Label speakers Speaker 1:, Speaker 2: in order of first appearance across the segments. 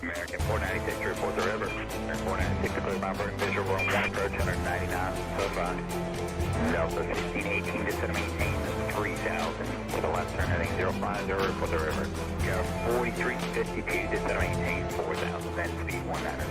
Speaker 1: American 496 to report the river. American 496 to clear bound burning visual, we're on 1 approach, 199, so far. Delta 1618 to set maintain 3000. To the left turn heading 050, report the river. Go 4352 to set maintain 4000, then speed 190.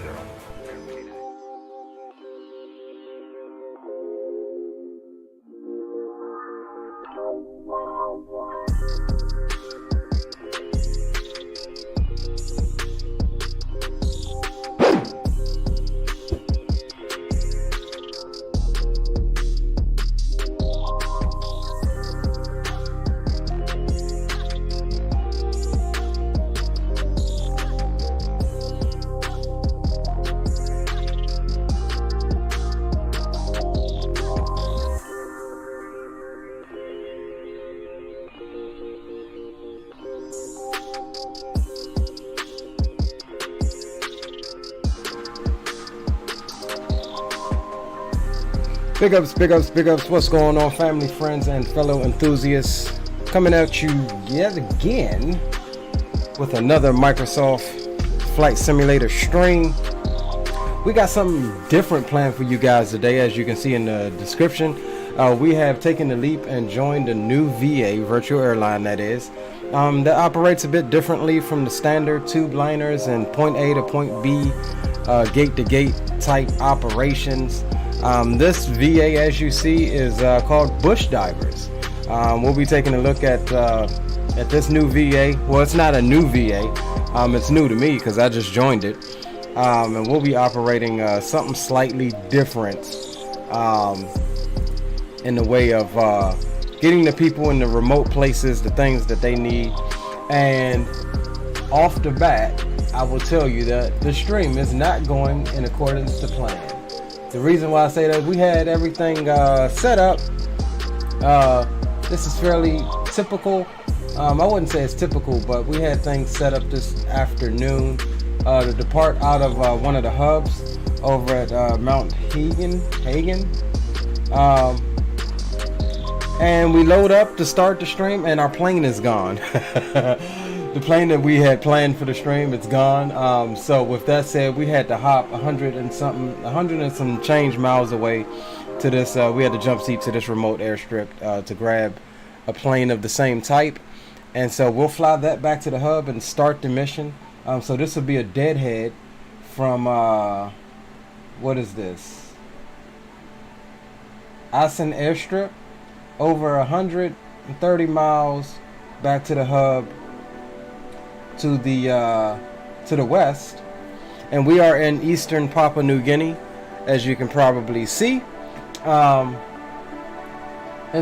Speaker 2: Big ups, big ups, big ups. What's going on, family, friends, and fellow enthusiasts? Coming at you yet again with another Microsoft Flight Simulator stream. We got something different planned for you guys today. As you can see in the description, we have taken the leap and joined a new VA, Virtual Airline that is, that operates a bit differently from the standard tube liners and point A to point B, gate to gate type operations. This VA, as you see, is called Bush Divers. We'll be taking a look at this new VA. Well, it's not a new VA. It's new to me because I just joined it. And we'll be operating something slightly different in the way of getting the people in the remote places the things that they need. And off the bat, I will tell you that the stream is not going in accordance to plan. The reason why I say that, we had everything set up. This is fairly typical. I wouldn't say it's typical, but we had things set up this afternoon to depart out of one of the hubs over at Mount Hagen. And we load up to start the stream, and our plane is gone. The plane that we had planned for the stream, it's gone. So with that said, we had to hop 100 and some change miles away to this. We had to jump seat to this remote airstrip to grab a plane of the same type. And so we'll fly that back to the hub and start the mission. So this will be a deadhead from, what is this? Asin airstrip, over 130 miles back to the hub, to the west, and we are in eastern Papua New Guinea, as you can probably see. And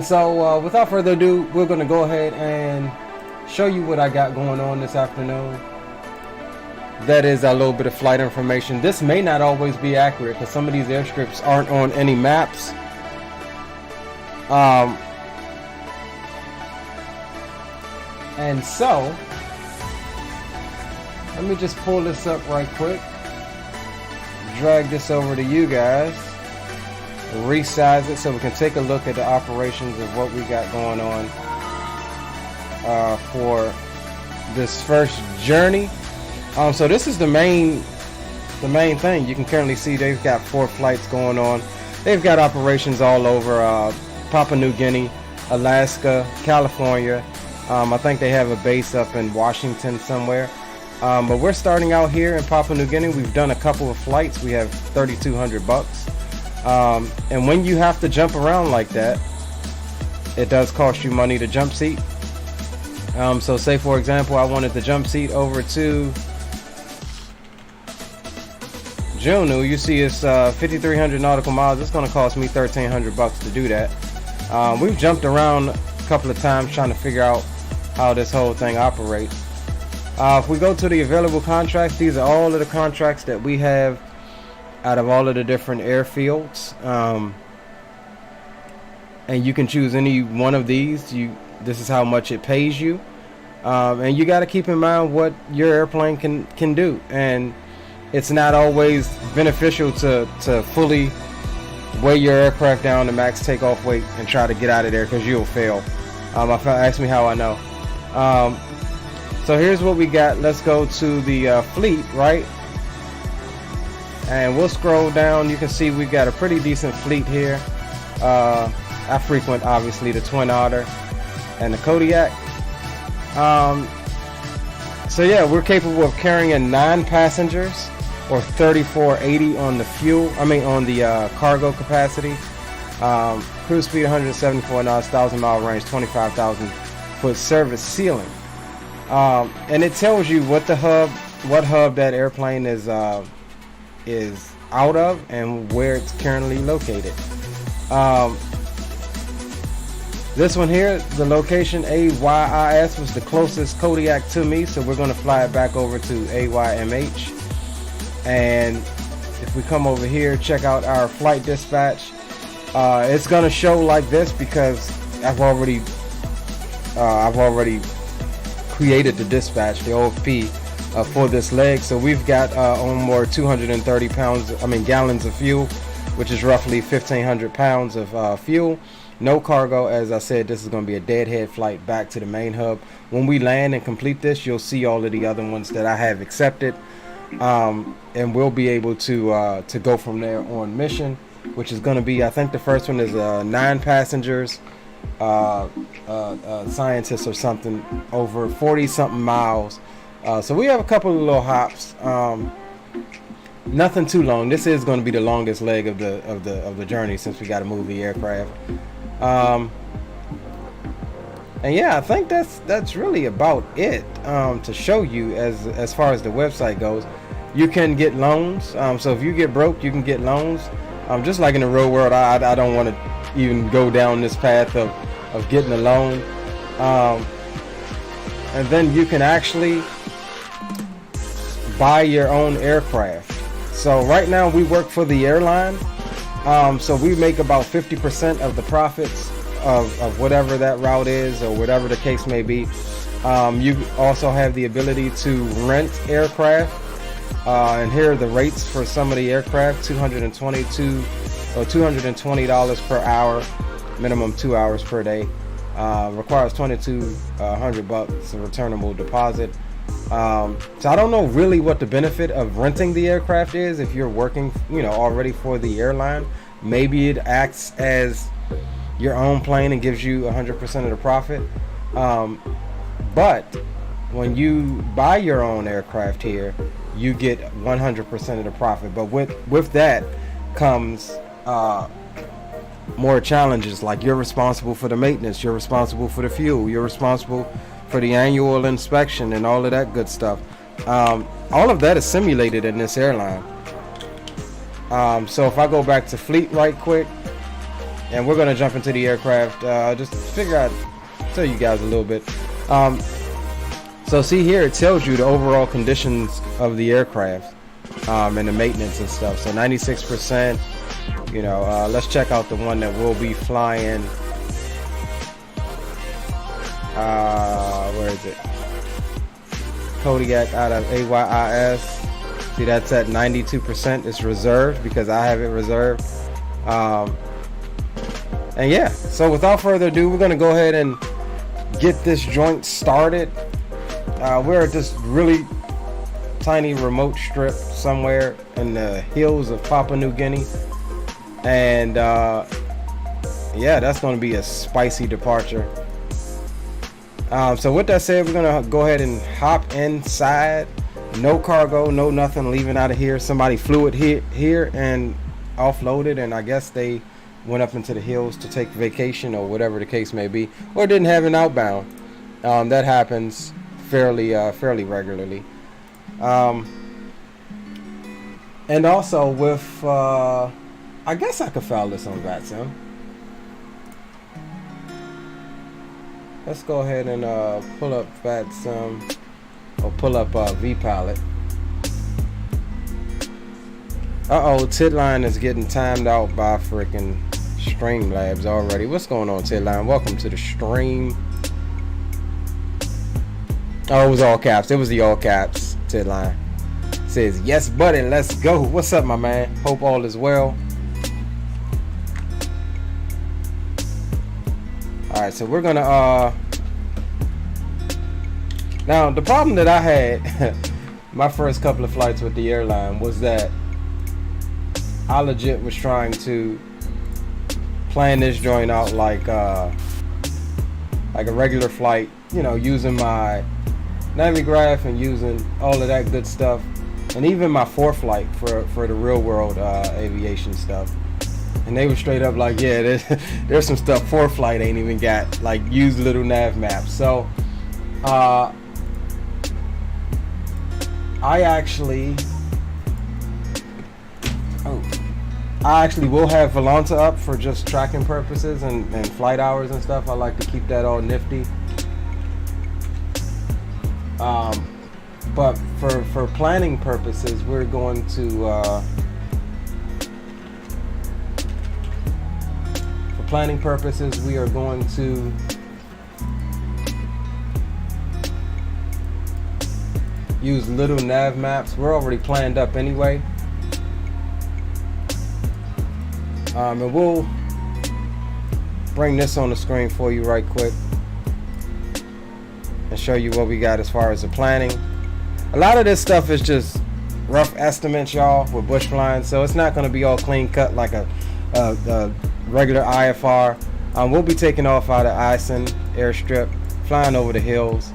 Speaker 2: so without further ado, we're going to go ahead and show you what I got going on this afternoon. That is a little bit of flight information. This may not always be accurate because some of these airstrips aren't on any maps. And so let me just pull this up right quick, drag this over to you guys, resize it so we can take a look at the operations of what we got going on for this first journey. So this is the main thing. You can currently see they've got 4 flights going on. They've got operations all over Papua New Guinea, Alaska, California. I think they have a base up in Washington somewhere. But we're starting out here in Papua New Guinea. We've done a couple of flights. We have $3,200. And when you have to jump around like that, it does cost you money to jump seat. So say for example, I wanted to jump seat over to Zulu. You see it's 5,300 nautical miles. It's going to cost me $1,300 to do that. We've jumped around a couple of times trying to figure out how this whole thing operates. If we go to the available contracts, these are all of the contracts that we have out of all of the different airfields. And you can choose any one of these. This is how much it pays you. And you got to keep in mind what your airplane can do. And it's not always beneficial to fully weigh your aircraft down to max takeoff weight and try to get out of there because you'll fail. Ask me how I know. So here's what we got. Let's go to the fleet, right? And we'll scroll down. You can see we've got a pretty decent fleet here. I frequent, obviously, the Twin Otter and the Kodiak. So yeah, we're capable of carrying 9 passengers, or 3480 on the fuel. I mean, on the cargo capacity. Cruise speed 174 knots, 1,000-mile range, 25,000 foot service ceiling. And it tells you what hub that airplane is out of and where it's currently located. This one here, the location AYIS was the closest Kodiak to me, so we're going to fly it back over to AYMH. And if we come over here, check out our flight dispatch. It's going to show like this because I've already created the dispatch, the OFP, for this leg. So we've got on board 230 gallons of fuel, which is roughly 1,500 pounds of fuel. No cargo. As I said, this is going to be a deadhead flight back to the main hub. When we land and complete this, you'll see all of the other ones that I have accepted, and we'll be able to go from there on mission, which is going to be, I think the first one is 9 passengers, scientists or something, over 40 something miles. So we have a couple of little hops. Nothing too long. This is going to be the longest leg of the journey, since we got to move the aircraft. And yeah, I think that's really about it to show you as far as the website goes. You can get loans. So if you get broke, you can get loans. Just like in the real world, I don't want to even go down this path of getting a loan. And then you can actually buy your own aircraft. So right now we work for the airline. So we make about 50% of the profits of whatever that route is, or whatever the case may be. You also have the ability to rent aircraft. And here are the rates for some of the aircraft: $220 per hour, minimum 2 hours per day. Requires $2,200 a returnable deposit. So I don't know really what the benefit of renting the aircraft is if you're working, already for the airline. Maybe it acts as your own plane and gives you 100% of the profit. But when you buy your own aircraft here, you get 100% of the profit. But with that comes more challenges, like you're responsible for the maintenance, you're responsible for the fuel, you're responsible for the annual inspection and all of that good stuff. All of that is simulated in this airline. So if I go back to fleet right quick, and we're going to jump into the aircraft, just figure out, tell you guys a little bit. So see here, it tells you the overall conditions of the aircraft, and the maintenance and stuff. So 96%, let's check out the one that we'll be flying. Where is it? Kodiak out of AYIS. See, that's at 92%. It's reserved because I have it reserved. And yeah, so without further ado, we're going to go ahead and get this joint started. We're at this really tiny remote strip somewhere in the hills of Papua New Guinea. And yeah, that's going to be a spicy departure. So with that said, we're going to go ahead and hop inside. No cargo, no nothing leaving out of here. Somebody flew it here and offloaded, and I guess they went up into the hills to take vacation or whatever the case may be, or didn't have an outbound. That happens fairly regularly. And also with I guess I could file this on VATSIM. Let's go ahead and pull up VATSIM, or pull up vPilot. Tidline is getting timed out by freaking Streamlabs already. What's going on, Tidline? Welcome to the stream. Oh, it was all caps. It was the all caps. Tidline says, yes, buddy, let's go. What's up, my man? Hope all is well. Alright, so we're gonna Now, the problem that I had my first couple of flights with the airline was that I legit was trying to plan this joint out like a regular flight, you know, using my Navigraph and using all of that good stuff, and even my ForeFlight for the real world aviation stuff. And they were straight up like, yeah, there's some stuff ForeFlight ain't even got, like use little nav maps. So I actually will have Volanta up for just tracking purposes and flight hours and stuff. I like to keep that all nifty. But for planning purposes, we're going to we are going to use little nav maps. We're already planned up anyway. And we'll bring this on the screen for you right quick and show you what we got as far as the planning. A lot of this stuff is just rough estimates, y'all, with bush flying, so it's not going to be all clean cut like a regular IFR. We'll be taking off out of Ison airstrip, flying over the hills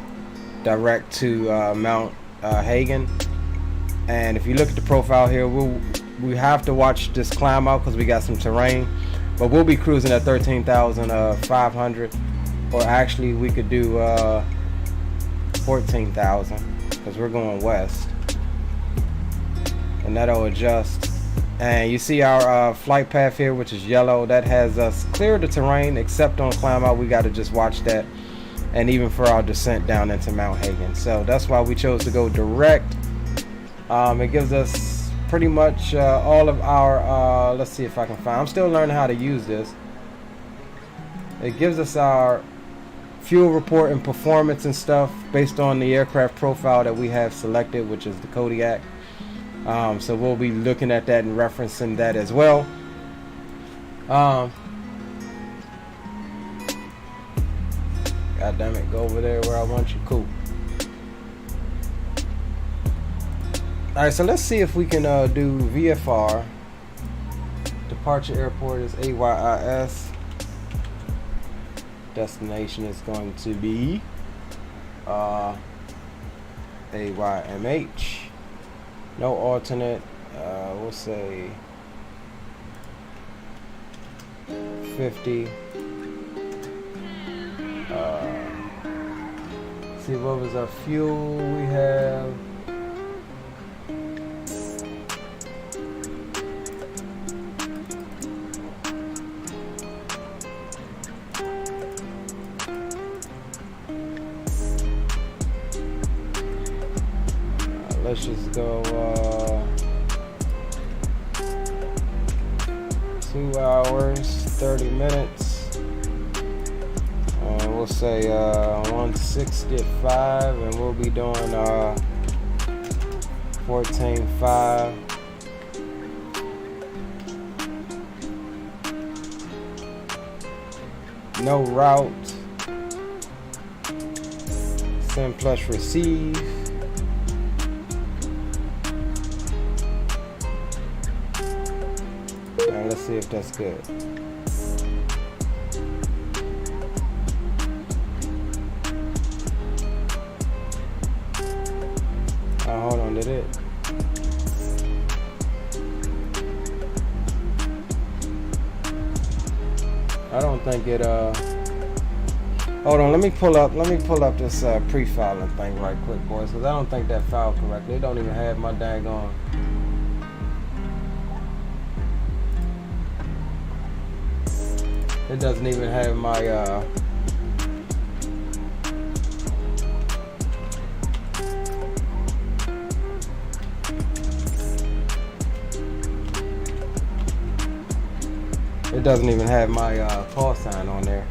Speaker 2: direct to Mount Hagen. And if you look at the profile here, we have to watch this climb out because we got some terrain, but we'll be cruising at 13,500, or actually we could do 14,000 because we're going west, and that'll adjust. And you see our flight path here, which is yellow. That has us clear the terrain, except on climb out. We got to just watch that, and even for our descent down into Mount Hagen. So that's why we chose to go direct. It gives us pretty much all of our let's see if I can find, I'm still learning how to use this. It gives us our fuel report and performance and stuff based on the aircraft profile that we have selected, which is the Kodiak. So we'll be looking at that and referencing that as well. God damn it, go over there where I want you. Cool. Alright, so let's see if we can do VFR. Departure airport is AYIS. Destination is going to be AYMH. No alternate. We'll say 50. See, what was our fuel? We have let's just go 2 hours 30 minutes, and we'll say 165, and we'll be doing 14.5. No route. Send plus receive. Let's see if that's good. Hold on, did it? I don't think it hold on, let me pull up this pre-filing thing right quick, boys, because I don't think that filed correctly. It don't even have my daggone. It doesn't even have my it doesn't even have my call sign on there.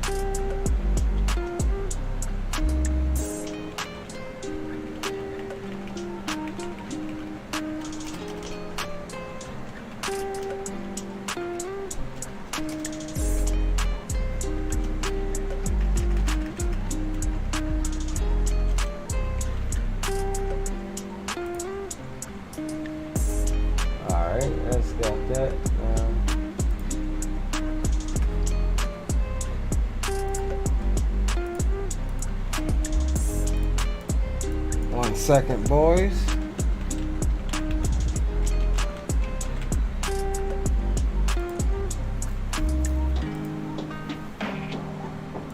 Speaker 2: second, boys.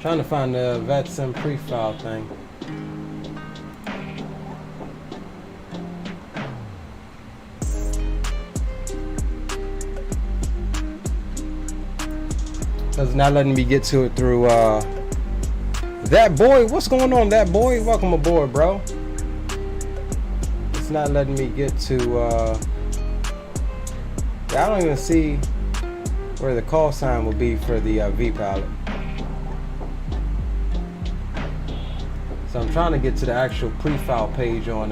Speaker 2: Trying to find the VATSIM pre-file thing. It's not letting me get to it through that boy. What's going on, that boy? Welcome aboard, bro. It's not letting me get to I don't even see where the call sign will be for the V-Pilot. So I'm trying to get to the actual pre-file page on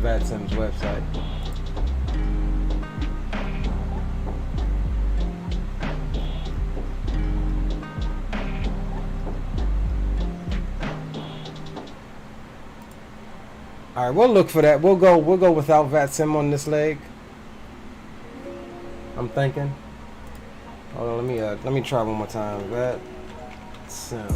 Speaker 2: VATSIM's website. All right, we'll look for that. We'll go without VATSIM on this leg. I'm thinking. Hold on, let me try one more time. VATSIM.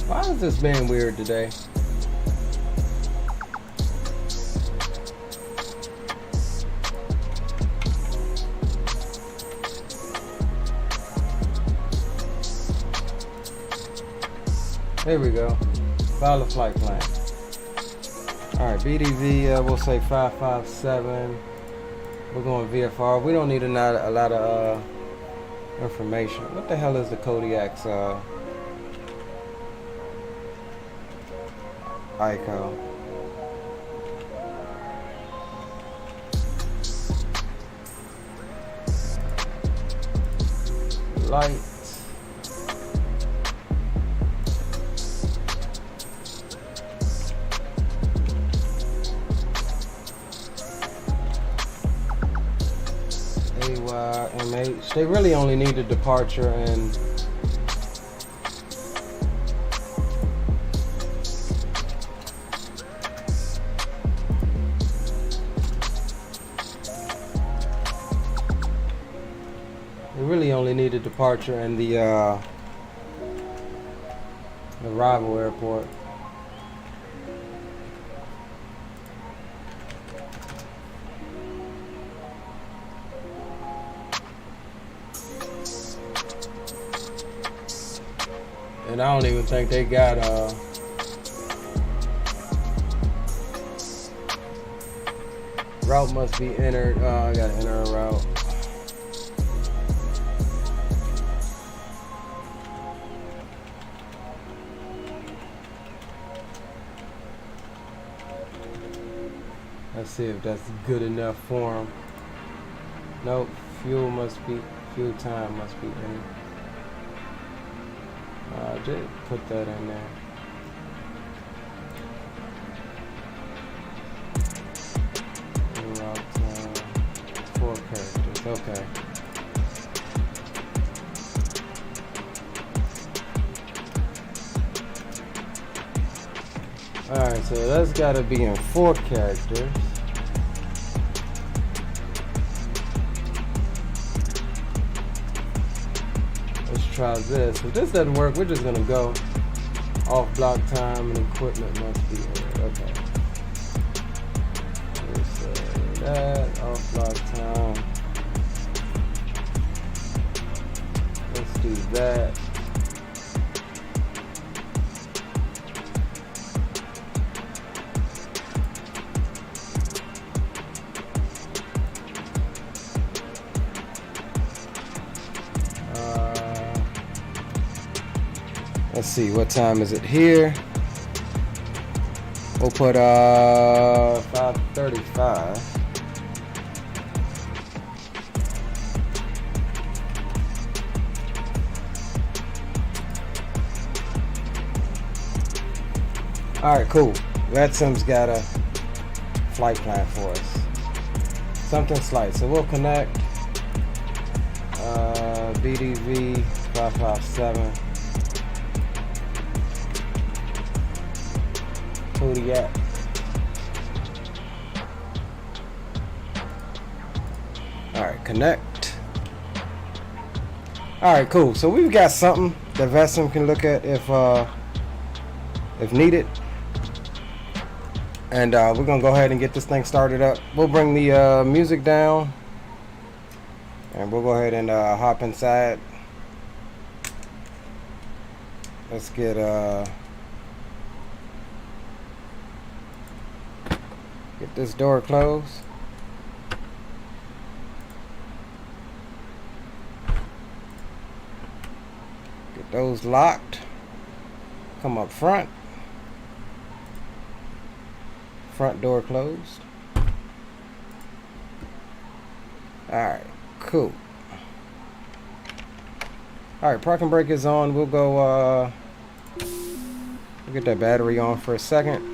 Speaker 2: Why is this being weird today? There we go. File a flight plan. Alright, BDV, we'll say 557. We're going VFR. We don't need a lot of information. What the hell is the Kodiak's ICO? Light. MH. They really only need a departure and the arrival airport. And I don't even think they got route must be entered. I gotta enter a route. Let's see if that's good enough for them. Nope. Fuel time must be entered. I did put that in there. Route 4 characters. Okay. Alright, so that's gotta be in 4 characters. Try this. If this doesn't work, we're just gonna go off block time and equipment must be here. Okay. Let's say that off block time. Let's do that. Let's see, what time is it here? We'll put 5:35. Alright, cool. VATSIM's got a flight plan for us. Something slight. So we'll connect BDV 557. Kodiak. connect. Alright, cool. So we've got something that Vesum can look at if needed. And we're gonna go ahead and get this thing started up. We'll bring the music down, and we'll go ahead and hop inside. Let's get this door closed. Get those locked. Come up front. Front door closed. Alright, cool. Alright, parking brake is on. We'll go we'll get that battery on for a second.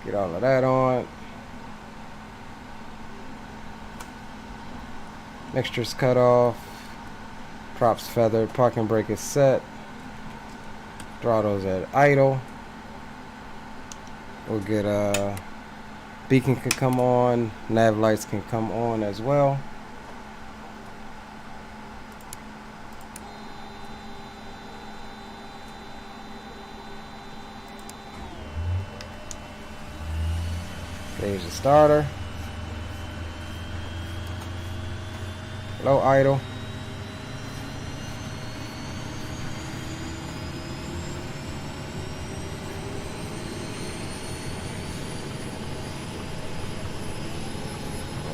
Speaker 2: Get all of that on. Mixture's cut off. Props feathered. Parking brake is set. Throttle's at idle. We'll get beacon can come on. Nav lights can come on as well. There's the starter. Low idle.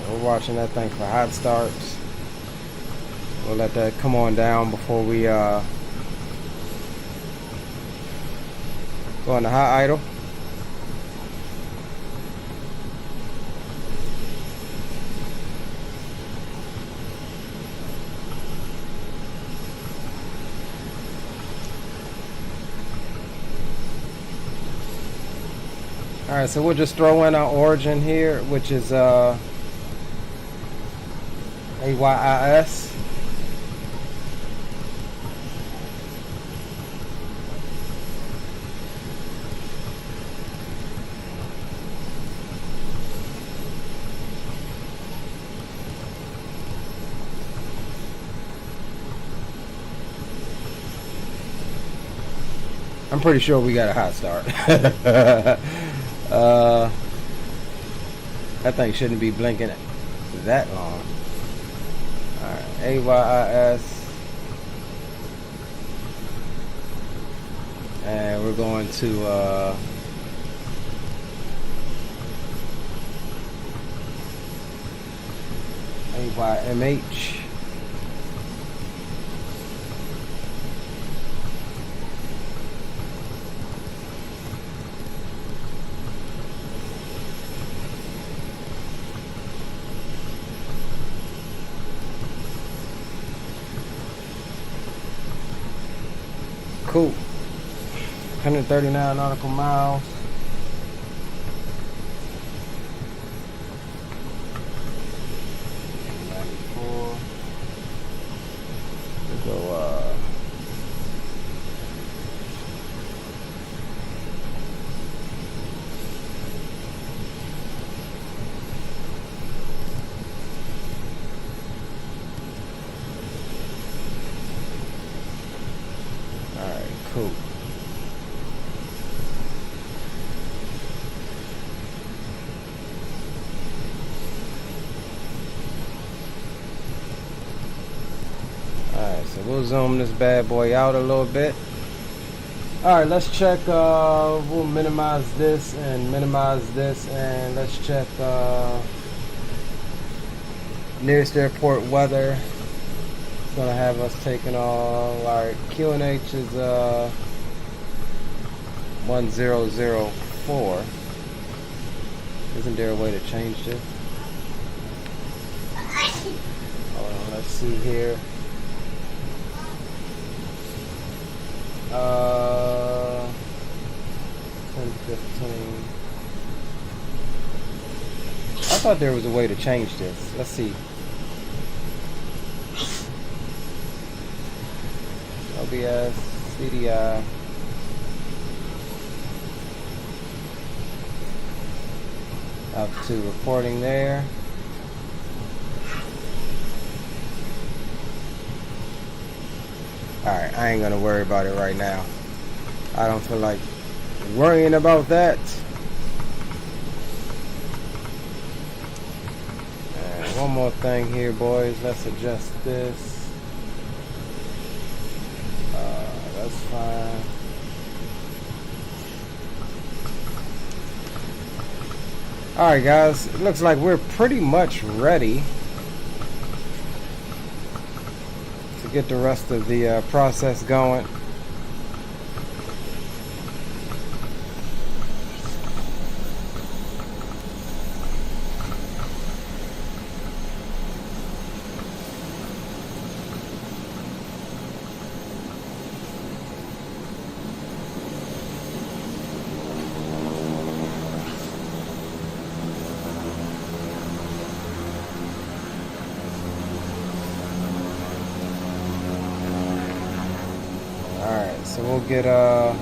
Speaker 2: We're watching that thing for hot starts. We'll let that come on down before we go into high idle. Alright, so we'll just throw in our origin here, which is AYIS. I'm pretty sure we got a hot start. That thing shouldn't be blinking that long. Alright, AYIS. And we're going to AYMH. Cool. 139 nautical miles. We'll go cool. Alright, so we'll zoom this bad boy out a little bit. Alright, let's check, we'll minimize this and let's check nearest airport weather. It's gonna have us taking all our QNH is 1004. Isn't there a way to change this? Hold on, let's see here. 1015. I thought there was a way to change this. Let's see. OBS, CDI. Altitude reporting there. Alright, I ain't gonna worry about it right now. I don't feel like worrying about that. And one more thing here, boys. Let's adjust this. That's fine. Alright guys, it looks like we're pretty much ready to get the rest of the process going. So we'll get all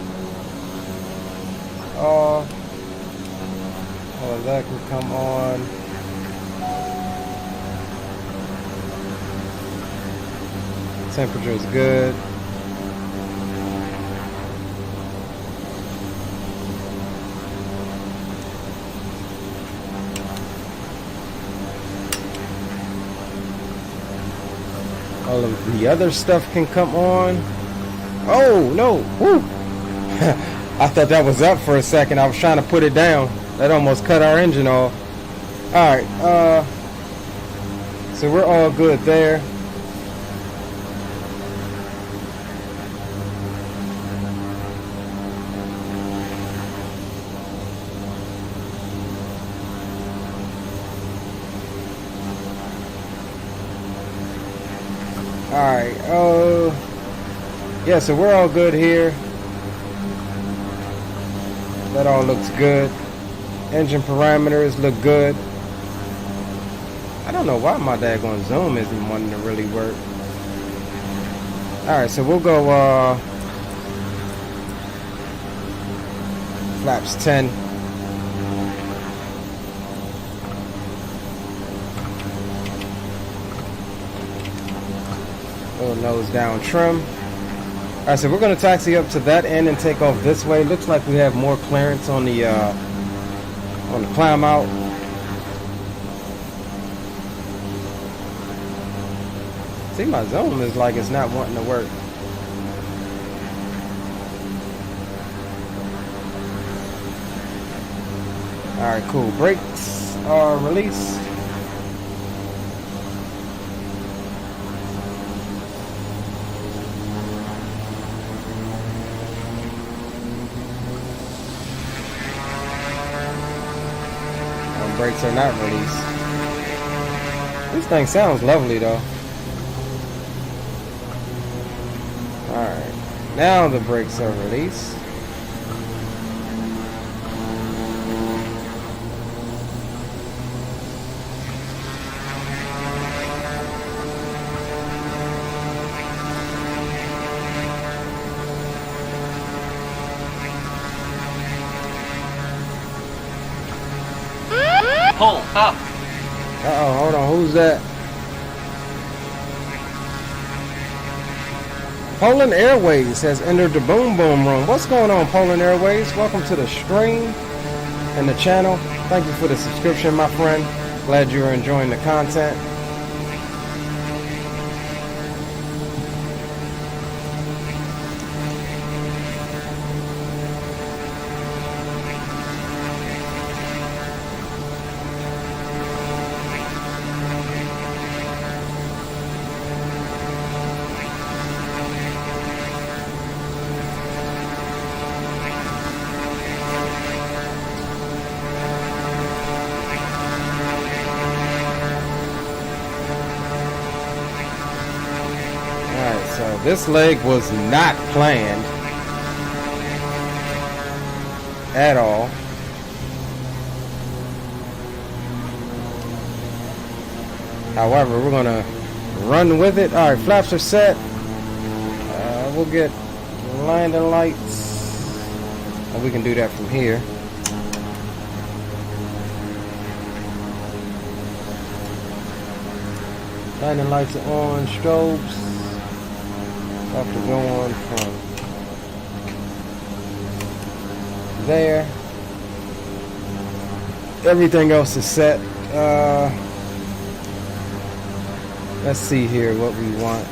Speaker 2: of that can come on. Temperature is good. All of the other stuff can come on. Oh no! Woo! I thought that was up for a second. I was trying to put it down. That almost cut our engine off. Alright, so we're all good there. Alright, yeah, so we're all good here. That all looks good. Engine parameters look good. I don't know why my daggone zoom isn't wanting to really work. Alright, so we'll go flaps 10. Little nose down trim. Alright, so we're going to taxi up to that end and take off this way. Looks like we have more clearance on the climb out. See, my zoom is like it's not wanting to work. Alright, cool. Brakes are released. Brakes are not released. This thing sounds lovely though. Alright, now the brakes are released.
Speaker 3: Pull up.
Speaker 2: Uh-oh, hold on, who's that? Poland Airways has entered the boom boom room. What's going on, Poland Airways? Welcome to the stream and the channel. Thank you for the subscription, my friend. Glad you are enjoying the content. This leg was not planned at all. However, we're gonna run with it. All right, flaps are set. We'll get landing lights. And we can do that from here. Landing lights are on, strobes. Have to go on from there. Everything else is set. Let's see here what we want.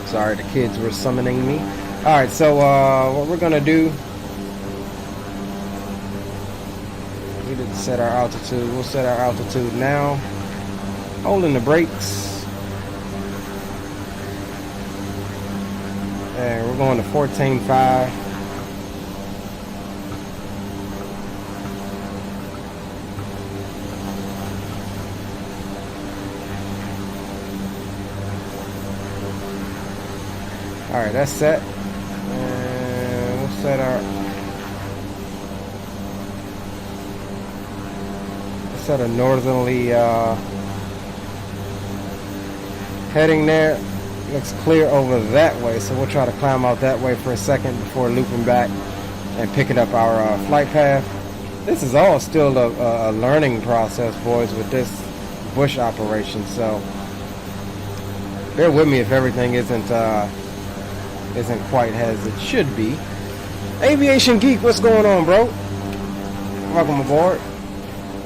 Speaker 2: Sorry, the kids were summoning me. Alright, so what we're gonna do, we didn't set our altitude. We'll set our altitude now. Holding the brakes. And we're going to 14.5. Alright, that's set. And we'll set a northerly heading there. Looks clear over that way, so we'll try to climb out that way for a second before looping back and picking up our flight path. This is all still a learning process, boys, with this bush operation, so bear with me if everything isn't quite as it should be. Aviation Geek, what's going on, bro? Welcome aboard.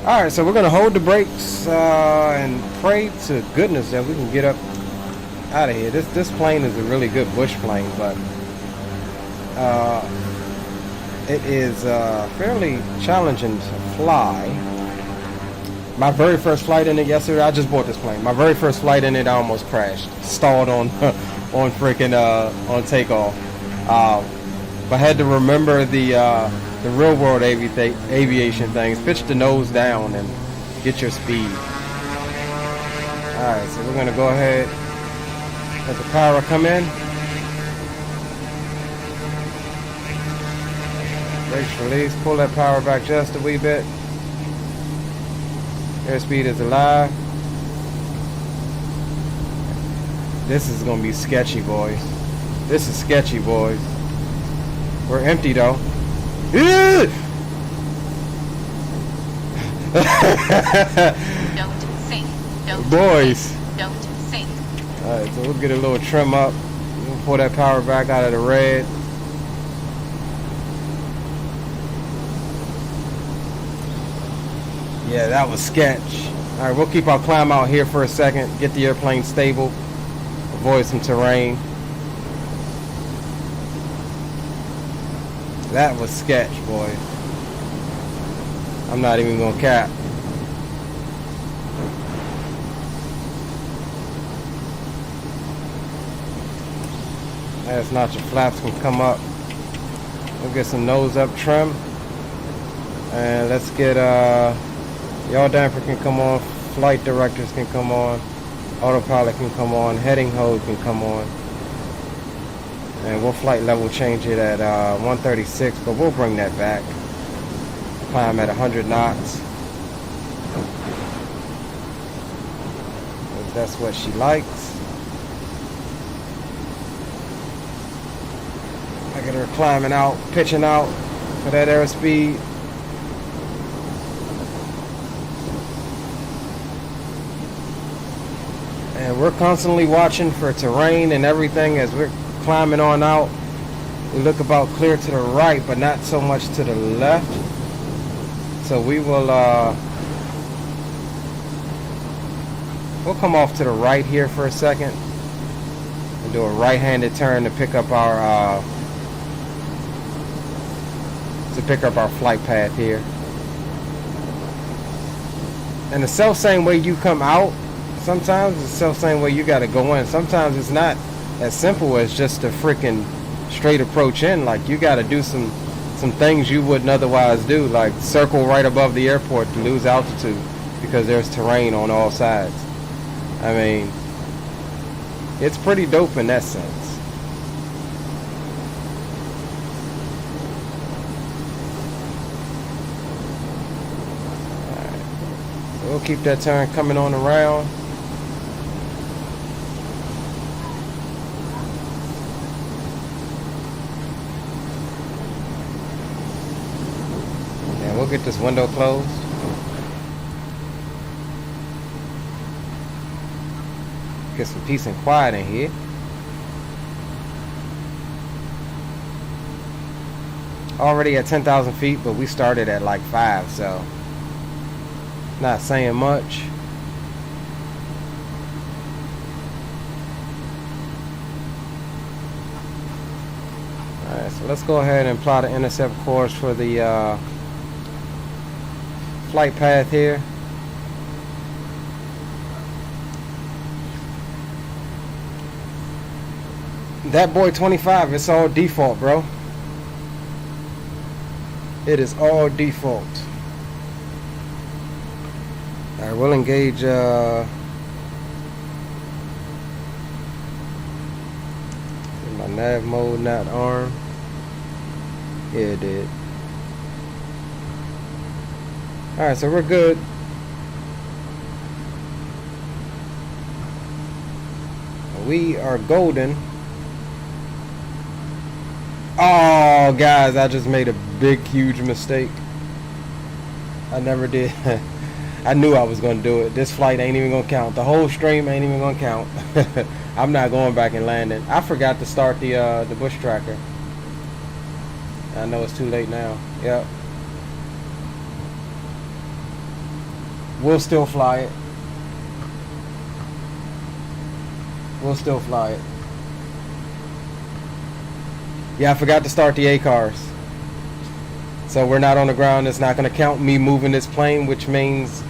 Speaker 2: Alright, so we're going to hold the brakes and pray to goodness that we can get up out of here. This plane is a really good bush plane, but it is fairly challenging to fly. My very first flight in it yesterday, I just bought this plane. My very first flight in it, I almost crashed. Stalled on on freaking on takeoff. But I had to remember the real world aviation things. Pitch the nose down and get your speed. Alright, so we're gonna go ahead, let the power come in. Brakes release, pull that power back just a wee bit. Airspeed is alive. This is gonna be sketchy, boys. This is sketchy, boys. We're empty though.
Speaker 3: Don't sink.
Speaker 2: Boys.
Speaker 3: Don't sink.
Speaker 2: Alright, so we'll get a little trim up. We'll pull that power back out of the red. Yeah, that was sketch. Alright, we'll keep our climb out here for a second. Get the airplane stable. Avoid some terrain. That was sketch, boy. I'm not even gonna cap. As not your flaps can come up. We'll get some nose up trim. And let's get yaw damper can come on, flight directors can come on, autopilot can come on, heading hose can come on. And we'll flight level change it at 136, but we'll bring that back. Climb at 100 knots. If that's what she likes. Look at her climbing out, pitching out for that airspeed. And we're constantly watching for terrain and everything as we're climbing on out. We look about clear to the right, but not so much to the left. So we will we'll come off to the right here for a second and do a right-handed turn to pick up our flight path here. And the self same way you come out, sometimes it's the self same way you got to go in. Sometimes it's not as simple as just a freaking straight approach in. Like, you got to do some things you wouldn't otherwise do, like circle right above the airport to lose altitude because there's terrain on all sides. I mean, it's pretty dope in that sense. Alright. So We'll keep that turn coming on around. And we'll get this window closed. Get some peace and quiet in here. Already at 10,000 feet, but we started at like 5, so not saying much. Alright, so let's go ahead and plot an intercept course for the flight path here. That boy 25, it's all default, bro. It is all default. Alright, we'll engage did my nav mode not arm? Yeah, it did. Alright, so we're good. We are golden. Oh, guys, I just made a big, huge mistake. I never did. I knew I was going to do it. This flight ain't even going to count. The whole stream ain't even going to count. I'm not going back and landing. I forgot to start the bush tracker. I know it's too late now. Yep. We'll still fly it. We'll still fly it. Yeah, I forgot to start the A-cars. So we're not on the ground. It's not going to count me moving this plane, which means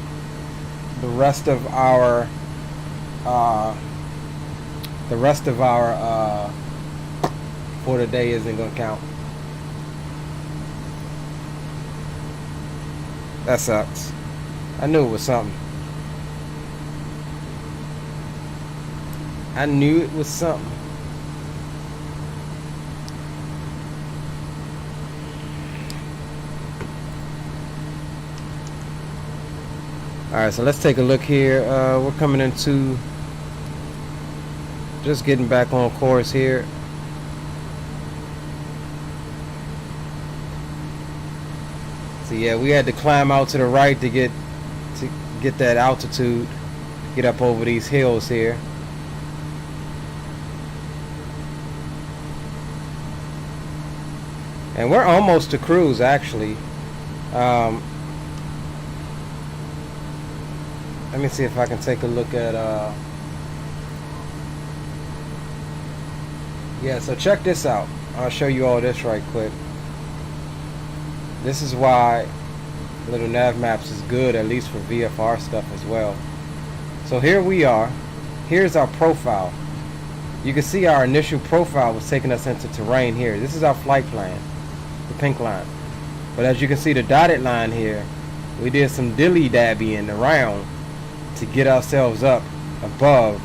Speaker 2: the rest of our for the day isn't going to count. That sucks. I knew it was something. I knew it was something. Alright, so let's take a look here. We're coming into just getting back on course here. So yeah, we had to climb out to the right to get that altitude, get up over these hills here. And we're almost to cruise, actually. Let me see if I can take a look at yeah, so check this out. I'll show you all this right quick. This is why Little Nav Maps is good, at least for VFR stuff as well. So here we are. Here's our profile. You can see our initial profile was taking us into terrain here. This is our flight plan, the pink line. But as you can see, the dotted line here, we did some dilly-dabbying around to get ourselves up above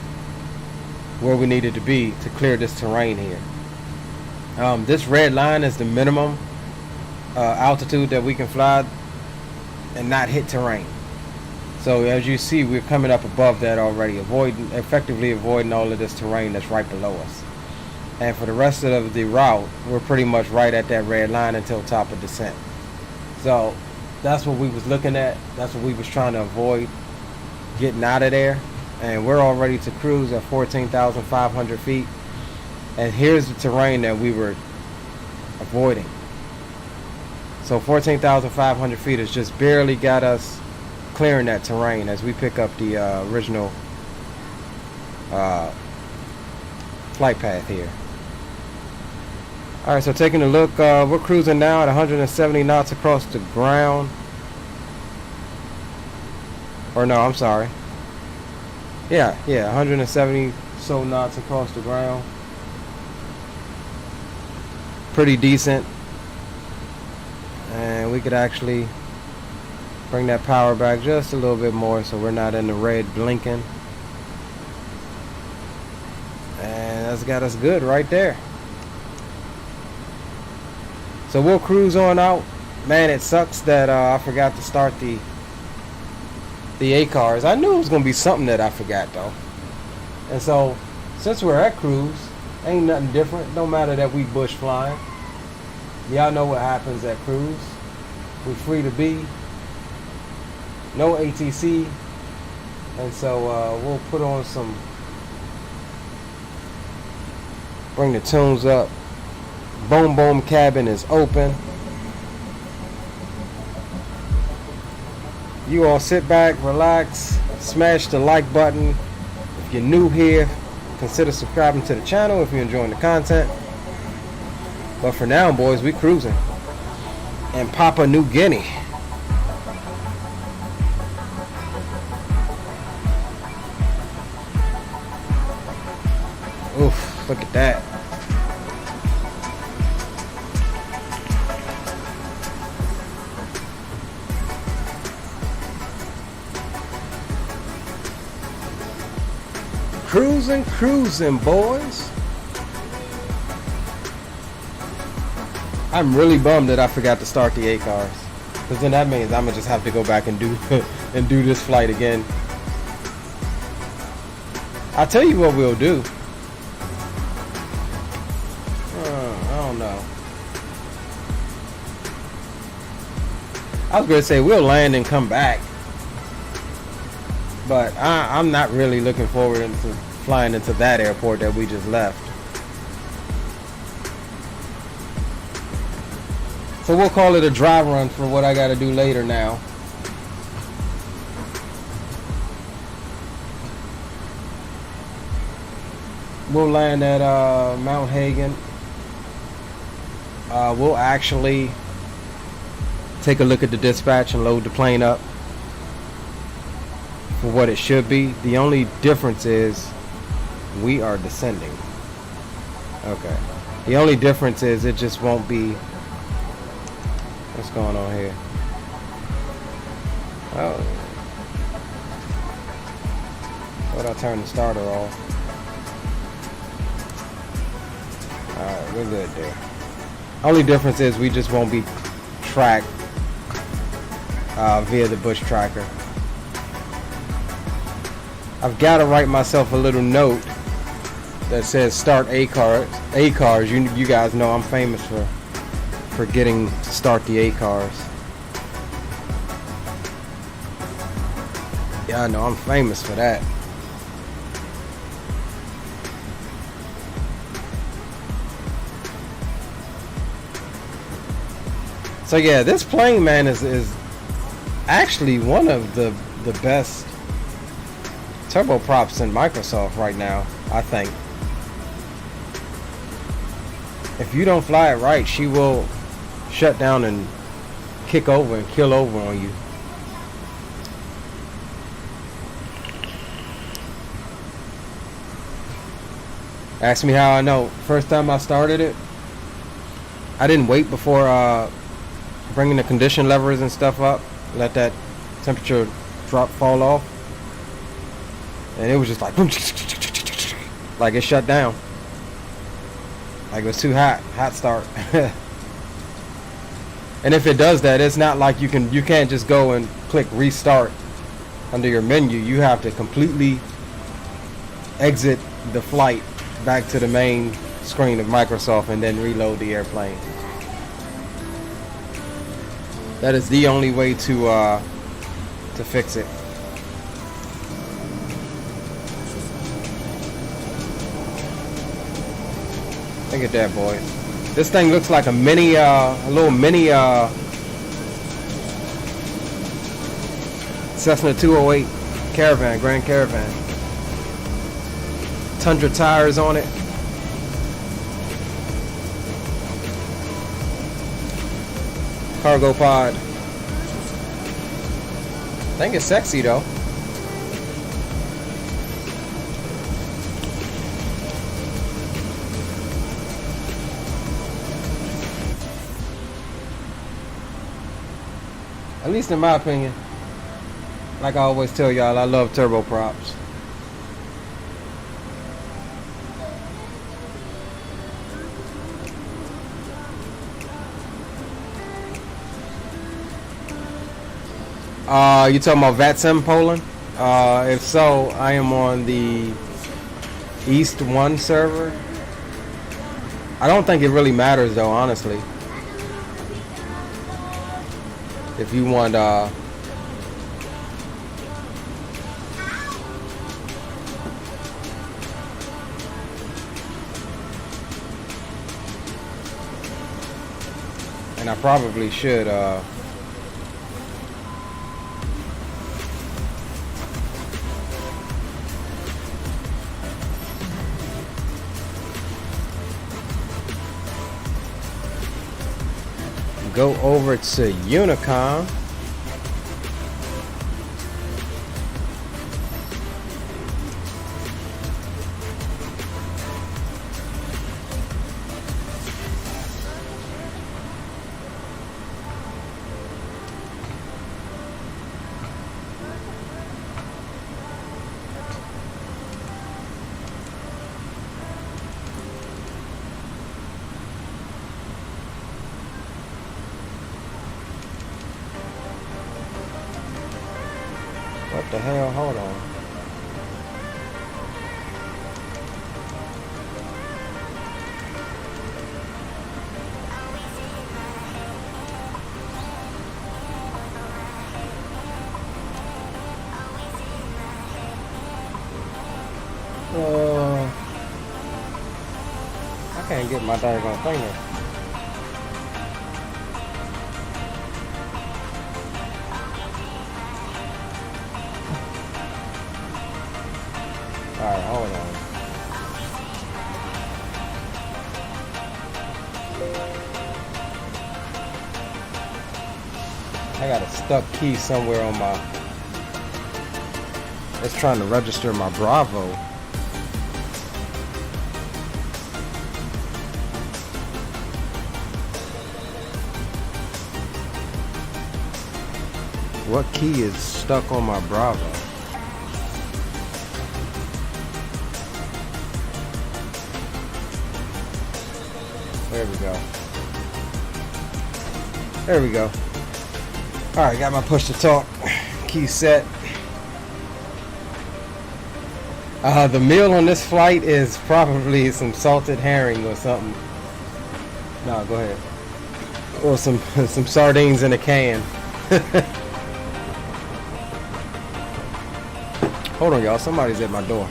Speaker 2: where we needed to be to clear this terrain here. This red line is the minimum altitude that we can fly and not hit terrain. So as you see, we're coming up above that already, effectively avoiding all of this terrain that's right below us. And for the rest of the route, we're pretty much right at that red line until top of descent. So that's what we was looking at. That's what we was trying to avoid, getting out of there. And we're all ready to cruise at 14,500 feet. And here's the terrain that we were avoiding. So 14,500 feet has just barely got us clearing that terrain as we pick up the original flight path here. Alright, so taking a look, we're cruising now at 170 knots across the ground. Or no, I'm sorry. Yeah, 170 so knots across the ground. Pretty decent. And we could actually bring that power back just a little bit more so we're not in the red blinking. And that's got us good right there. So we'll cruise on out. Man, it sucks that I forgot to start the the ACARs. I knew it was gonna be something that I forgot though. And so, since we're at cruise, ain't nothing different. No matter that we bush flying. Y'all know what happens at cruise. We're free to be. No ATC. And so we'll put on some, bring the tunes up. Boom Boom cabin is open. You all sit back, relax, smash the like button. If you're new here, consider subscribing to the channel if you're enjoying the content. But for now, boys, we cruising in Papua New Guinea. Oof, look at that. Cruising, cruising, boys. I'm really bummed that I forgot to start the ACARs, because then that means I'm gonna just have to go back and do and do this flight again. I'll tell you what we'll do. I don't know. I was gonna say we'll land and come back, but I'm not really looking forward to flying into that airport that we just left. So we'll call it a dry run for what I gotta do later now. We'll land at Mount Hagen. We'll actually take a look at the dispatch and load the plane up for what it should be. The only difference is we are descending. Okay. The only difference is it just won't be. What's going on here? Oh. Thought I turned the starter off. Alright, we're good there. Only difference is we just won't be tracked via the bush tracker. I've got to write myself a little note that says start ACARs. ACARs, you guys know I'm famous for getting to start the ACARs. Yeah, I know I'm famous for that. So yeah, this plane, man, is actually one of the best turboprops in Microsoft right now, I think. If you don't fly it right, she will shut down and kick over and kill over on you. Ask me how I know. First time I started it, I didn't wait before bringing the condition levers and stuff up, let that temperature fall off, and it was just like it shut down, like it was too hot start. And if it does that, it's not like you can't just go and click restart under your menu. You have to completely exit the flight back to the main screen of Microsoft and then reload the airplane. That is the only way to fix it. Look at that, boy. This thing looks like a little mini Cessna 208 Caravan, Grand Caravan. Tundra tires on it. Cargo pod. I think it's sexy though. At least in my opinion. Like I always tell y'all, I love turboprops. You talking about VATSIM Poland? If so, I am on the East 1 server. I don't think it really matters though, honestly. If you want and I probably should go over to Unicom. What the hell? Hold on. I can't get my daggone thing here. Alright, hold on. I got a stuck key somewhere on my... It's trying to register my Bravo. What key is stuck on my Bravo? There we go. There we go. Alright, got my push to talk key set. The meal on this flight is probably some salted herring or something. No, go ahead. Or some sardines in a can. Hold on, y'all. Somebody's at my door.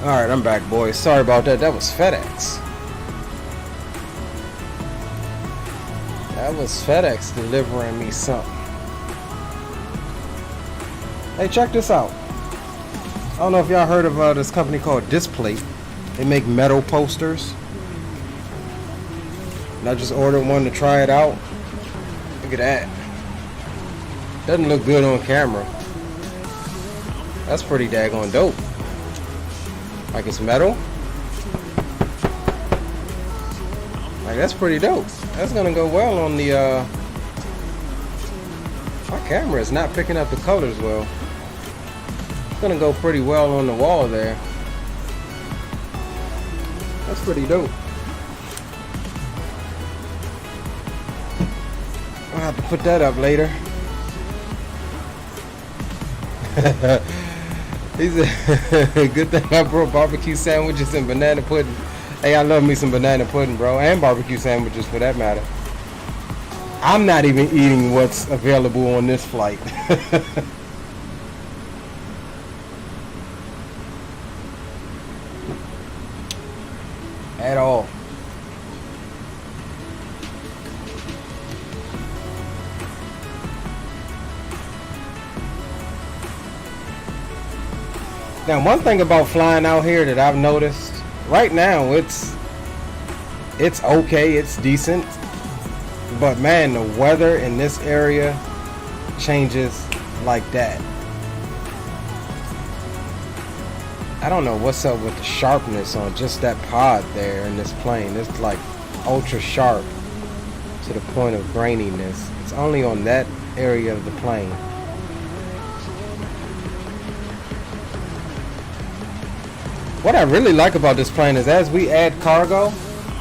Speaker 2: Alright, I'm back, boys. Sorry about that. That was FedEx. That was FedEx delivering me something. Hey, check this out. I don't know if y'all heard of this company called Displate. They make metal posters. And I just ordered one to try it out. Look at that. Doesn't look good on camera. That's pretty daggone dope. Like it's metal. Like that's pretty dope. That's gonna go well on the my camera is not picking up the colors well. It's gonna go pretty well on the wall there. That's pretty dope. I'll have to put that up later. He said, good thing I brought barbecue sandwiches and banana pudding. Hey, I love me some banana pudding, bro, and barbecue sandwiches for that matter. I'm not even eating what's available on this flight. At all. Now, one thing about flying out here that I've noticed, right now it's okay, it's decent, but man, the weather in this area changes like that. I don't know what's up with the sharpness on just that pod there in this plane. It's like ultra sharp to the point of graininess. It's only on that area of the plane. What I really like about this plane is as we add cargo,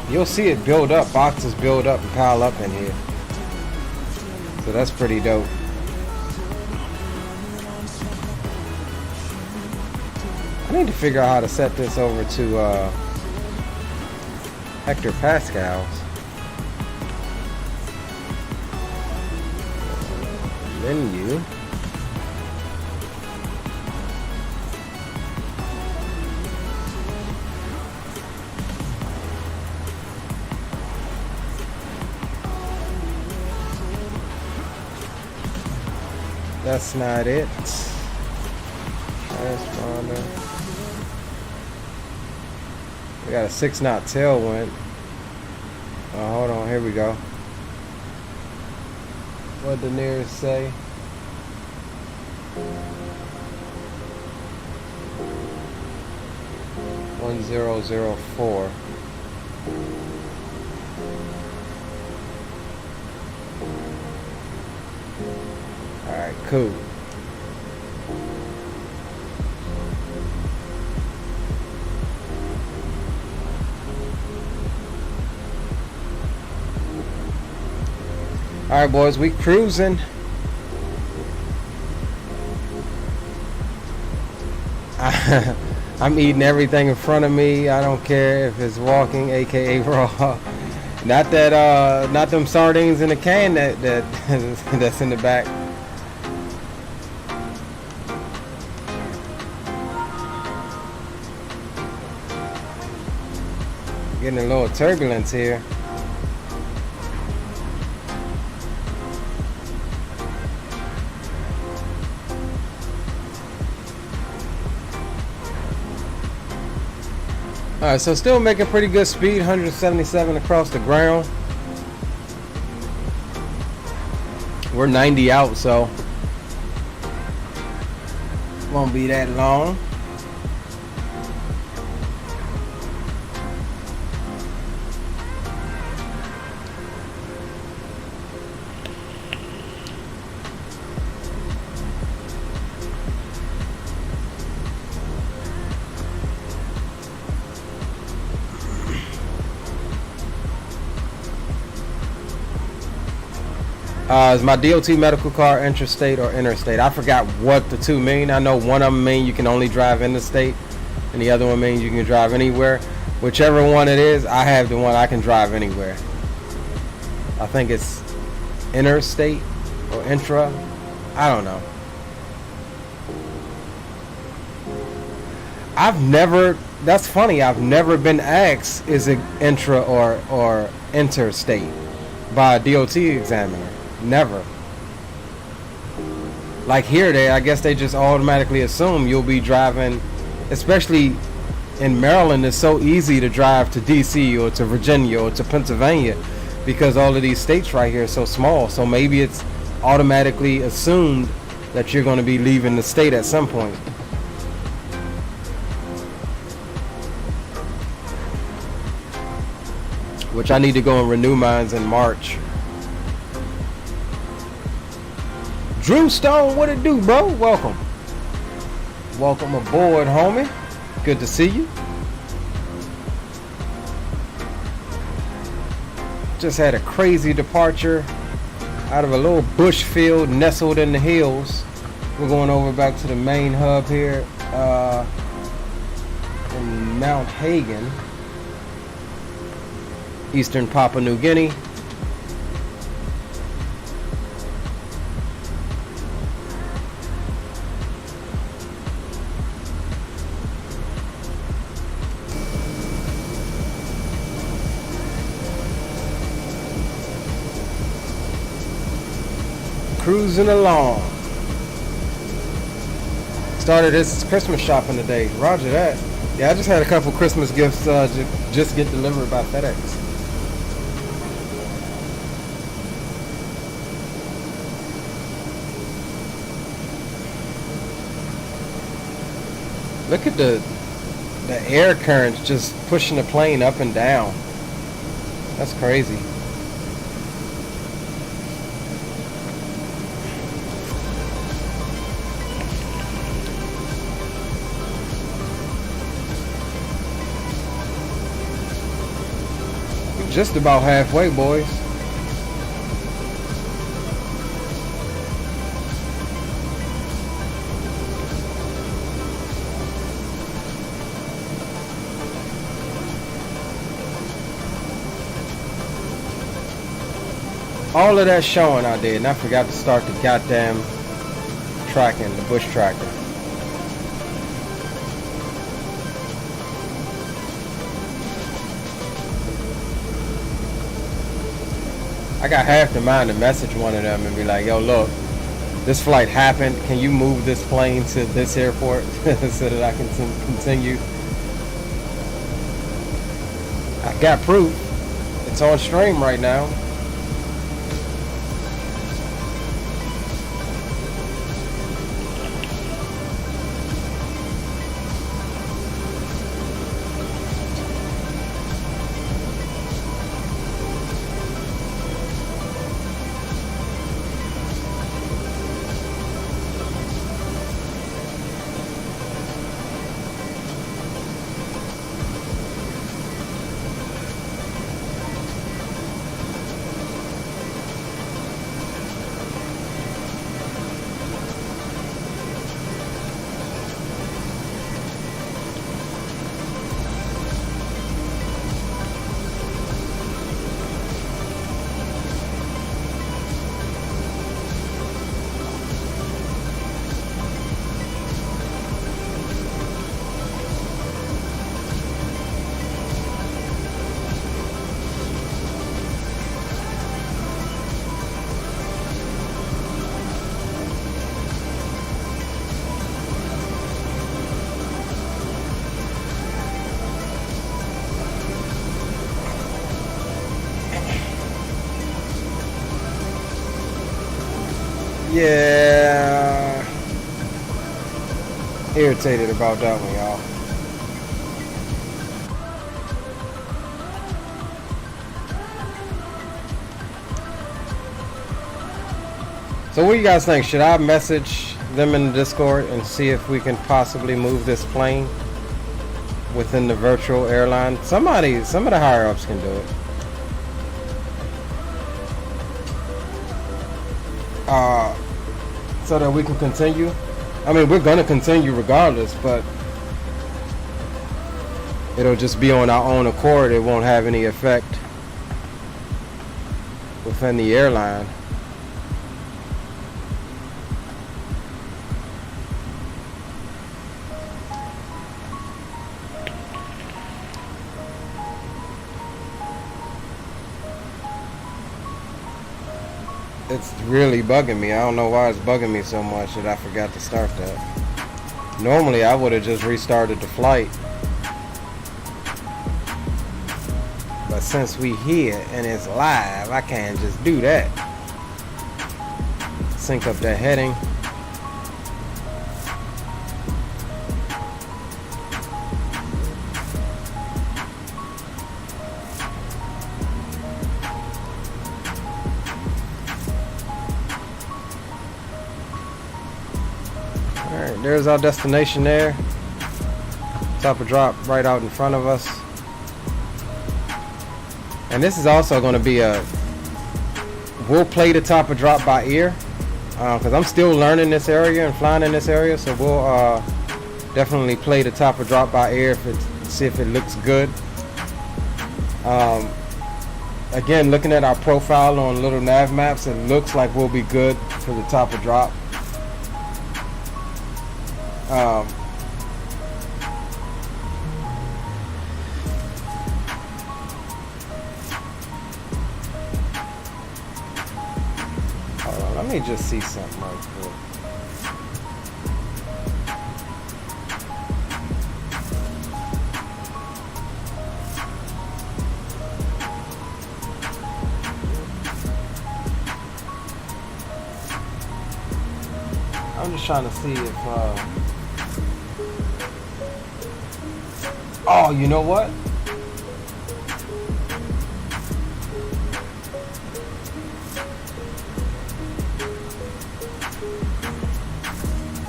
Speaker 2: you'll see it build up, boxes build up and pile up in here. So that's pretty dope. I need to figure out how to set this over to hectopascals. Menu. That's not it. Transponder. We got a 6-knot tailwind. Oh, hold on, here we go. What'd the nearest say? $1004. Alright, cool. Alright, boys, we cruising. I'm eating everything in front of me. I don't care if it's walking, aka raw. Not that not them sardines in the can that's in the back. Getting a little turbulence here. Alright, so still making pretty good speed, 177 across the ground. We're 90 out, so won't be that long. Is my DOT medical car intrastate or interstate? I forgot what the two mean. I know one of them mean you can only drive in the state, and the other one means you can drive anywhere. Whichever one it is, I have the one I can drive anywhere. I think it's interstate or intra. I don't know. That's funny, I've never been asked is it intra or interstate by a DOT examiner. Never. Like here, I guess they just automatically assume you'll be driving, especially in Maryland. It's so easy to drive to DC or to Virginia or to Pennsylvania because all of these states right here are so small. So maybe it's automatically assumed that you're going to be leaving the state at some point. which I need to go and renew mines in March. Drew Stone, what it do, bro? Welcome. Welcome aboard, homie. Good to see you. Just had a crazy departure out of a little bush field nestled in the hills. We're going over back to the main hub here in Mount Hagen, eastern Papua New Guinea. Cruising along. Started his Christmas shopping today. Roger that. Yeah, I just had a couple Christmas gifts just get delivered by FedEx. Look at the air currents just pushing the plane up and down. That's crazy. Just about halfway, boys. All of that showing I did, and I forgot to start the goddamn tracking, the bush tracker. I got half the mind to message one of them and be like, yo, look, this flight happened. Can you move this plane to this airport so that I can continue? I got proof. It's on stream right now. Yeah, irritated about that one, y'all. So what do you guys think? Should I message them in the Discord and see if we can possibly move this plane within the virtual airline? Some of the higher ups can do it. So that we can continue. I mean, we're gonna continue regardless, but it'll just be on our own accord. It won't have any effect within the airline. It's really bugging me. I don't know why it's bugging me so much that I forgot to start that. Normally I would have just restarted the flight, but since we here and it's live, I can't just do that. Sync up that heading. there's our destination there. Top of drop right out in front of us. And this is also going to be we'll play the top of drop by ear, because I'm still learning this area and flying in this area, so we'll definitely play the top of drop by ear see if it looks good. Again, looking at our profile on little nav maps, it looks like we'll be good for the top of drop. Hold on, let me just see something right quick. I'm just trying to see if oh, you know what?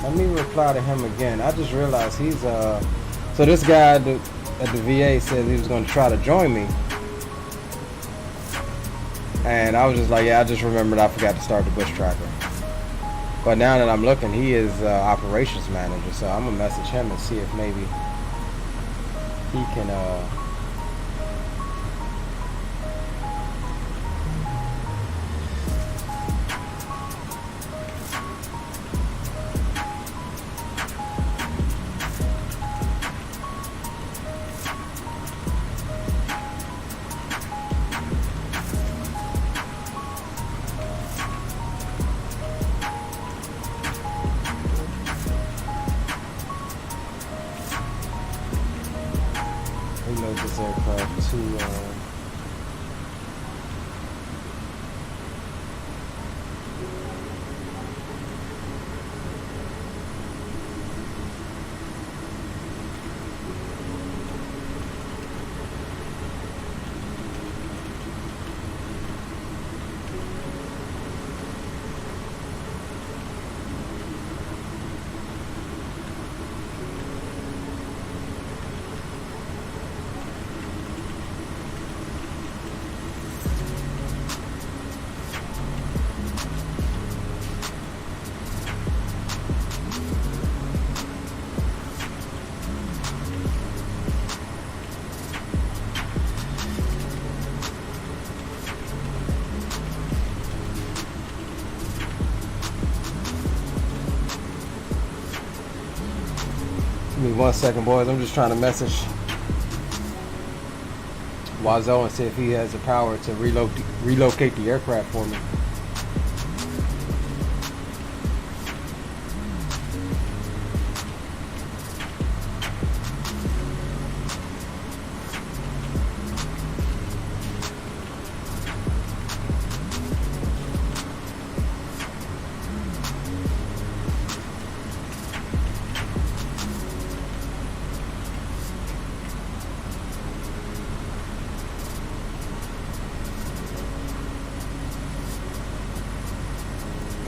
Speaker 2: Let me reply to him again. I just realized he's so this guy at the VA said he was going to try to join me, and I was just like, yeah, I just remembered I forgot to start the bush tracker. But now that I'm looking, he is operations manager, so I'm gonna message him and see if maybe he can reload this aircraft to give me 1 second, boys. I'm just trying to message Wazo and see if he has the power to relocate the aircraft for me.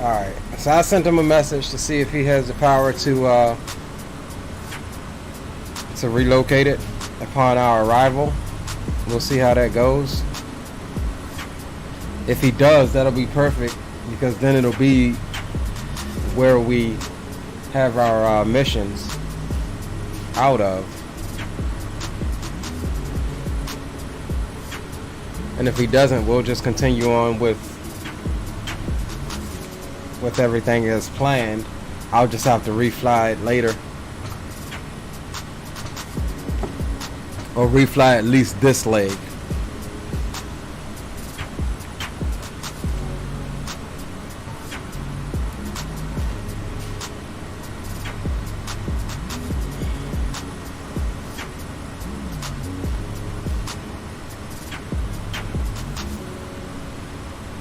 Speaker 2: Alright, so I sent him a message to see if he has the power to relocate it upon our arrival. We'll see how that goes. If he does, that'll be perfect, because then it'll be where we have our missions out of. And if he doesn't, we'll just continue on with everything as planned. I'll just have to refly it later, or refly at least this leg.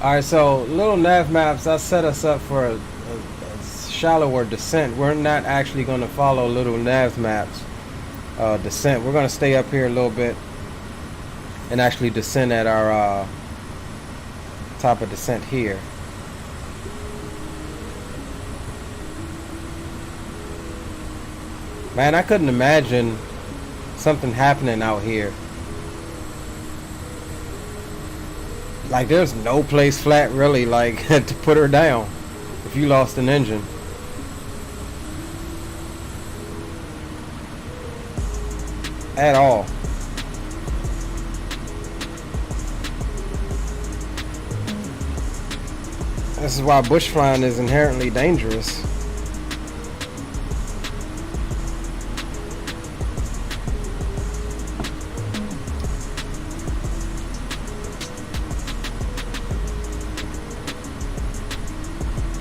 Speaker 2: Alright, so little nav maps, I set us up for a shallower descent. We're not actually going to follow little nav maps descent. We're going to stay up here a little bit and actually descend at our top of descent here. Man, I couldn't imagine something happening out here. Like, there's no place flat really, like, to put her down if you lost an engine. At all. This is why bush flying is inherently dangerous.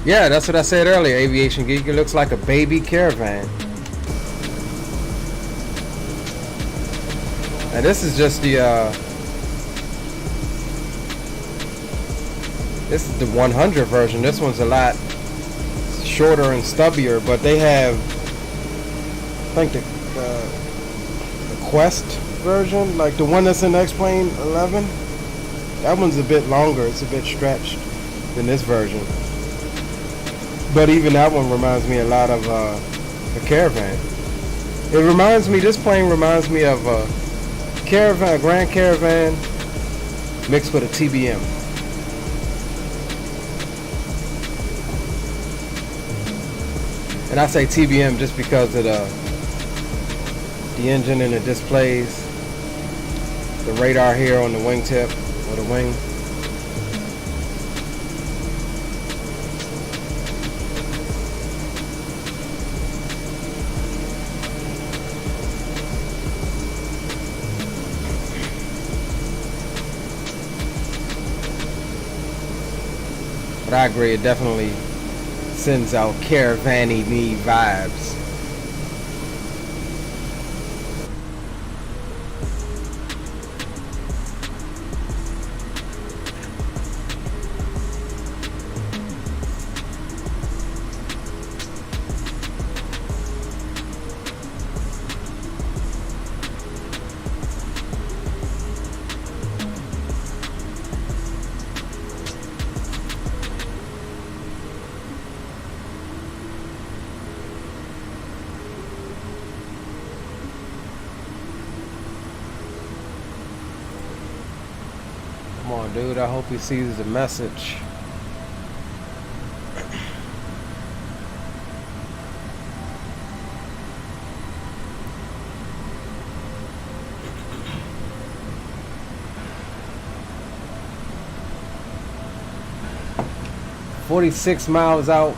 Speaker 2: Yeah, that's what I said earlier, Aviation Geek. It looks like a baby caravan. And this is just the this is the 100 version. This one's a lot shorter and stubbier, but they have, I think, the Quest version, like the one that's in X-Plane 11. That one's a bit longer. It's a bit stretched than this version. But even that one reminds me a lot of a Caravan. It reminds me, this plane reminds me of a Caravan, a Grand Caravan mixed with a TBM. And I say TBM just because of the engine and the displays, the radar here on the wingtip or the wing. But I agree, it definitely sends out caravan-y me vibes. Come on, dude. I hope he sees the message. "46 miles out.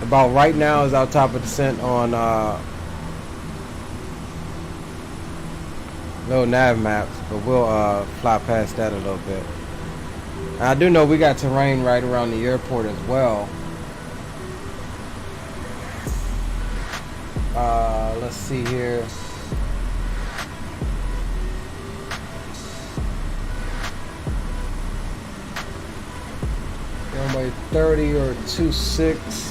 Speaker 2: About right now is our top of descent on no nav maps, but we'll fly past that a little bit. I do know we got terrain right around the airport as well. Let's see here. Runway 30 or 26.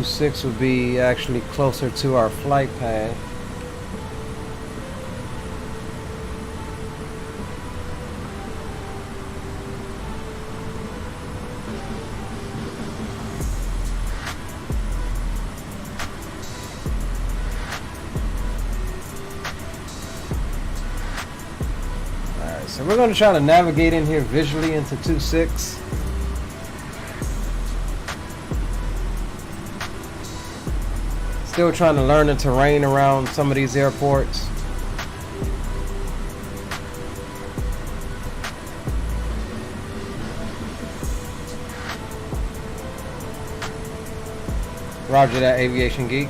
Speaker 2: Six would be actually closer to our flight path. Alright, so we're going to try to navigate in here visually into 26. Still trying to learn the terrain around some of these airports. Roger that, Aviation Geek.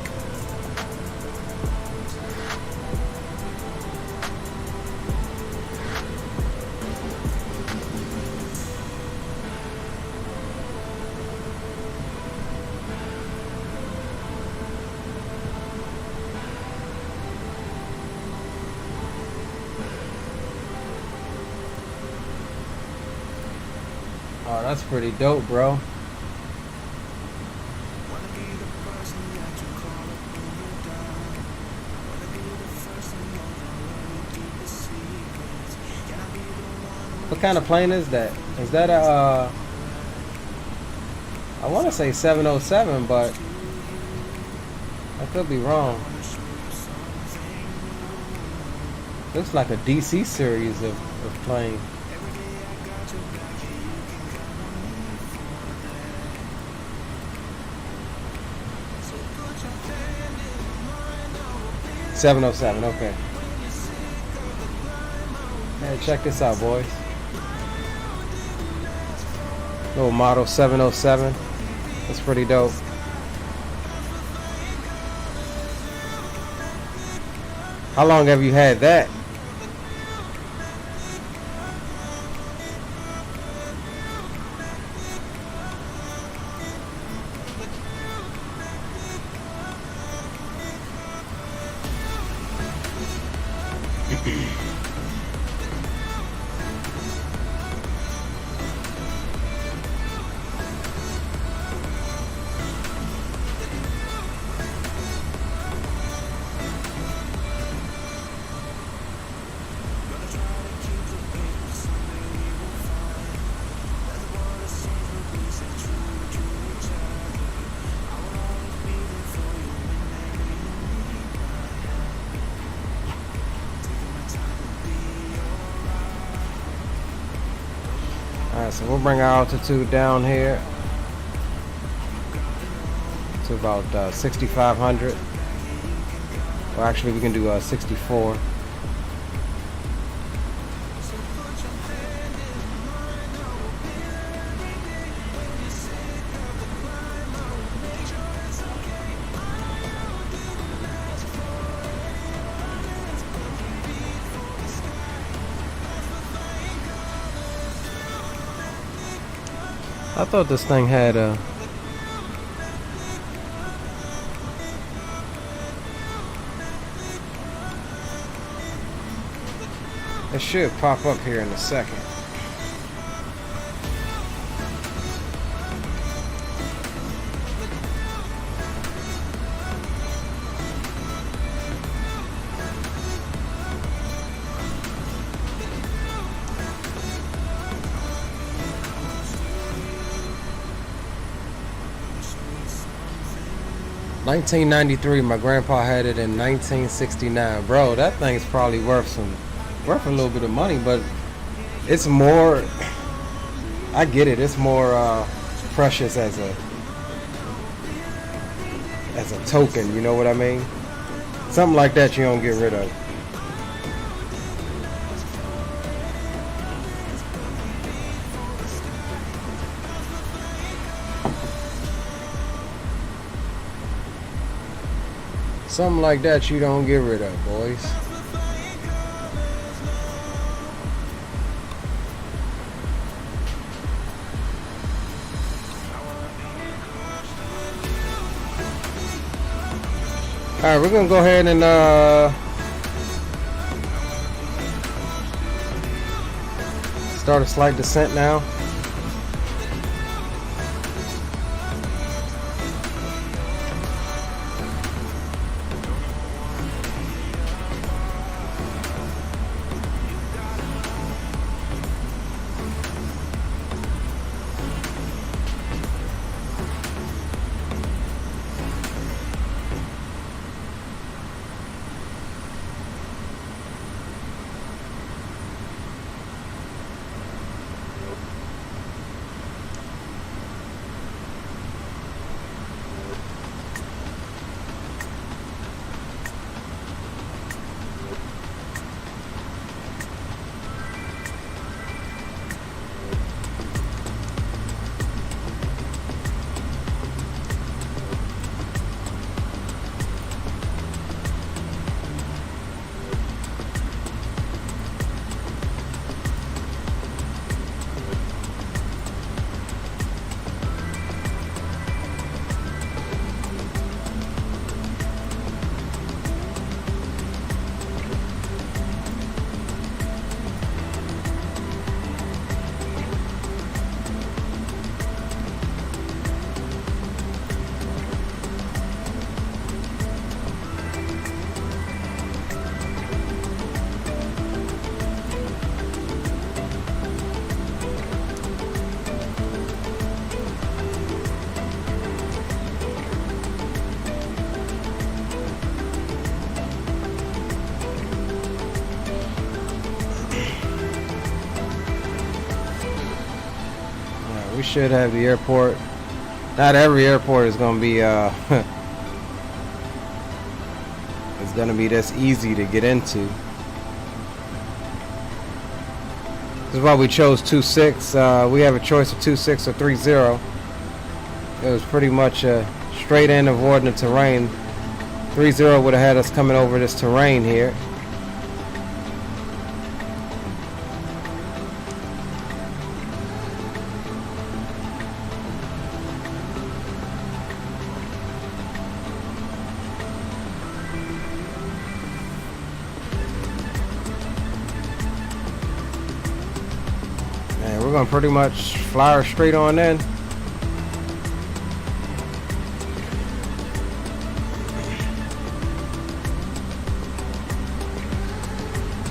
Speaker 2: Oh, that's pretty dope, bro. What kind of plane is that? Is that a, I want to say 707, but I could be wrong. Looks like a DC series of plane. .707, okay. Hey, check this out, boys. Little model 707. That's pretty dope. How long have you had that? Alright, so we'll bring our altitude down here to about 6,500. Well, actually, we can do 64. I thought this thing had a... It should pop up here in a second. $1993. My grandpa had it in 1969. Bro, that thing's probably worth a little bit of money, but it's more, I get it, it's more precious as a token, you know what I mean? Something like that you don't get rid of. Something like that you don't get rid of, boys. Alright, we're gonna go ahead and start a slight descent now. We should have the airport. Not every airport is gonna be it's gonna be this easy to get into. This is why we chose 26. We have a choice of 26 or 30. It was pretty much a straight in avoiding the terrain. 30 would have had us coming over this terrain here. And we're gonna pretty much fly her straight on in.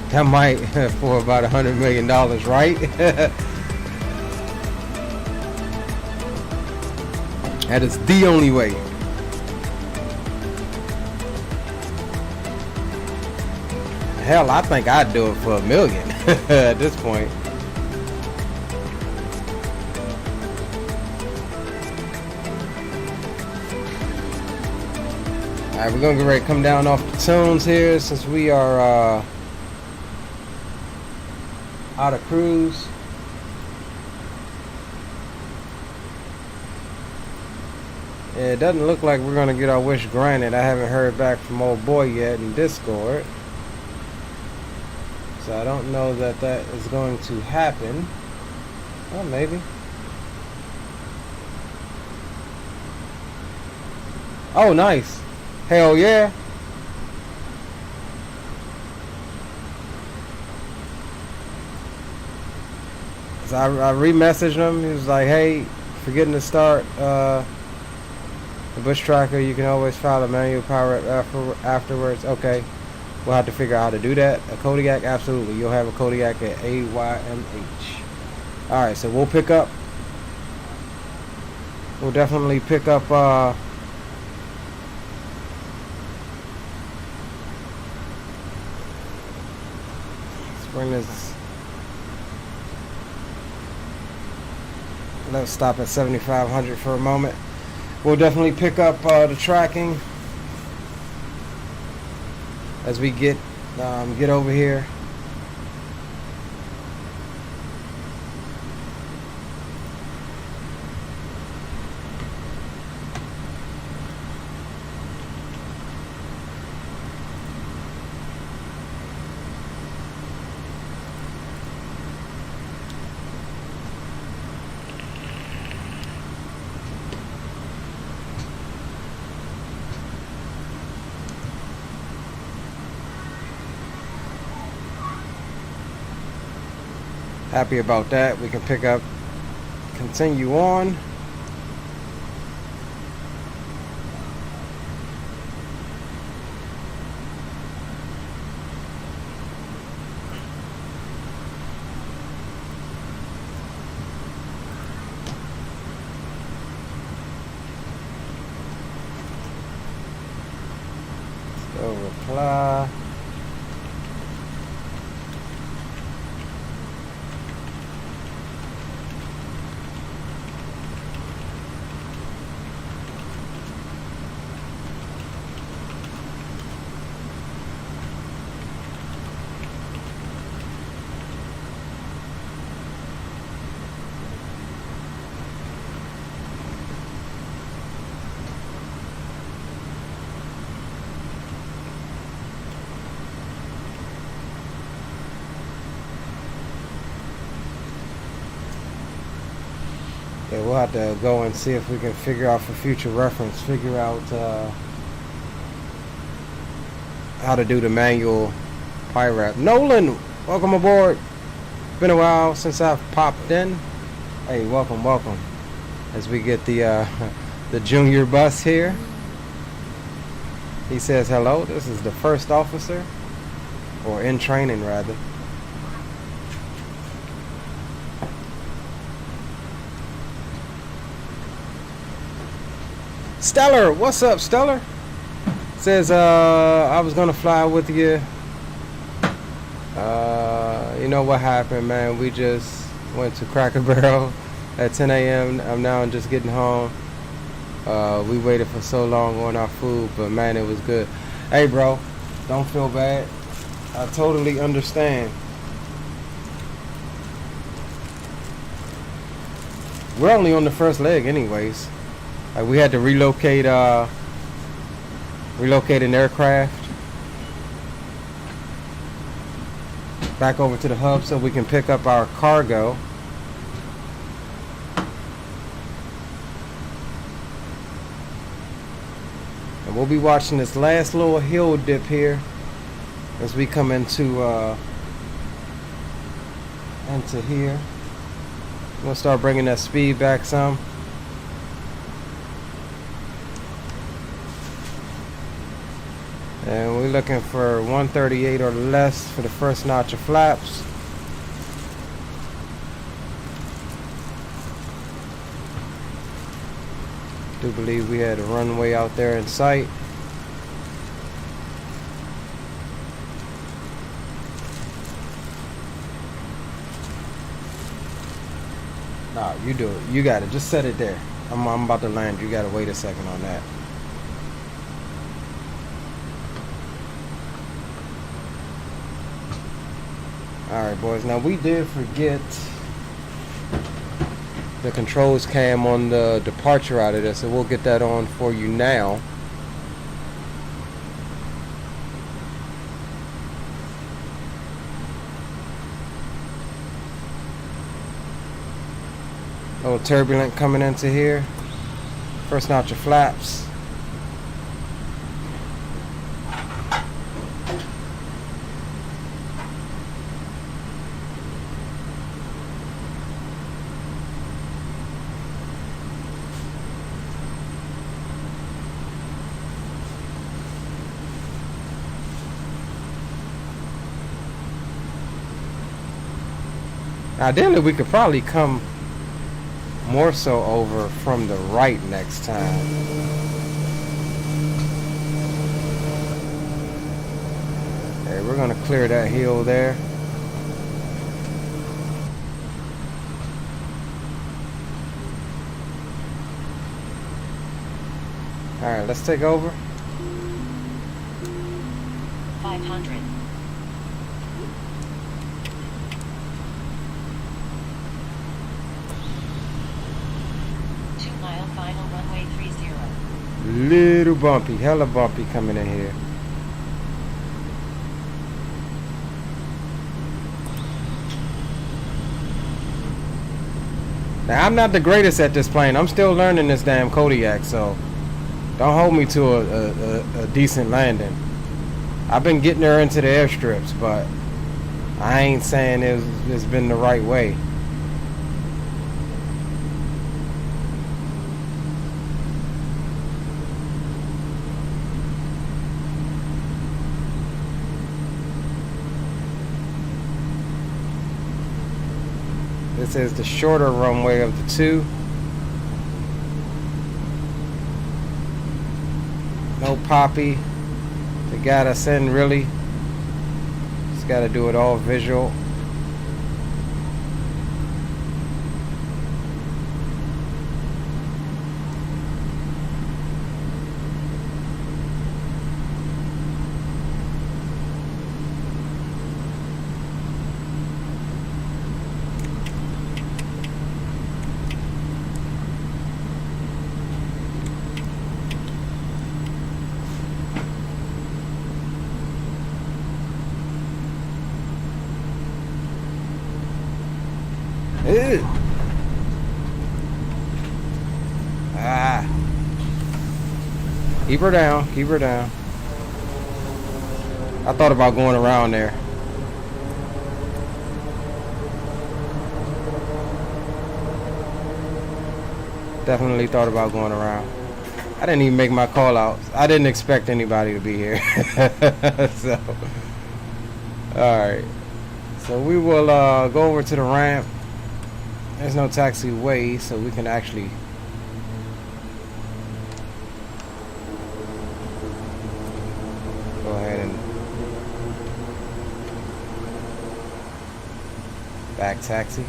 Speaker 2: That might for about $100 million, right? That is the only way. Hell, I think I'd do it for $1 million at this point. Alright, we're gonna get ready to come down off the tunes here since we are out of cruise. It doesn't look like we're gonna get our wish granted. I haven't heard back from old boy yet in Discord, so I don't know that that is going to happen. Well, maybe. Oh, nice. Hell yeah. So I re-messaged him. He was like, hey, forgetting to start the bush tracker, you can always file a manual power afterwards. Okay, we'll have to figure out how to do that. A Kodiak, absolutely. You'll have a Kodiak at AYMH. Alright, so we'll pick up. We'll definitely pick up let's bring this. Let's stop at 7,500 for a moment. We'll definitely pick up the tracking as we get over here. Happy about that. We can pick up, continue on. Let's go reply. Yeah, we'll have to go and see if we can figure out for future reference, figure out how to do the manual pirate. Nolan, welcome aboard. Been a while since I've popped in. Hey, welcome, welcome. As we get the junior bus here. He says hello. This is the first officer, or in training rather. Stellar, what's up, Stellar? Says I was gonna fly with you. You know what happened, man? We just went to Cracker Barrel at 10 a.m. I'm now just getting home. We waited for so long on our food, but man, it was good. Hey, bro, don't feel bad. I totally understand. We're only on the first leg, anyways. Like, we had to relocate an aircraft back over to the hub so we can pick up our cargo. And we'll be watching this last little hill dip here as we come into here. We'll start bringing that speed back some. And we're looking for 138 or less for the first notch of flaps. Do believe we had a runway out there in sight. Nah, you do it. You got it. Just set it there. I'm about to land. You gotta wait a second on that. Alright, boys. Now, we did forget the controls cam on the departure out of this, so we'll get that on for you now. A little turbulent coming into here. First notch of flaps. Ideally, we could probably come more so over from the right next time. Okay, we're gonna clear that hill there. Alright, let's take over.
Speaker 3: 500. 2 mile final runway 30.
Speaker 2: Little bumpy, hella bumpy coming in here. Now, I'm not the greatest at this plane. I'm still learning this damn Kodiak, so don't hold me to a decent landing. I've been getting her into the airstrips, but I ain't saying it's been the right way. This is the shorter runway of the two. No poppy to guide us in, really. Just got to do it all visual. Ew. Ah. Keep her down. Keep her down. I thought about going around there. Definitely thought about going around. I didn't even make my call out. I didn't expect anybody to be here. So, alright. So we will go over to the ramp. There's no taxiway, so we can actually go ahead and back taxi.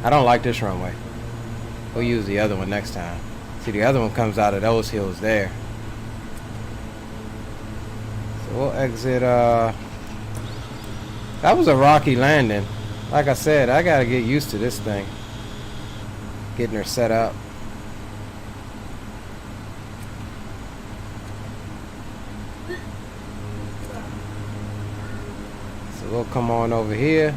Speaker 2: I don't like this runway. We'll use the other one next time. See, the other one comes out of those hills there. So we'll exit. That was a rocky landing. Like I said, I gotta get used to this thing. Getting her set up. So we'll come on over here.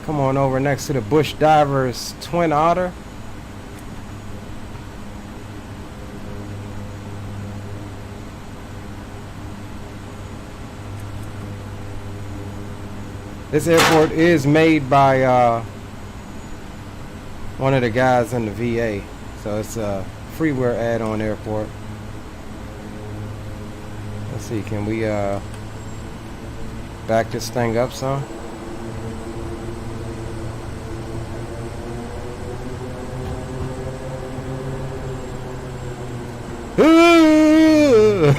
Speaker 2: Come on over next to the Bush Divers Twin Otter. This airport is made by one of the guys in the VA. So it's a freeware add-on airport. Let's see, can we back this thing up some?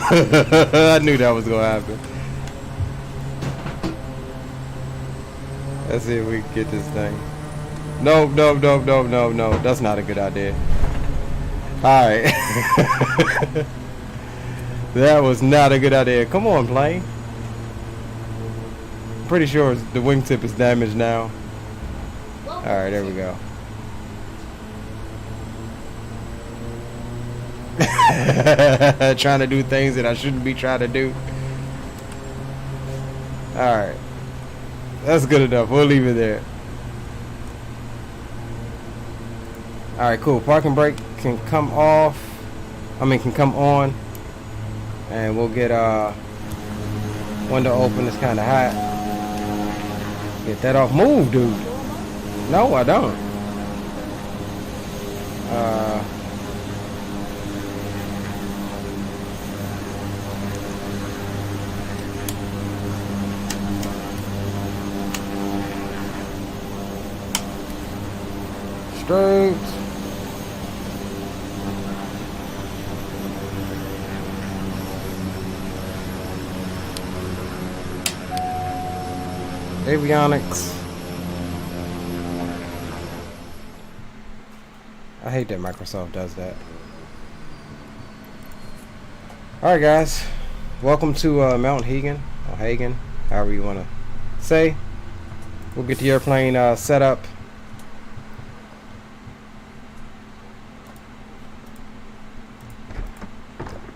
Speaker 2: I knew that was gonna happen. Let's see if we can get this thing. No. That's not a good idea. Alright. That was not a good idea. Come on, plane. Pretty sure the wingtip is damaged now. Alright, there we go. Trying to do things that I shouldn't be trying to do. Alright. That's good enough. We'll leave it there. Alright, cool. Parking brake can come off. Can come on. And we'll get window open. It's kind of hot. Get that off. Move, dude. No, I don't. Straight. Avionics. I hate that Microsoft does that. Alright guys, welcome to Mount Hagen, or Hagen, however you want to say. We'll get the airplane set up.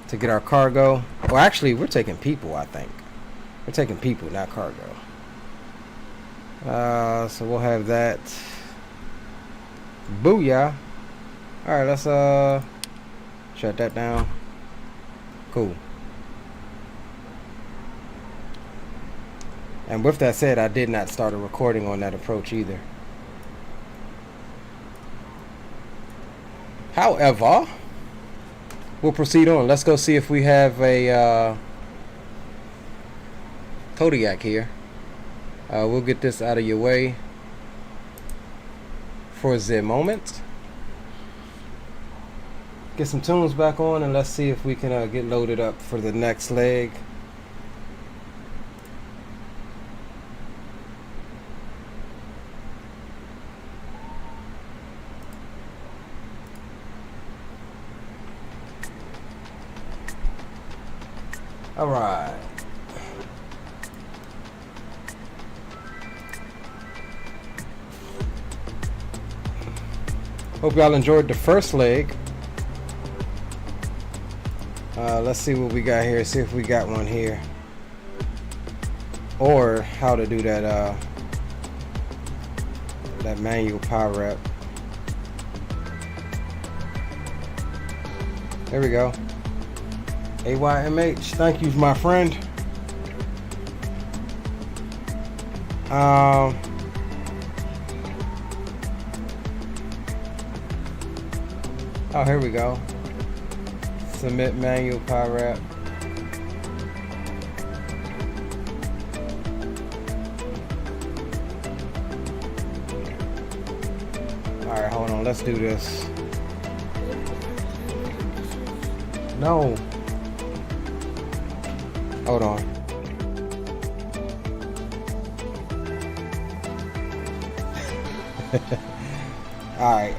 Speaker 2: To get our cargo. Well, actually, we're taking people, I think. We're taking people, not cargo. So we'll have that. Booyah. Alright, let's shut that down. Cool. And with that said, I did not start a recording on that approach either. However, we'll proceed on. Let's go see if we have a Kodiak here. We'll get this out of your way for the moment. Get some tunes back on and let's see if we can get loaded up for the next leg. All right. Hope y'all enjoyed the first leg. Let's see what we got here. See if we got one here, or how to do that that manual power rep. There we go. AYMH, thank you, my friend. Oh, here we go. Submit manual power app. Alright, hold on, let's do this. No. Hold on. Alright,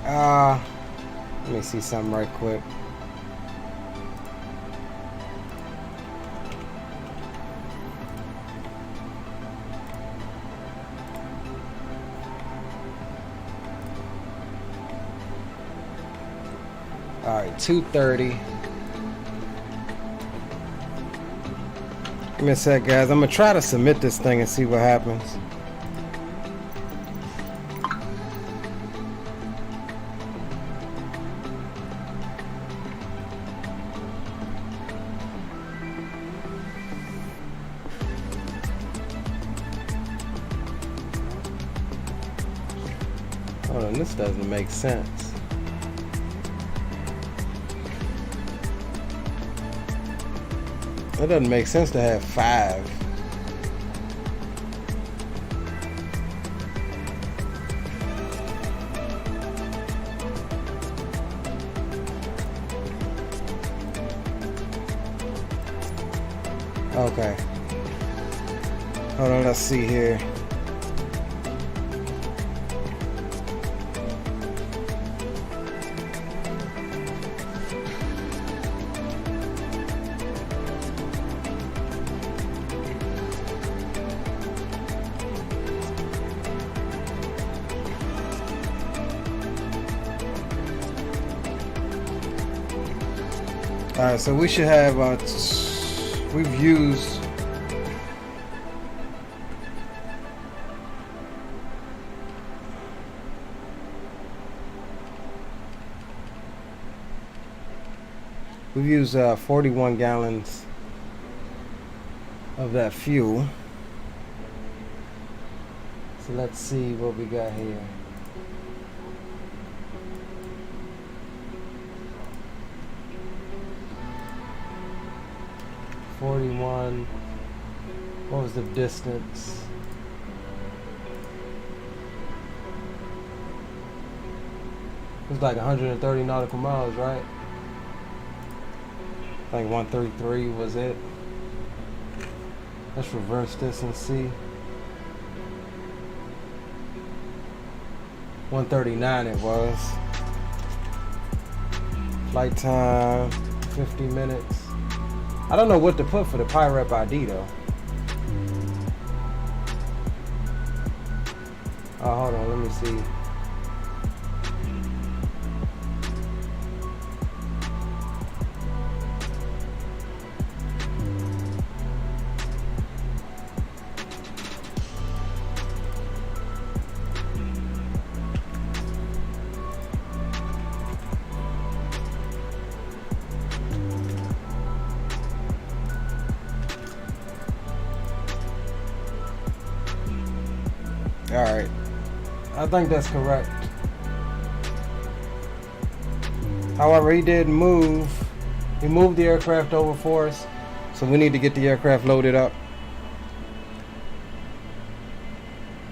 Speaker 2: let me see something right quick. Alright, 2:30. Give me a sec, guys. I'm gonna try to submit this thing and see what happens. Hold on, this doesn't make sense. It doesn't make sense to have 5. Okay. Hold on, let's see here. Alright, so we should have, we've used We've used 41 gallons of that fuel. So let's see what we got here. What was the distance? It was like 130 nautical miles, right? I think 133 was it. Let's reverse this and see. 139 it was. Flight time, 50 minutes. I don't know what to put for the PIREP ID though. Oh, hold on, let me see. Alright, I think that's correct. However, he did move. He moved the aircraft over for us, so we need to get the aircraft loaded up.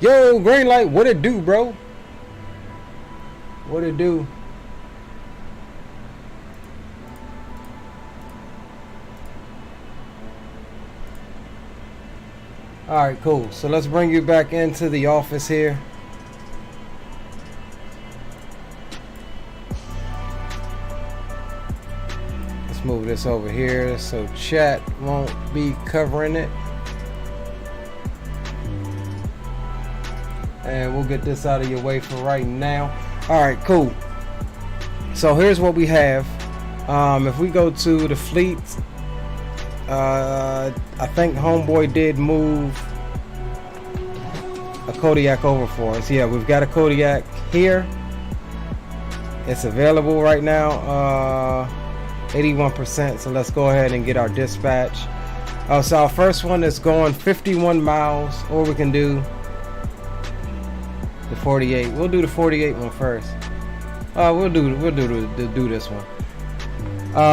Speaker 2: Yo, green light, what it do, bro? What it do? Alright, cool. So let's bring you back into the office here. Let's move this over here so chat won't be covering it. And we'll get this out of your way for right now. Alright, cool. So here's what we have. If we go to the fleet, I think homeboy did move a Kodiak over for us. Yeah, we've got a Kodiak here. It's available right now, 81%. So let's go ahead and get our dispatch. So our first one is going 51 miles, or we can do the 48. We'll do the 48 one first. We'll do this one.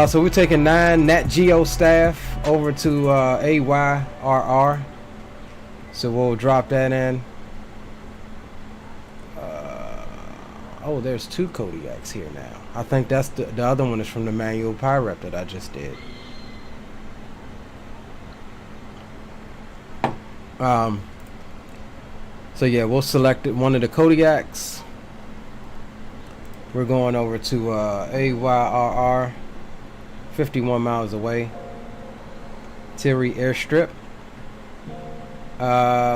Speaker 2: So we're taking 9 Nat Geo staff over to AYRR. So we'll drop that in. Oh, there's two Kodiaks here now. I think that's the other one is from the manual PIREP that I just did. So yeah, we'll select one of the Kodiaks. We're going over to AYRR, 51 miles away, Tiri Airstrip.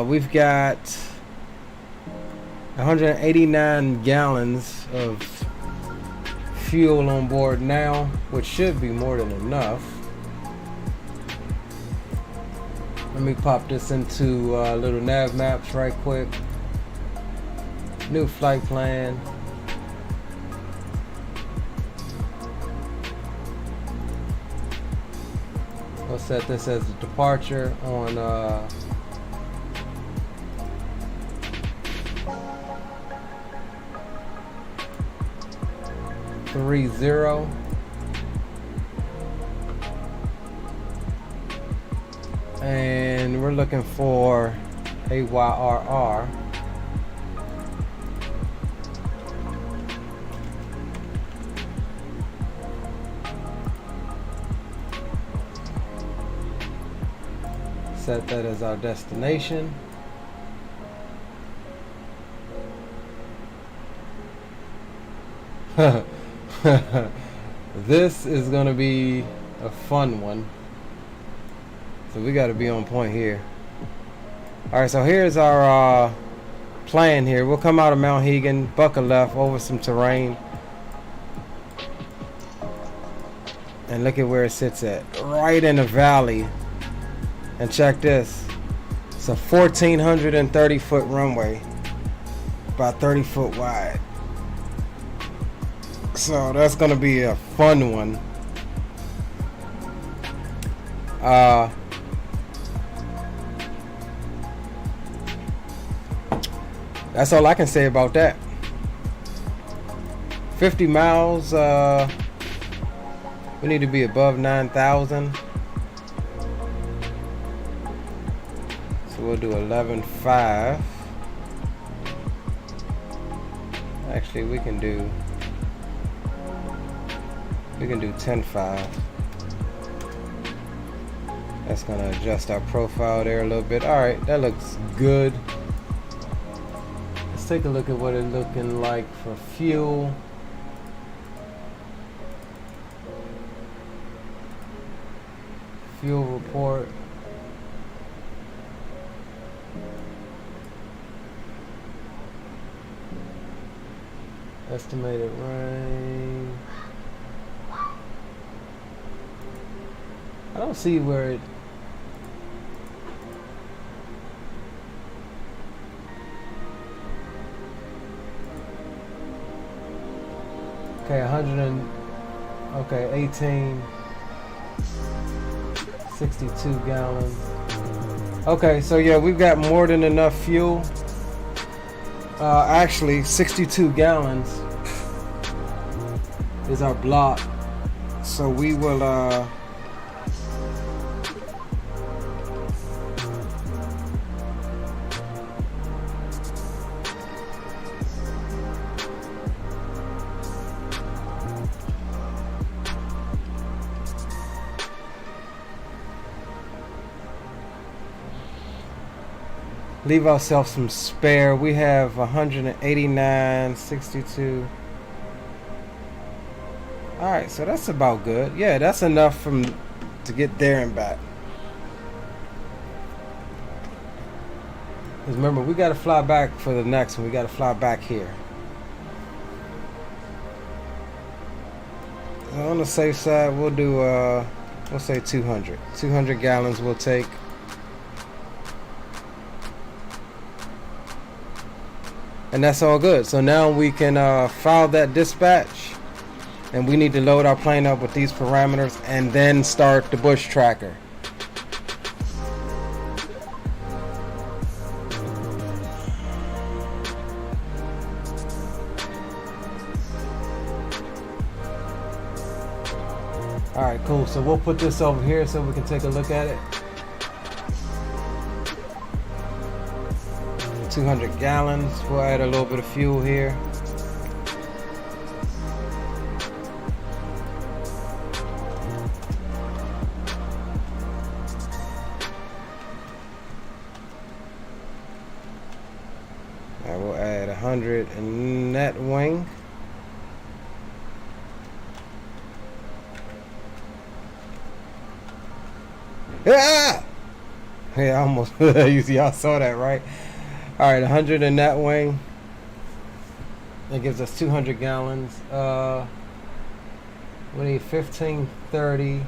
Speaker 2: We've got 189 gallons of fuel on board now, which should be more than enough. Let me pop this into little nav maps right quick. New flight plan. We'll set this as a departure on 30. And we're looking for AYRR. Set that as our destination. This is gonna be a fun one. So we got to be on point here. Alright, so here's our plan here. We'll come out of Mount Hagen, buckle left over some terrain. And look at where it sits at. Right in the valley. And check this. It's a 1,430 foot runway. About 30 foot wide. So that's going to be a fun one. That's all I can say about that. 50 miles, we need to be above 9,000. So we'll do 11.5. Actually, we can do 10.5. That's gonna adjust our profile there a little bit. All right, that looks good. Let's take a look at what it's looking like for fuel. Fuel report. Estimated range. I don't see where it. Okay, 18, 62 gallons. Okay, so yeah, we've got more than enough fuel. Actually, 62 gallons is our block. So we will leave ourselves some spare. We have 189, 62. All right, so that's about good. Yeah, that's enough to get there and back. Because remember, we got to fly back for the next one. We got to fly back here. So on the safe side, we'll do we'll say 200. 200 gallons we'll take. And that's all good. So now we can file that dispatch, and we need to load our plane up with these parameters and then start the bush tracker. Alright, cool. So we'll put this over here so we can take a look at it. 200 gallons. We'll add a little bit of fuel here. I will add 100 in that wing. Yeah, yeah, almost. You see, y'all saw that, right? All right, 100 in that wing. That gives us 200 gallons. We need 1530.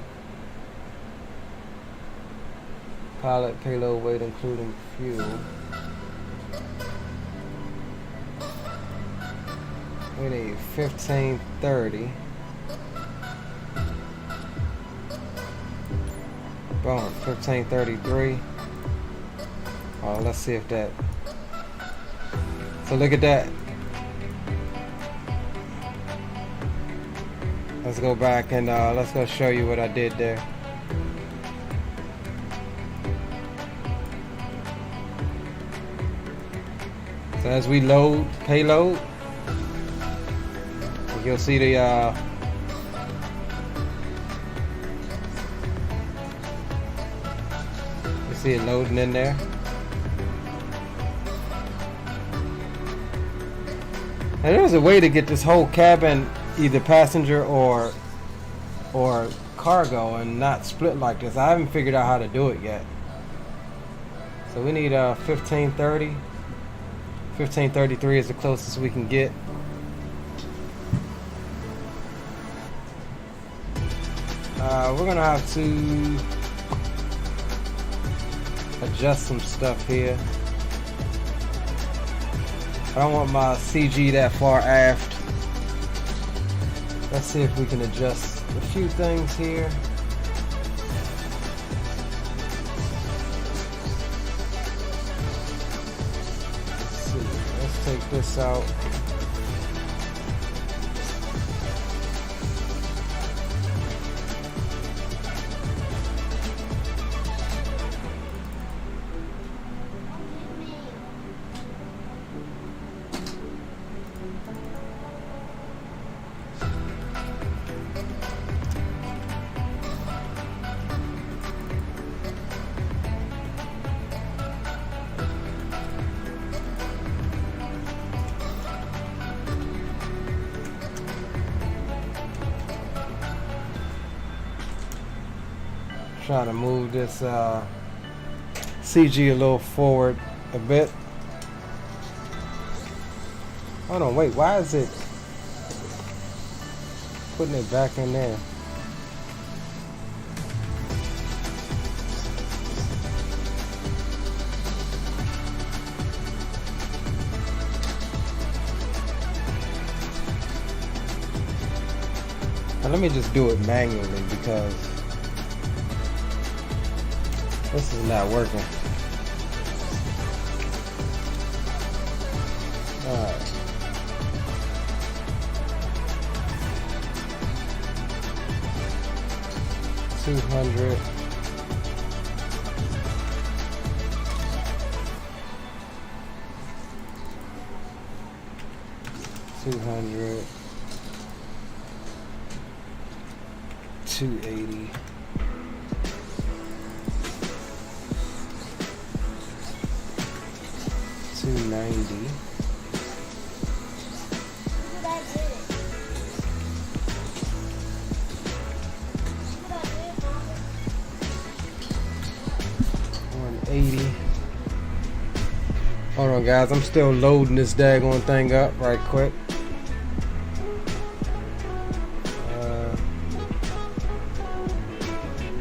Speaker 2: Pilot payload weight including fuel. We need 1530. Boom, 1533. Oh, let's see if that. So look at that. Let's go back and let's go show you what I did there. So as we load payload, you'll see the you see it loading in there. And there's a way to get this whole cabin either passenger or cargo and not split like this. I haven't figured out how to do it yet. So we need 1530. 1533 is the closest we can get. We're gonna have to adjust some stuff here. I don't want my CG that far aft. Let's see if we can adjust a few things here. Let's see. Let's take this out. Trying to move this CG a little forward a bit. Hold on, wait, why is it putting it back in there? Now, let me just do it manually because this is not working. Alright. $200. $200. $280. $290. $180. Hold on, guys. I'm still loading this daggone thing up right quick.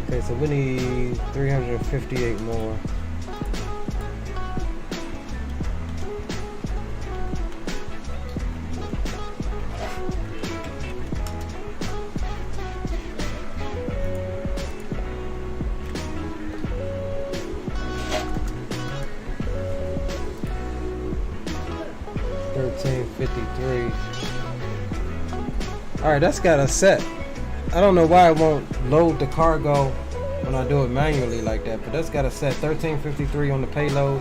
Speaker 2: Okay, so we need 358 more. Alright, that's got us set. I don't know why it won't load the cargo when I do it manually like that, but that's got us set. 1353 on the payload.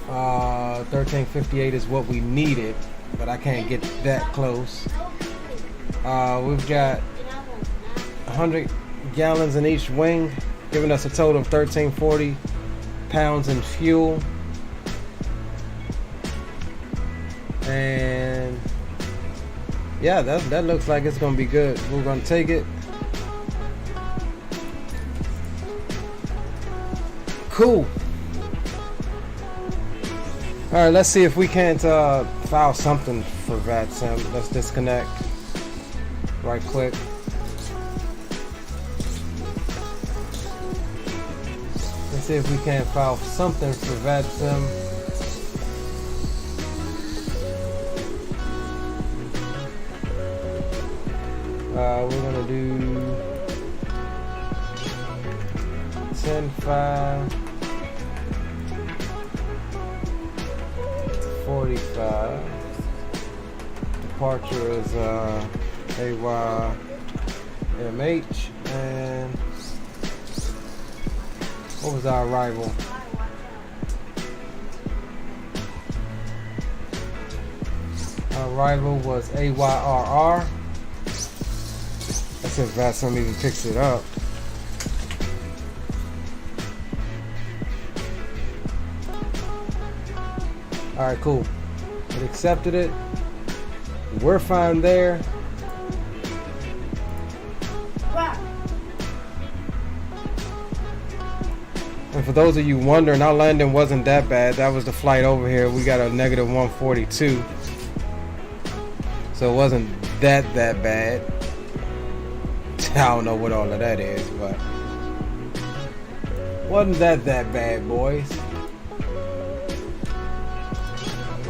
Speaker 2: 1358 is what we needed, but I can't get that close. We've got 100 gallons in each wing, giving us a total of 1340 pounds in fuel. And yeah, that looks like it's gonna be good. We're gonna take it. Cool. All right, let's see if we can't file something for VATSIM. Let's disconnect right quick. Let's see if we can't file something for VATSIM. We're gonna do 10.5 45. Departure is AYMH, and what was our arrival? Our arrival was AYRR. That's if VATSIM even picks it up. Alright, cool. It accepted it. We're fine there. And for those of you wondering, our landing wasn't that bad. That was the flight over here. We got a negative 142. So it wasn't that bad. I don't know what all of that is, but wasn't that bad, boys.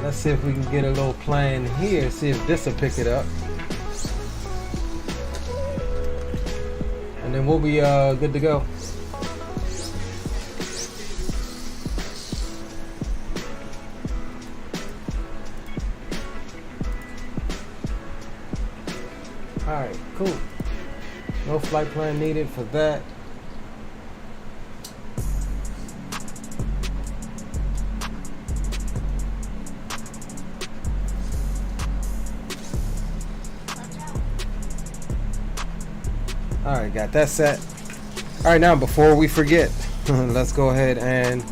Speaker 2: Let's see if we can get a little plane here, see if this will pick it up. And then we'll be good to go. Alright, cool. No flight plan needed for that. Alright, got that set. Alright, now before we forget, let's go ahead and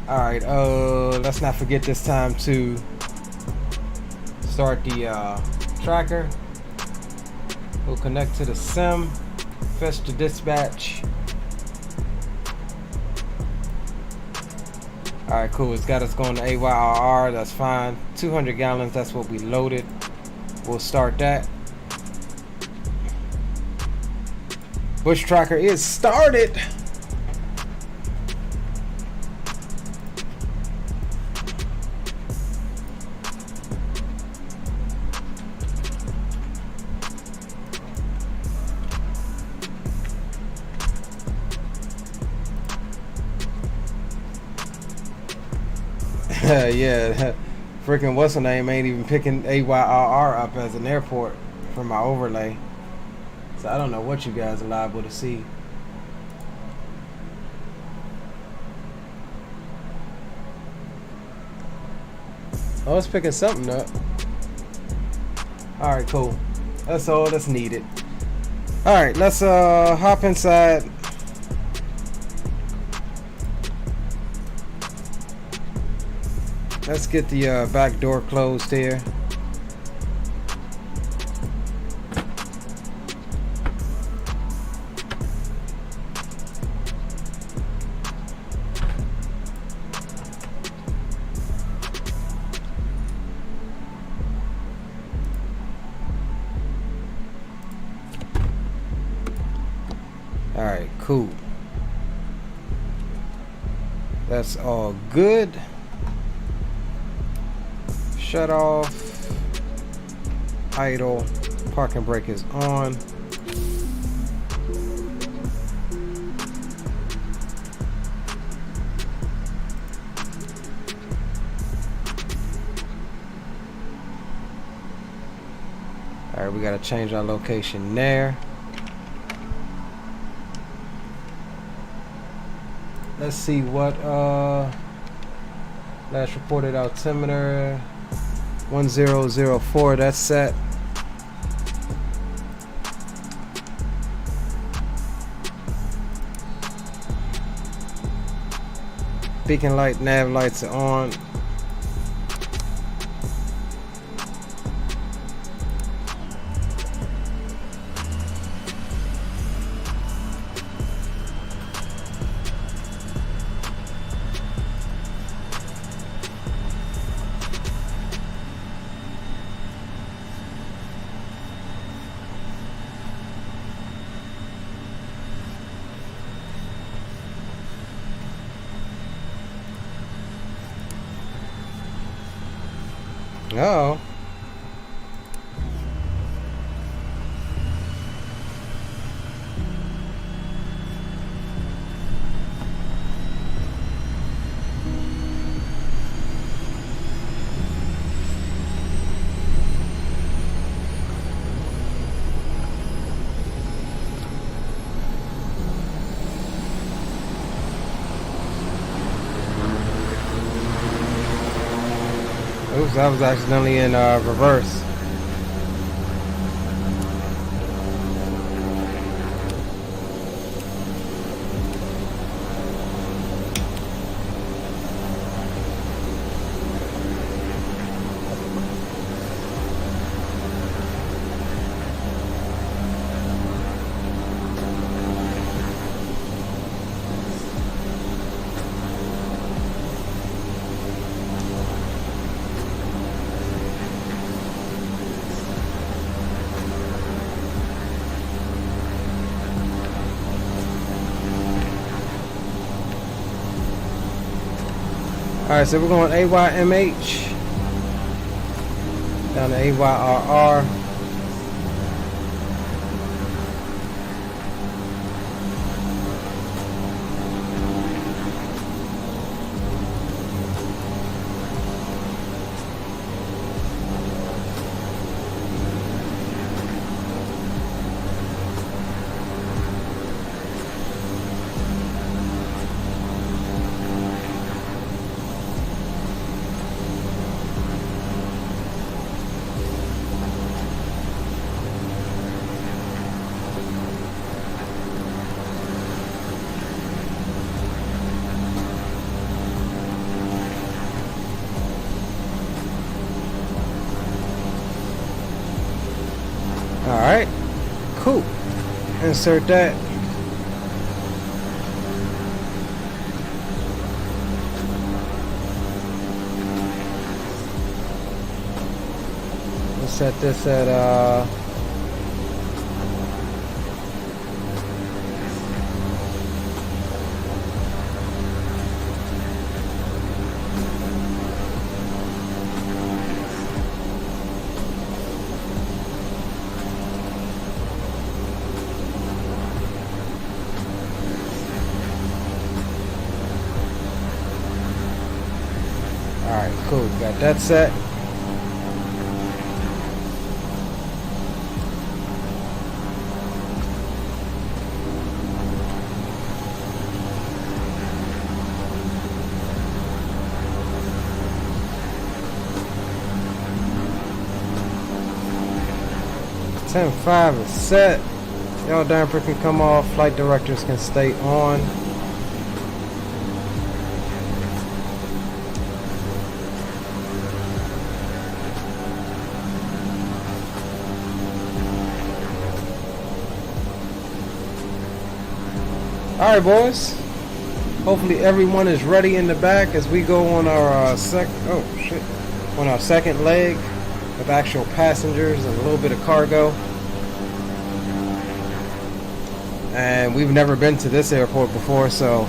Speaker 2: alright, let's not forget this time to start the tracker. We'll connect to the sim, fetch the dispatch. Alright, cool. It's got us going to AYRR. That's fine. 200 gallons. That's what we loaded. We'll start that. Bush tracker is started. Yeah, freaking what's her name ain't even picking AYRR up as an airport for my overlay. So I don't know what you guys are liable to see. Oh, it's picking something up. Alright, cool. That's all that's needed. Alright, let's hop inside. Let's get the back door closed here. All right, cool. That's all good. Shut off, idle, parking brake is on. All right, we gotta change our location there. Let's see what last reported altimeter 1004, that's set. Beacon light, nav lights are on. Oh. Oops, I was accidentally in reverse. Alright, so we're going AYMH down to AYRR. Alright, cool. Insert that. Let's set this at alright, cool. Got that set. Ten-5 is set. Y'all damper can come off. Flight directors can stay on. Alright, boys. Hopefully everyone is ready in the back as we go on our on our second leg with actual passengers and a little bit of cargo. And we've never been to this airport before, so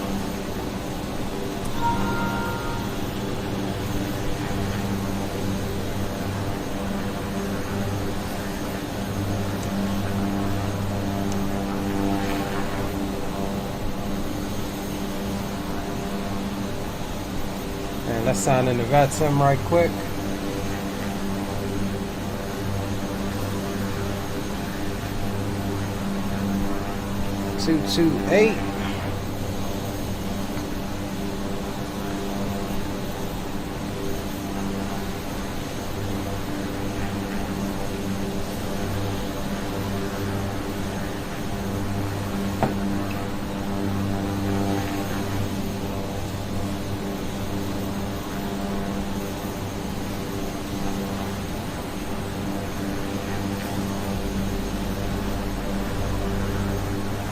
Speaker 2: and let's sign in the VATSIM right quick. Two 228.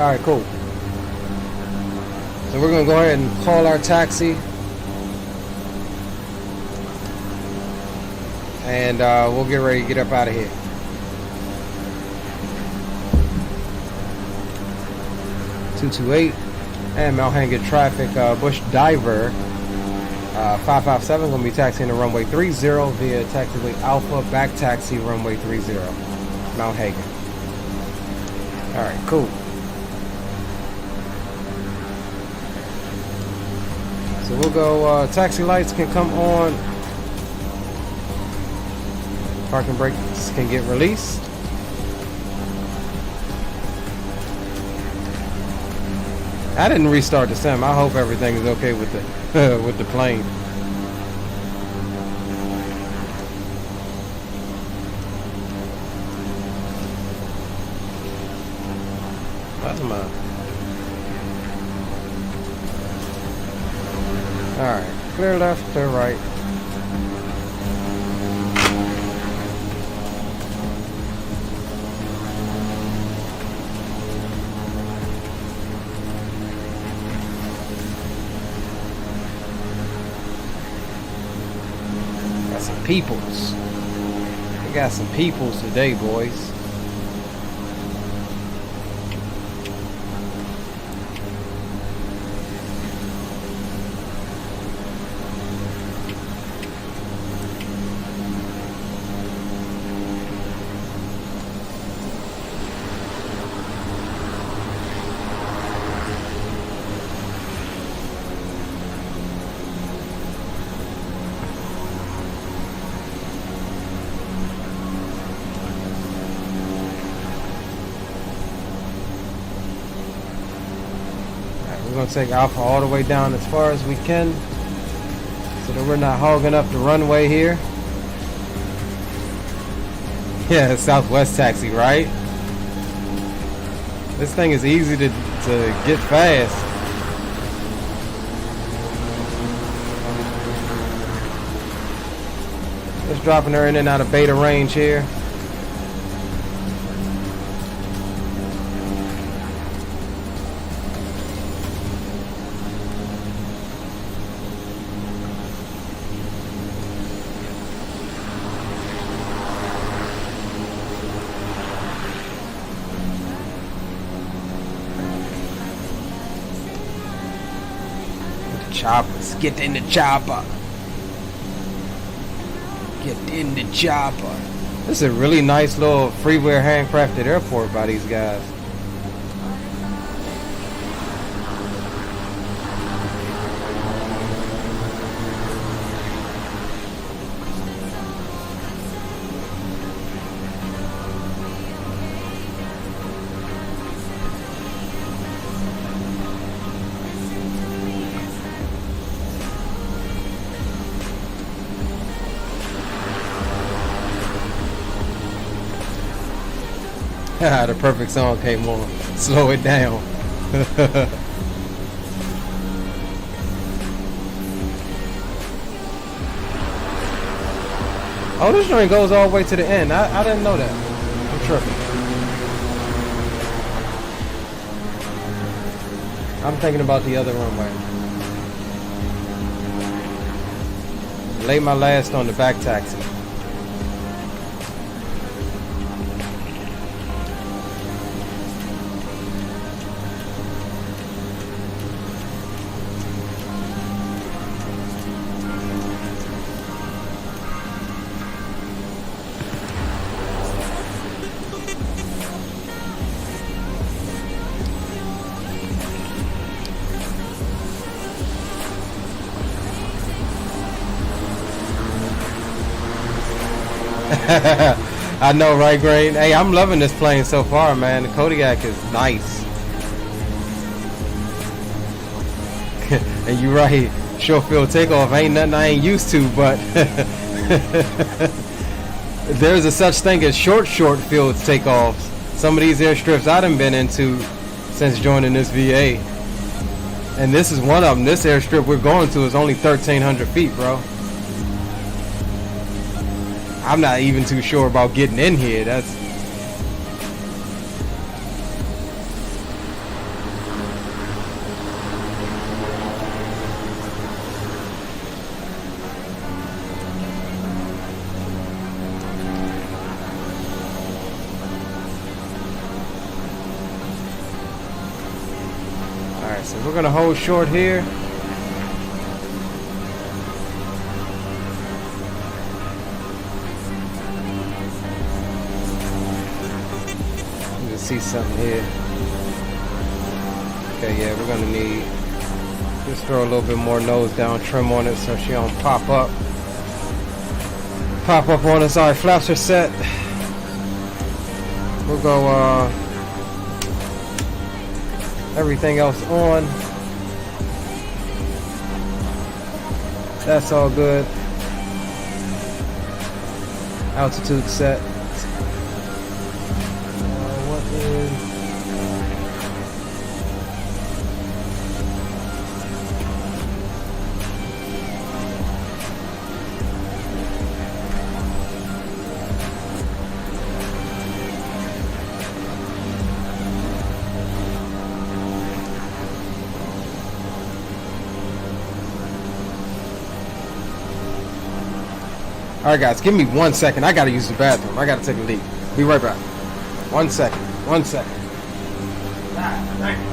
Speaker 2: Alright, cool. So we're gonna go ahead and call our taxi. And we'll get ready to get up out of here. (228) and Mount Hagen traffic. Bush Diver 557 gonna be taxiing to runway 30 via taxiway Alpha, back taxi runway 30, Mount Hagen. All right, cool. So we'll go. Taxi lights can come on. Parking brakes can get released. I didn't restart the sim. I hope everything is okay with the with the plane. That's my. All right, clear left, clear right. Peoples. We got some peoples today, boys. We're going to take Alpha all the way down as far as we can so that we're not hogging up the runway here. Yeah, it's Southwest taxi, right? This thing is easy to get fast. Just dropping her in and out of beta range here. Choppers, get in the chopper. Get in the chopper. This is a really nice little freeware handcrafted airport by these guys. The perfect song came on. Slow it down. Oh, this joint goes all the way to the end. I didn't know that. I'm tripping. I'm thinking about the other runway. Lay my last on the back taxi. I know, right, Grain? Hey, I'm loving this plane so far, man. The Kodiak is nice. And you're right, short field takeoff ain't nothing I ain't used to, but there's a such thing as short field takeoffs. Some of these airstrips I done been into since joining this VA. And this is one of them. This airstrip we're going to is only 1,300 feet, bro. I'm not even too sure about getting in here. Alright, so we're gonna hold short here. You can see something here. Okay, yeah, we're gonna need just throw a little bit more nose down trim on it so she don't pop up on us. Alright, flaps are set. We'll go everything else on. That's all good. Altitude set. What is... Alright guys, give me 1 second. I gotta use the bathroom. I gotta take a leak. Be right back. 1 second. 1 second. Thank you.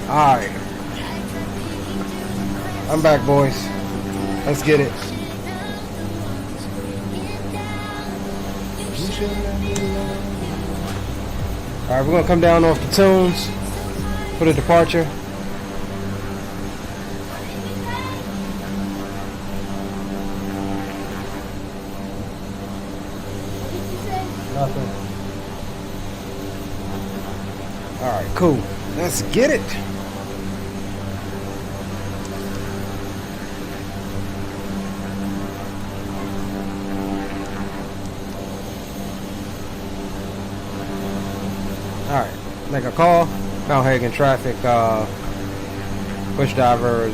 Speaker 2: Alright. I'm back, boys. Let's get it. Alright, we're gonna come down off the tunes for the departure. Nothing. Alright, cool. Let's get it. Alright, make a call. Mount Hagen traffic, push diver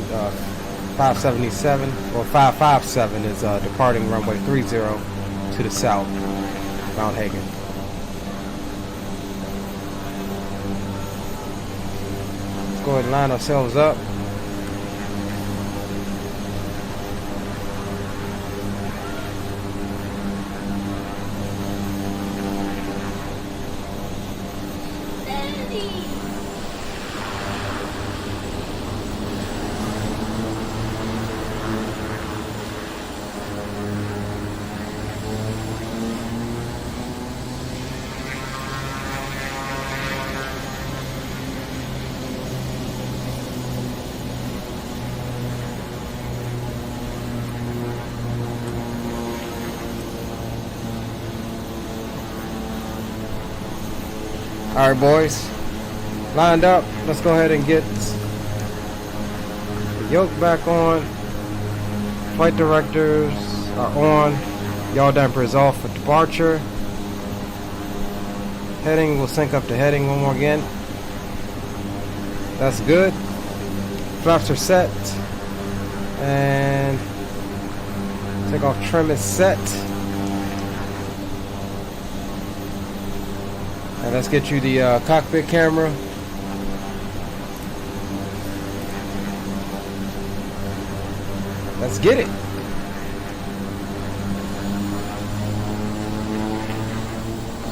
Speaker 2: 577 or 557 is departing runway 30 to the south, Mount Hagen. Let's go ahead and line ourselves up. Alright boys, lined up. Let's go ahead and get the yoke back on. Flight directors are on. Yaw damper is off for departure. Heading, we'll sync up to heading one more again. That's good. Flaps are set. And takeoff trim is set. And let's get you the cockpit camera. Let's get it.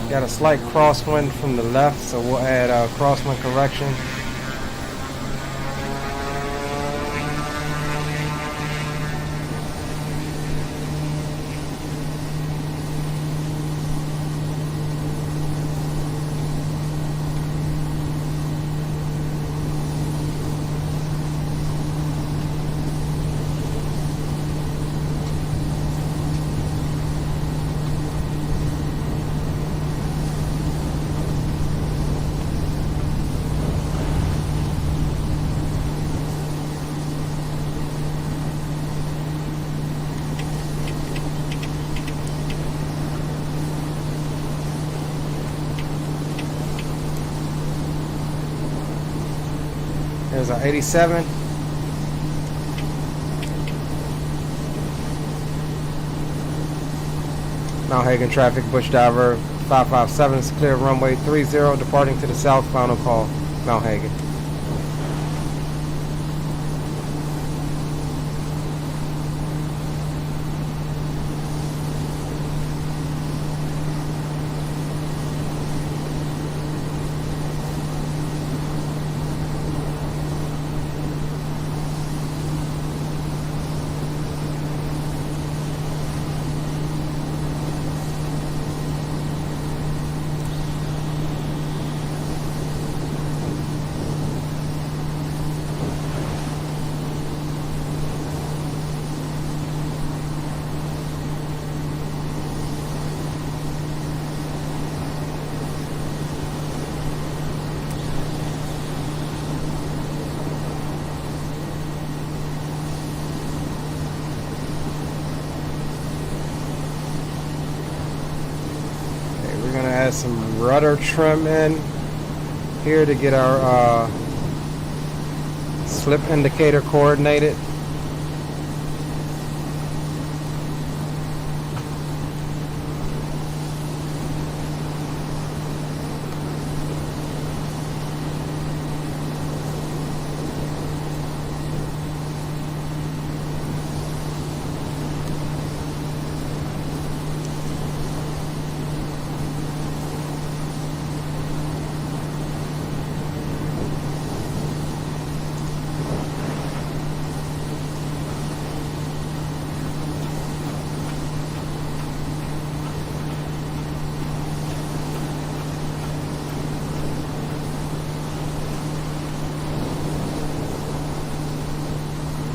Speaker 2: Got a slight crosswind from the left, so we'll add crosswind correction. There's our 87. Mount Hagen traffic, Bush Diver 557 is clear, runway 30, departing to the south, final call, Mount Hagen. Add some rudder trim in here to get our slip indicator coordinated.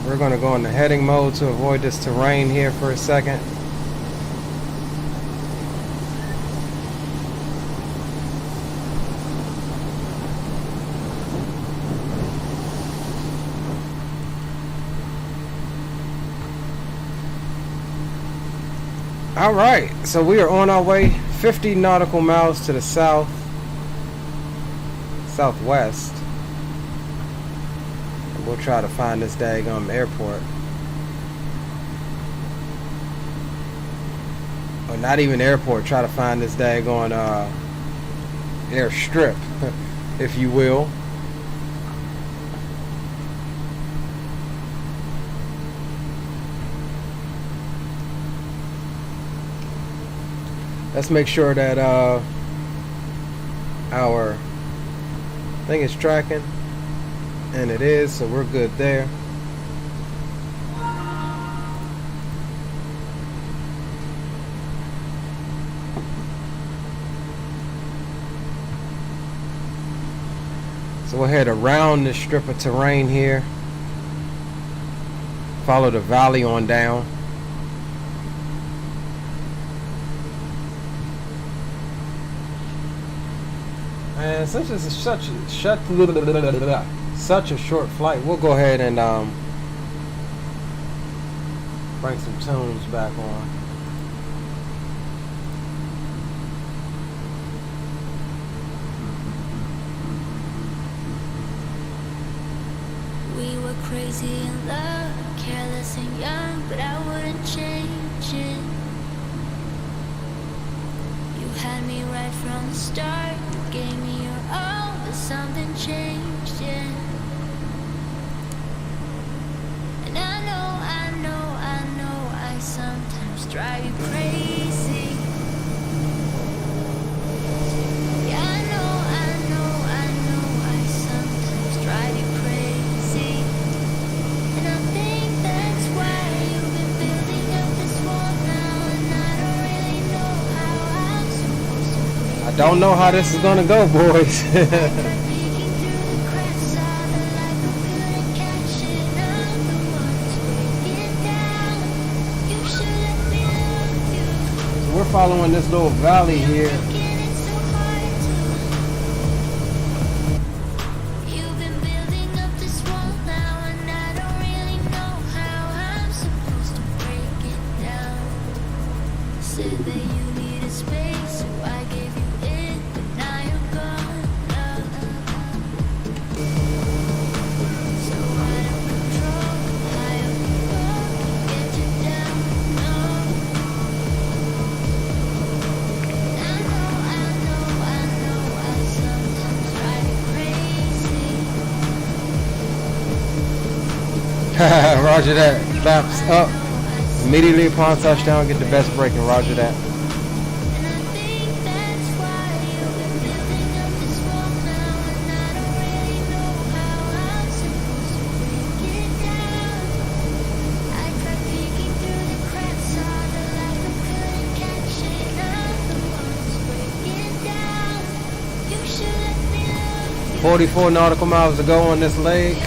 Speaker 2: We're going to go into heading mode to avoid this terrain here for a second. All right, so we are on our way 50 nautical miles to the southwest. We'll try to find this daggum airport. Or not even airport, try to find this daggone airstrip, if you will. Let's make sure that our thing is tracking. And it is, so we're good there. So we'll head around this strip of terrain here. Follow the valley on down. And since this is such a short flight, we'll go ahead and bring some tunes back on.
Speaker 4: We were crazy in love, careless and young, but I wouldn't change it. You had me right from the start, you gave me your all, but something changed, yeah. And I know, I sometimes drive you crazy. Yeah, I know, I sometimes drive you crazy. And I think that's why you've been building up this wall now, and I don't really know how I'm supposed to breathe.
Speaker 2: I don't know how this is gonna go, boys. We're following this little valley here.
Speaker 4: You've been building up this wall now, and I don't really know how I'm supposed to break it down. Said that you needed space, so I gave you it, but now you're gone.
Speaker 2: Roger that. Flaps up. Immediately upon touchdown, get the best braking. Roger that.
Speaker 4: And I think that's why you've been building up this wall now, and I don't really know how I'm supposed to break it down. I tried peeking through the cracks, saw the light but couldn't catch it. I'm the one who's breaking down. You should let me love you.
Speaker 2: 44 nautical miles to go on this leg.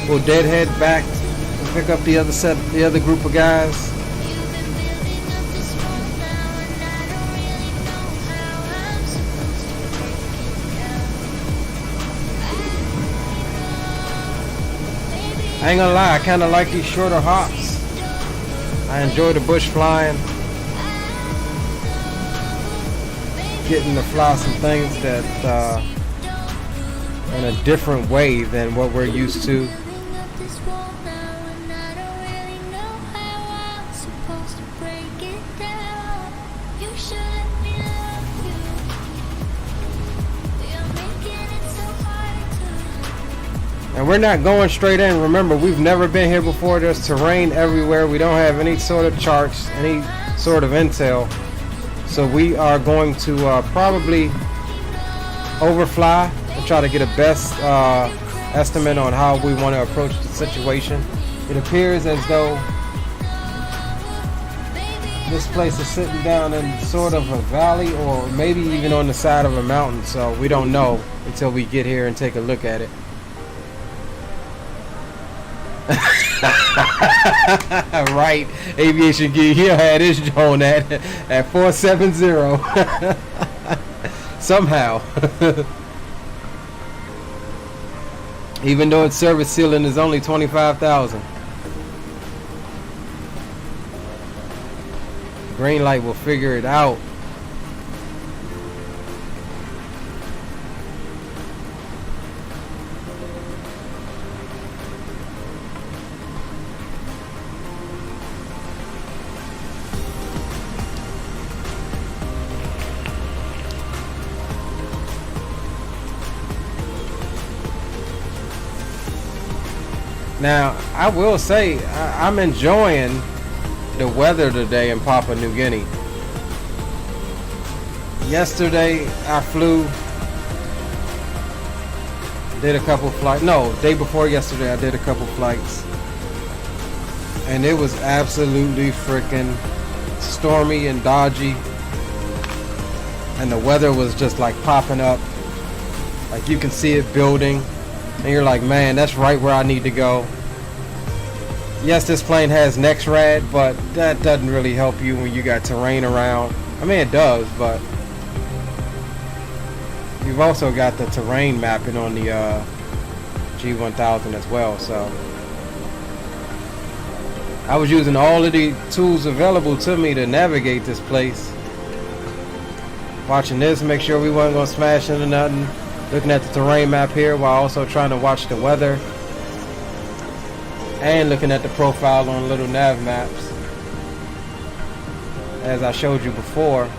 Speaker 2: We'll deadhead back and pick up the other group of guys.
Speaker 4: You've been building up this wall now, and I don't really know how I'm supposed to break it down.
Speaker 2: I ain't gonna lie, I kinda like these shorter hops. I enjoy the bush flying. Getting to fly some things that in a different way than what we're used to.
Speaker 4: Building up this wall now, and I don't really know how I'm supposed to break it down. You should let me love you. You're making it so hard to.
Speaker 2: And we're not going straight in. Remember, we've never been here before. There's terrain everywhere. We don't have any sort of charts, any sort of intel. So we are going to probably overfly and try to get a best estimate on how we want to approach the situation. It appears as though this place is sitting down in sort of a valley, or maybe even on the side of a mountain, so we don't know until we get here and take a look at it. Right, Aviation Geek, he had his drone at 470 somehow. Even though its service ceiling is only 25,000. Green light will figure it out. Now, I will say, I'm enjoying the weather today in Papua New Guinea. Yesterday, I flew, did a couple flights. No, day before yesterday, I did a couple flights. And it was absolutely freaking stormy and dodgy. And the weather was just like popping up. Like you can see it building. And you're like, man, that's right where I need to go. Yes, this plane has NextRad, but that doesn't really help you when you got terrain around. I mean, it does, but you've also got the terrain mapping on the G1000 as well. So I was using all of the tools available to me to navigate this place. Watching this, make sure we wasn't going to smash into nothing. Looking at the terrain map here while also trying to watch the weather. And looking at the profile on little nav maps. As I showed you before,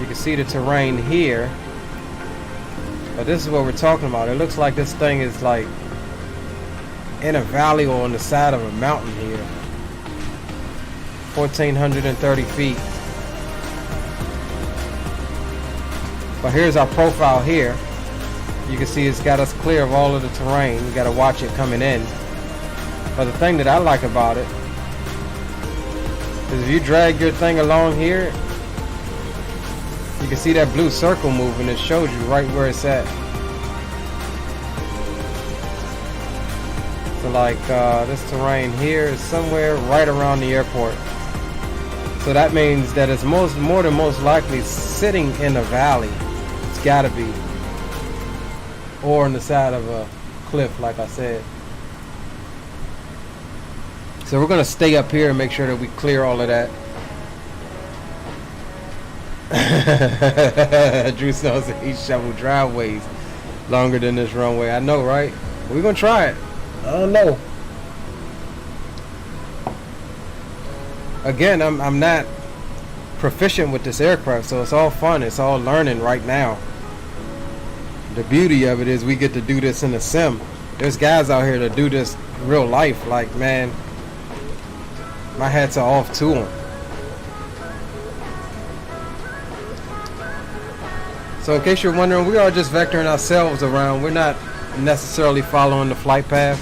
Speaker 2: you can see the terrain here. But this is what we're talking about. It looks like this thing is like in a valley or on the side of a mountain here. 1,430 feet. But here's our profile here. You can see it's got us clear of all of the terrain. You got to watch it coming in. But the thing that I like about it is if you drag your thing along here, you can see that blue circle moving. It shows you right where it's at. So like this terrain here is somewhere right around the airport. So that means that it's more than most likely sitting in a valley. It's gotta be. Or on the side of a cliff, like I said. So we're gonna stay up here and make sure that we clear all of that. Drew Snow said he shoveled driveways longer than this runway. I know, right? We're gonna try it. I don't know. Again, I'm not proficient with this aircraft, so it's all fun. It's all learning right now. The beauty of it is we get to do this in a sim. there's guys out here that do this real life. Like, man, my hats are off to them. So in case you're wondering, we are just vectoring ourselves around. We're not necessarily following the flight path.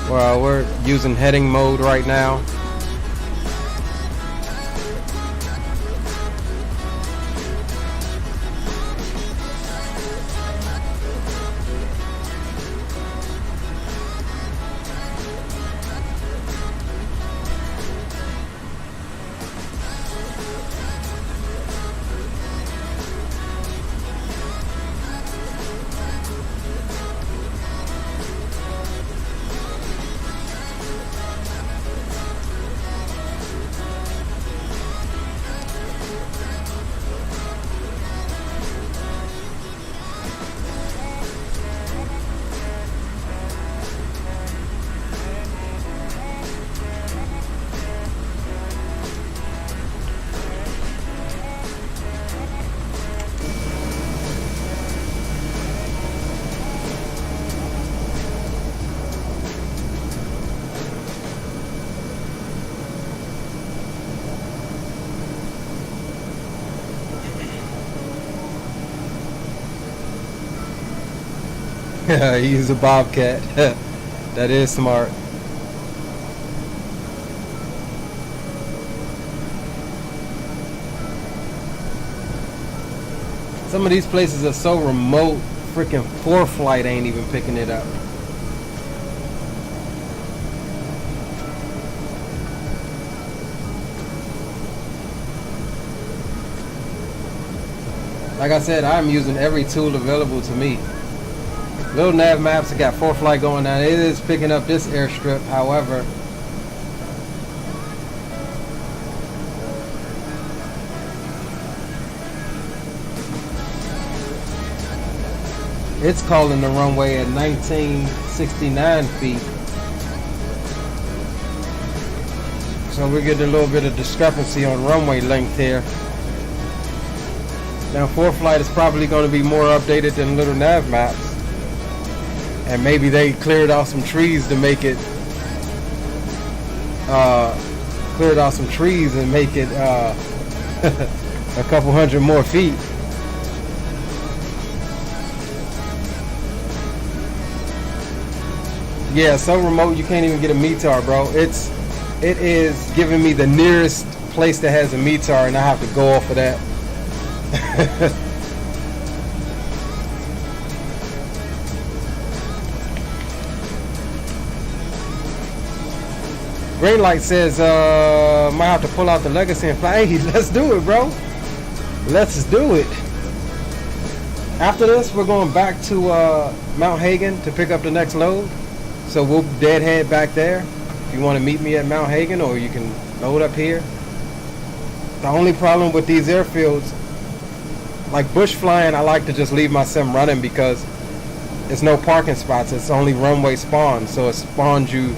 Speaker 2: Well, we're using heading mode right now. Use a Bobcat. That is smart. Some of these places are so remote, freaking ForeFlight ain't even picking it up. Like I said, I'm using every tool available to me. Little nav maps have got ForeFlight going down. It is picking up this airstrip, however. It's calling the runway at 1969 feet. So we're getting a little bit of discrepancy on runway length here. Now ForeFlight is probably going to be more updated than little nav maps. And maybe they cleared off some trees to make it, cleared off some trees and make it a couple hundred more feet. Yeah, so remote you can't even get a METAR, bro. It is giving me the nearest place that has a METAR, and I have to go off of that. Green light says, might have to pull out the legacy and fly. Hey, let's do it, bro. Let's do it. After this, we're going back to Mount Hagen to pick up the next load. So we'll deadhead back there. If you want to meet me at Mount Hagen, or you can load up here. The only problem with these airfields, like bush flying, I like to just leave my sim running because there's no parking spots. It's only runway spawn, so it spawns you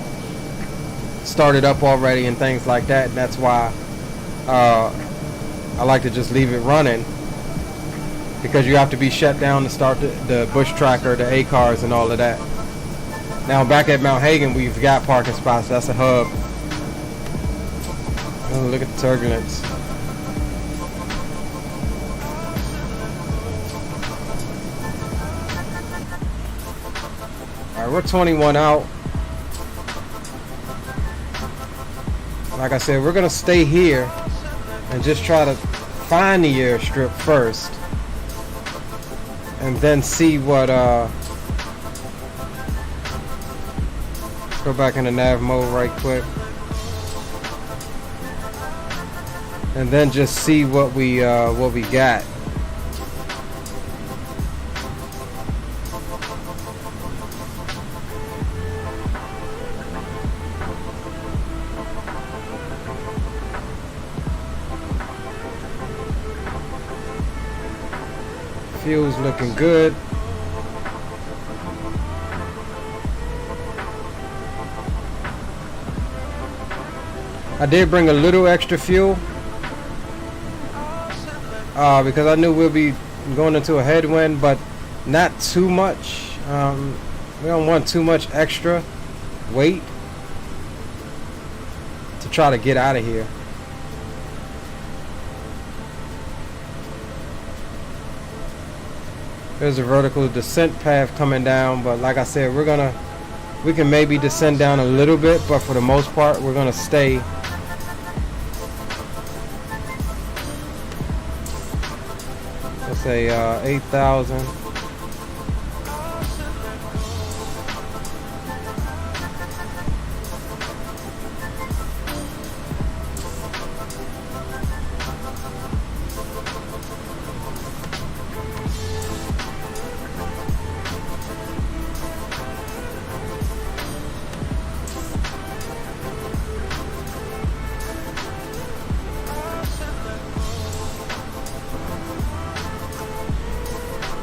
Speaker 2: started up already and things like that. And that's why I like to just leave it running, because you have to be shut down to start the bush tracker, the A cars, and all of that. Now back at Mount Hagen, we've got parking spots. That's a hub. Oh, look at the turbulence. Alright, we're 21 out. Like I said, we're gonna stay here and just try to find the airstrip first, and then see what let's go back into nav mode right quick, and then just see what we got. Fuel's looking good. I did bring a little extra fuel because I knew we'll be going into a headwind, but not too much. We don't want too much extra weight to try to get out of here. There's a vertical descent path coming down, but like I said, we can maybe descend down a little bit, but for the most part, we're gonna stay. Let's say 8,000.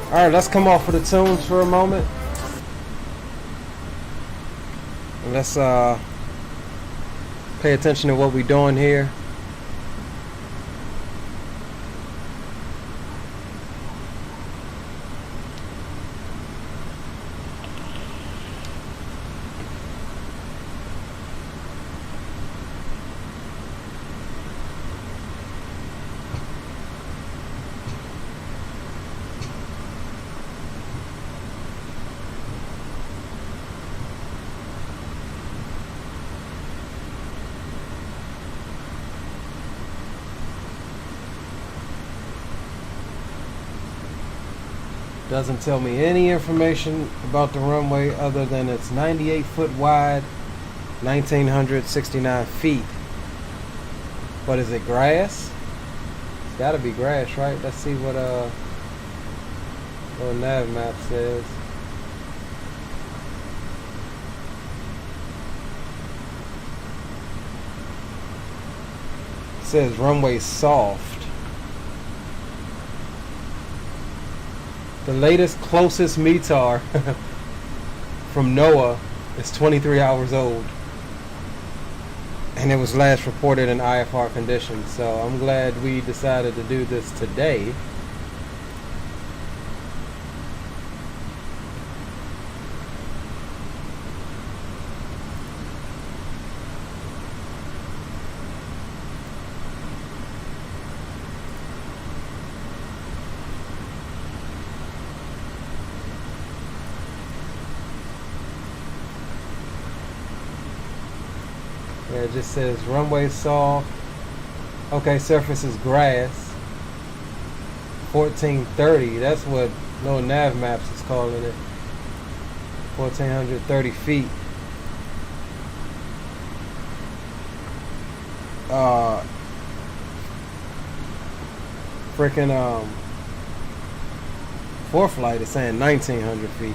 Speaker 2: Alright, let's come off of the tunes for a moment. And let's pay attention to what we're doing here. Doesn't tell me any information about the runway other than it's 98 foot wide, 1,969 feet. What is it, grass? It's gotta be grass, right? Let's see what little nav map says. It says runway soft. The latest closest METAR from NOAA is 23 hours old, and it was last reported in IFR conditions. So I'm glad we decided to do this today. Yeah, it just says runway soft. Okay, surface is grass. 1430. That's what little nav maps is calling it. 1,430 feet. Freaking for flight is saying 1,900 feet.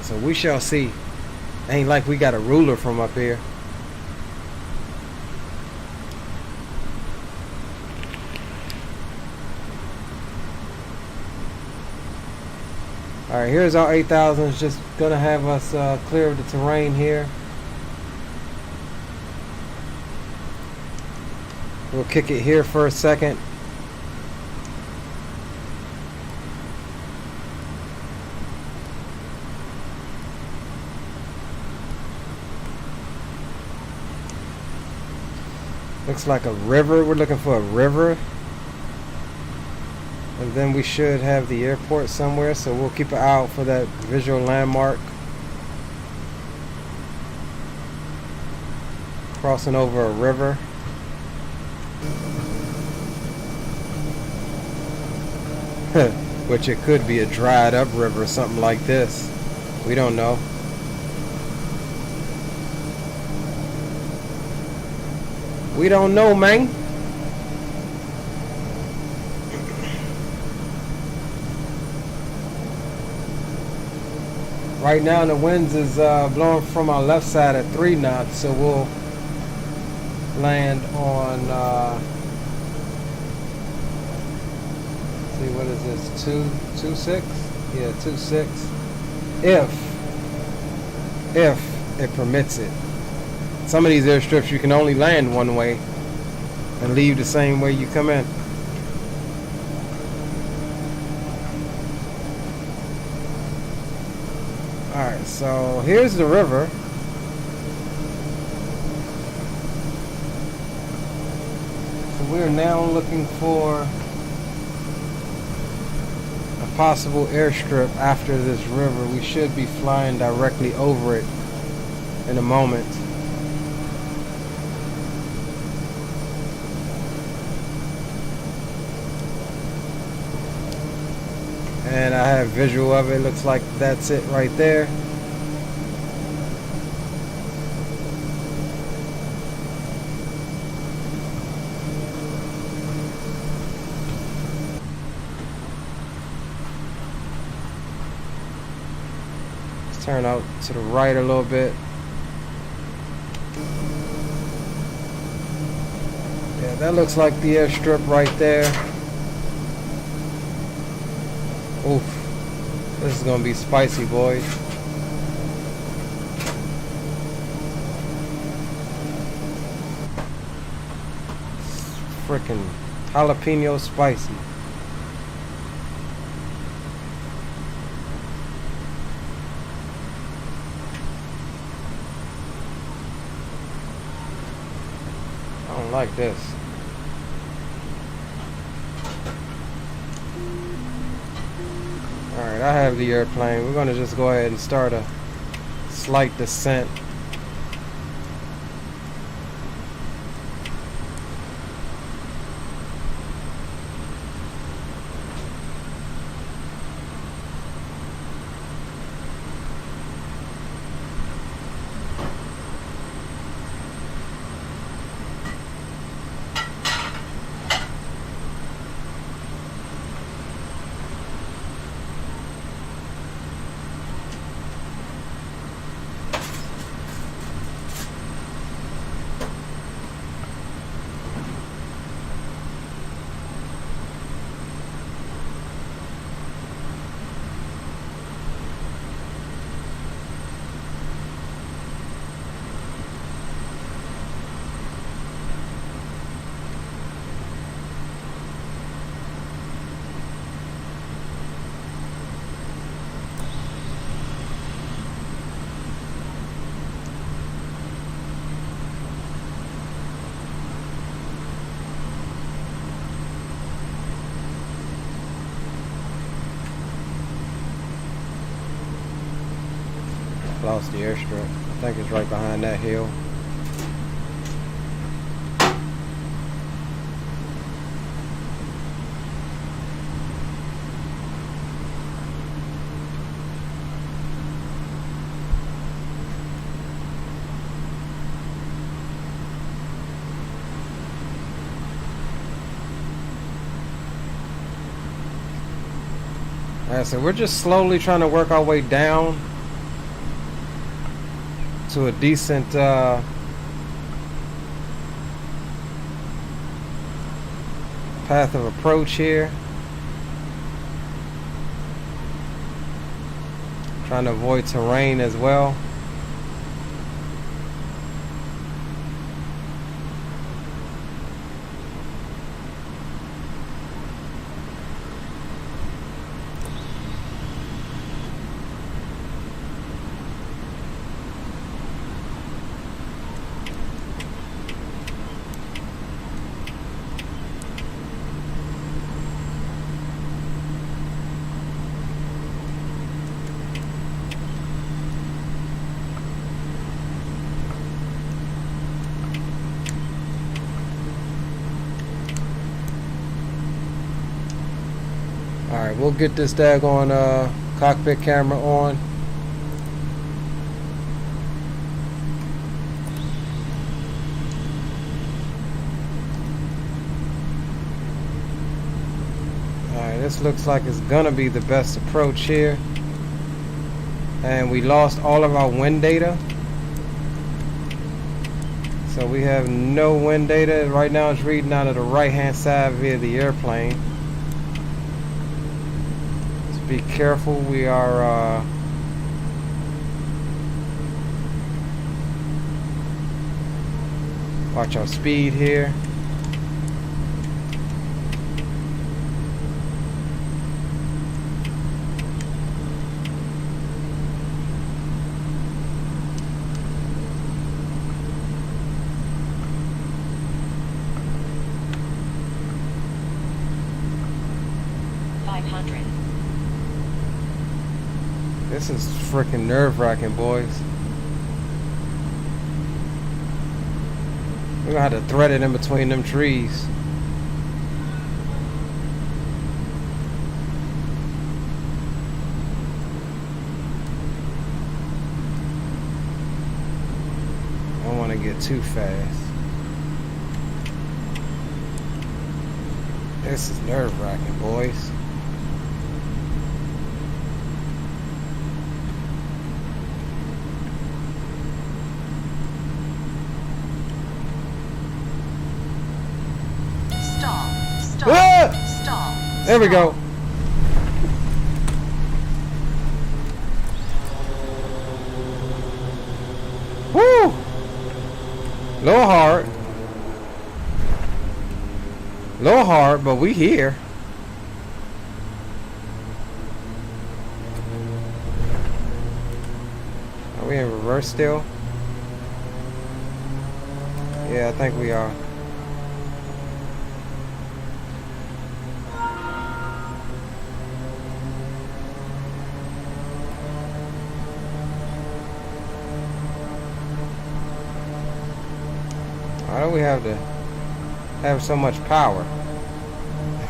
Speaker 2: So we shall see. Ain't like we got a ruler from up here. Alright, here's our 8,000. It's just gonna have us clear of the terrain here. We'll kick it here for a second. Looks like a river. We're looking for a river. And then we should have the airport somewhere, so we'll keep an eye out for that visual landmark. Crossing over a river. Which it could be a dried up river or something like this. We don't know. We don't know, man. Right now the winds is blowing from our left side at 3 knots, so we'll land on see, what is this, 226? Yeah, 26. If it permits it. Some of these airstrips you can only land one way and leave the same way you come in. So here's the river. So we're now looking for a possible airstrip after this river. We should be flying directly over it in a moment. And I have visual of it. Looks like that's it right there. Let's turn out to the right a little bit. Yeah, that looks like the airstrip right there. Oof, this is gonna be spicy, boys. Freaking jalapeno spicy. I don't like this. Alright, I have the airplane. We're going to just go ahead and start a slight descent. Lost the airstrip. I think it's right behind that hill. Alright, so we're just slowly trying to work our way down to a decent path of approach here. Trying to avoid terrain as well. Alright, we'll get this daggone cockpit camera on. Alright, this looks like it's gonna be the best approach here. And we lost all of our wind data. So we have no wind data. Right now it's reading out of the right hand side via the airplane. Be careful, we are watch our speed here.
Speaker 3: 500.
Speaker 2: This is freaking nerve-wracking, boys. We're gonna have to thread it in between them trees. I don't want to get too fast. This is nerve-wracking, boys.
Speaker 3: Stop.
Speaker 2: Ah!
Speaker 3: Stop.
Speaker 2: There we go. Woo! Little hard. Little hard, but we here. Are we in reverse still? Yeah, I think we are. Why do we have to have so much power?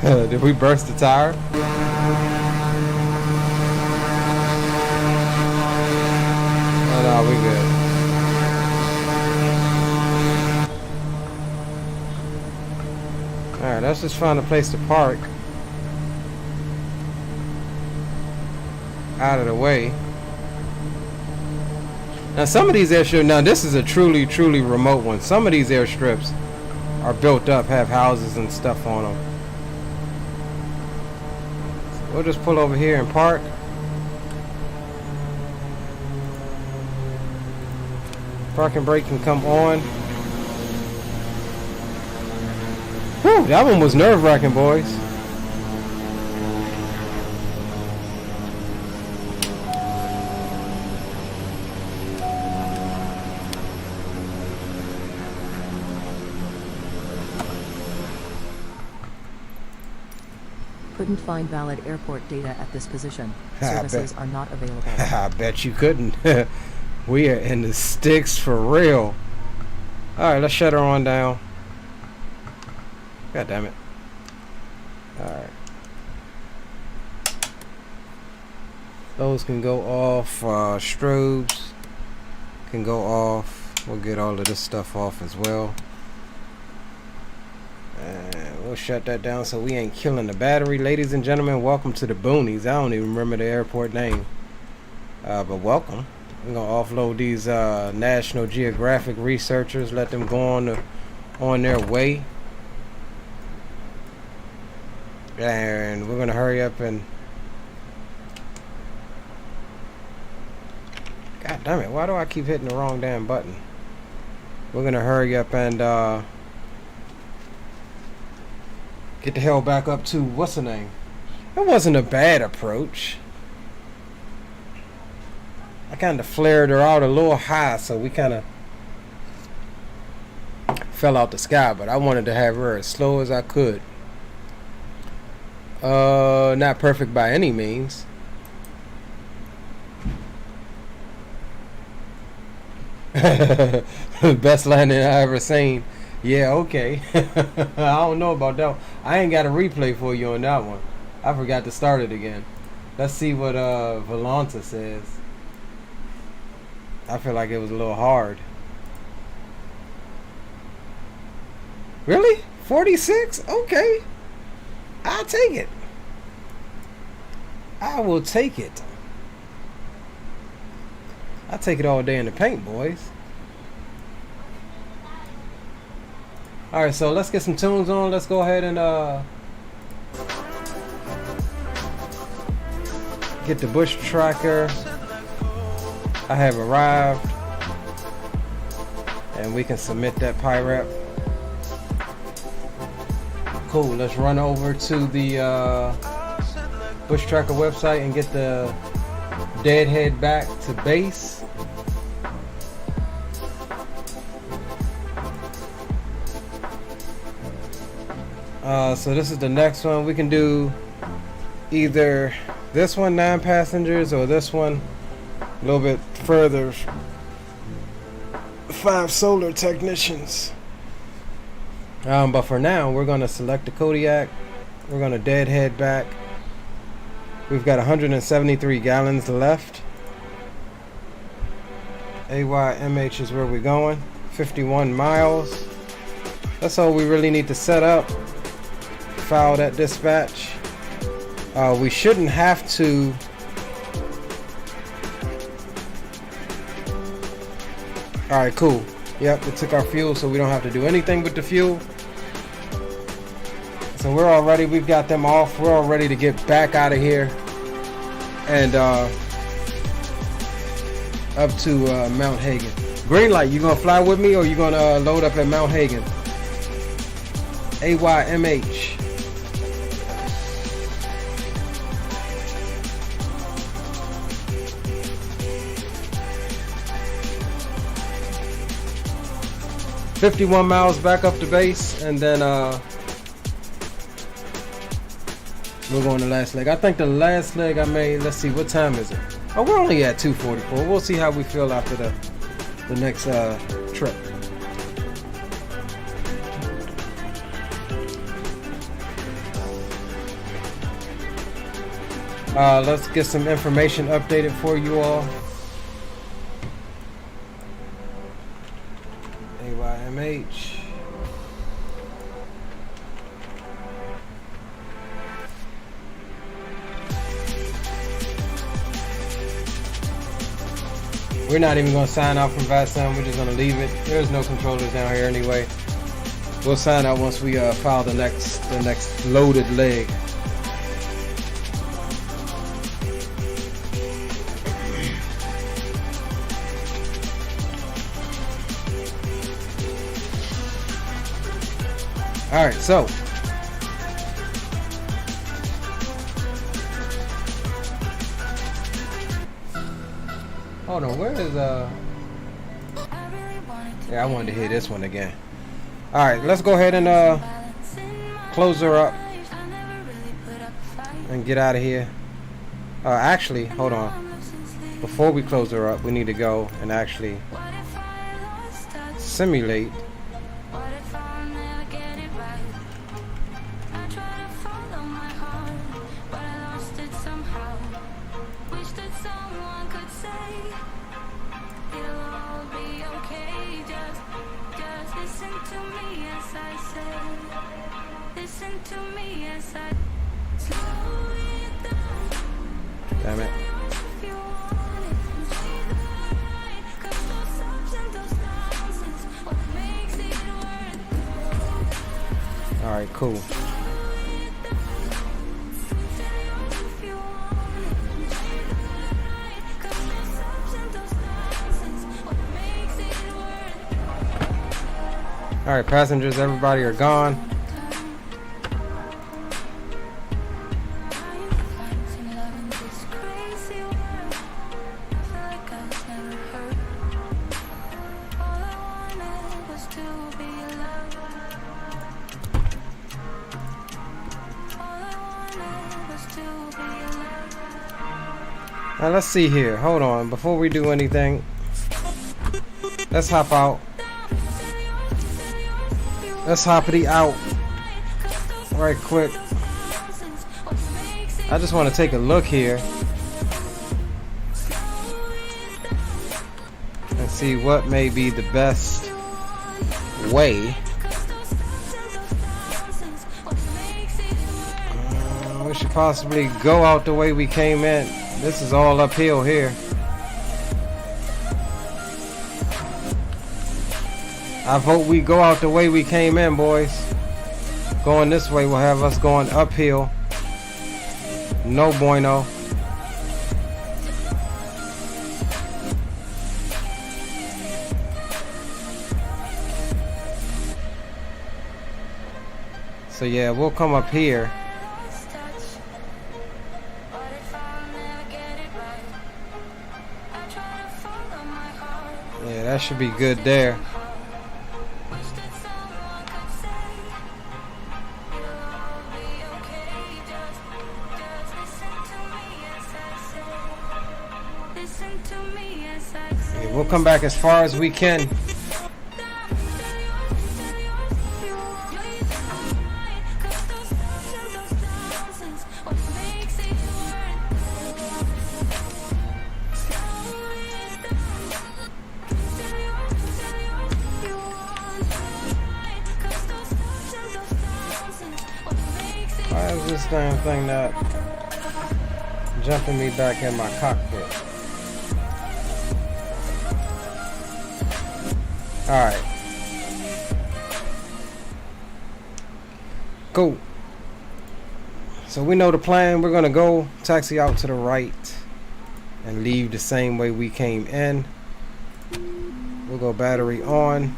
Speaker 2: Did we burst the tire? Oh no, we good. Alright, let's just find a place to park. Out of the way. Now some of these airstrips, now this is a truly remote one. Some of these airstrips are built up, have houses and stuff on them. So we'll just pull over here and park. Parking brake can come on. Whew, that one was nerve-wracking, boys.
Speaker 5: Couldn't find valid airport data at this position. Services are not available.
Speaker 2: I bet you couldn't. We are in the sticks for real. Alright, let's shut her on down. God damn it. Alright. Those can go off. Strobes can go off. We'll get all of this stuff off as well. And we'll shut that down so we ain't killing the battery. Ladies and gentlemen, welcome to the boonies. I don't even remember the airport name. But welcome. We're going to offload these National Geographic researchers. Let them go on their way. And we're going to hurry up and... God damn it. Why do I keep hitting the wrong damn button? We're going to hurry up and... get the hell back up to, what's the name? It wasn't a bad approach. I kind of flared her out a little high, so we kind of fell out the sky, but I wanted to have her as slow as I could. Not perfect by any means. Best landing I ever seen. Yeah, okay. I don't know about that one. I ain't got a replay for you on that one. I forgot to start it again. Let's see what Volanta says. I feel like it was a little hard. Really? 46? Okay. I'll take it. I will take it. I'll take it all day in the paint, boys. Alright, so let's get some tunes on. Let's go ahead and get the bush tracker. I have arrived. And we can submit that PIREP. Cool, let's run over to the bush tracker website and get the deadhead back to base. So this is the next one. We can do either this one 9 passengers or this one a little bit further 5 solar technicians. But for now we're going to select the Kodiak. We're going to deadhead back. We've got 173 gallons left. AYMH is where we're going. 51 miles. That's all we really need to set up. File that dispatch. We shouldn't have to alright, cool. Yep, it took our fuel, so we don't have to do anything with the fuel. So we're all ready. We've got them off. We're all ready to get back out of here and up to Mount Hagen. Green light, you gonna fly with me or you gonna load up at Mount Hagen? AYMH. $51 miles back up to base, and then we're going to the last leg. I think the last leg I made, let's see, what time is it? Oh, we're only at 2:44. We'll see how we feel after the next trip. Let's get some information updated for you all. AYMH. We're not even going to sign out from VATSIM. We're just going to leave it. There's no controllers down here anyway. We'll sign out once we file the next loaded leg. All right, so hold on, where is yeah, I wanted to hear this one again. All right, let's go ahead and close her up and get out of here. Actually, hold on. Before we close her up, we need to go and actually simulate. Damn it. All right, cool. All right, passengers, everybody are gone. Now let's see here. Hold on. Before we do anything, let's hop out. Let's hoppity out right quick. I just want to take a look here and see what may be the best way. We should possibly go out the way we came in. This is all uphill here. I vote we go out the way we came in, boys. Going this way will have us going uphill. No bueno. So yeah, we'll come up here. Yeah, that should be good there. Yeah, we'll come back as far as we can. Why is this damn thing not jumping me back in my cockpit? Alright. Cool. So we know the plan. We're gonna go taxi out to the right and leave the same way we came in. We'll go battery on.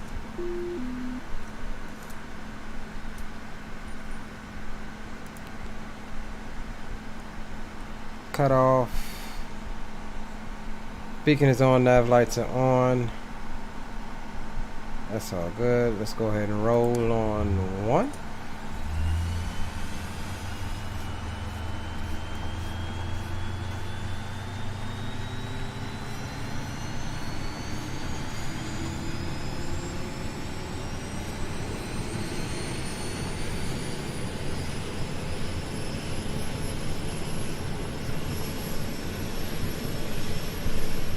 Speaker 2: Cut off. Beacon is on, nav lights are on. That's all good. Let's go ahead and roll on one.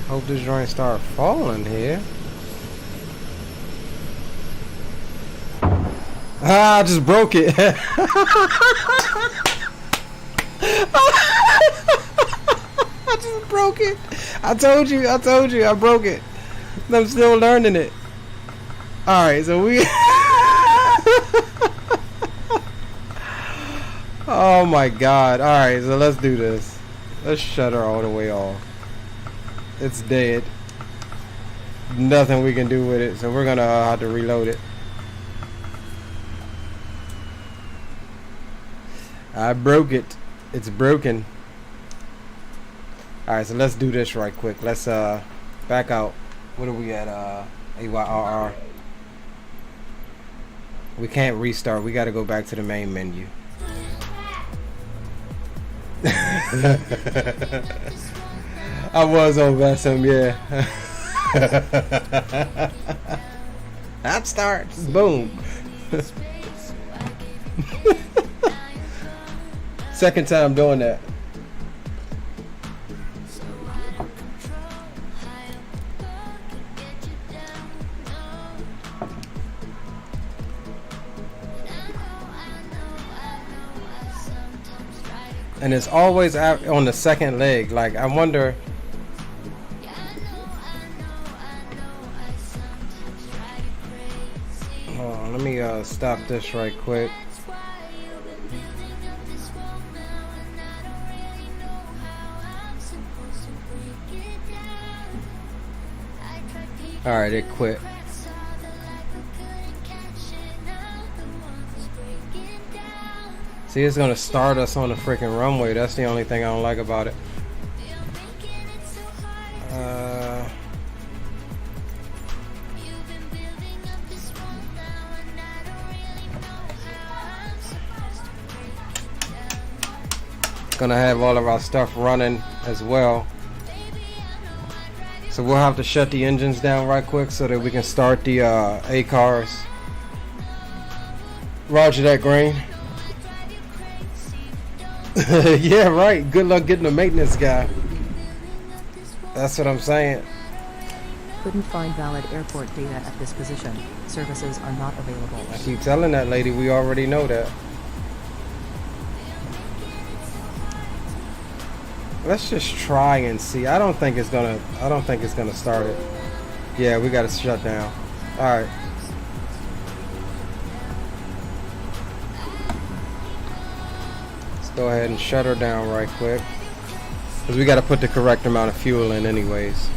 Speaker 2: Hope this joint start falling here. Ah, I just broke it. I just broke it. I told you, I broke it. I'm still learning it. Alright, so we oh my god. Alright, so let's do this. Let's shut her all the way off. It's dead. Nothing we can do with it, so we're gonna have to reload it. I broke it. It's broken. Alright, so let's do this right quick. Let's back out. What are we at? AYRR. We can't restart. We gotta go back to the main menu. I was on SM, yeah. That starts. Boom. Second time doing that. And it's always out on the second leg. Like, I wonder. Hold on, let me stop this right quick. Alright, it quit. See, it's gonna start us on the freaking runway. That's the only thing I don't like about it. Gonna have all of our stuff running as well. So we'll have to shut the engines down right quick so that we can start the A cars. Roger that, Green. Yeah, right. Good luck getting a maintenance guy. That's what I'm saying.
Speaker 5: Couldn't find valid airport data at this position. Services are not available.
Speaker 2: I keep telling that lady, we already know that. Let's just try and see. I don't think it's gonna start it. Yeah, we gotta shut down. Alright. Let's go ahead and shut her down right quick. Because we gotta put the correct amount of fuel in anyways.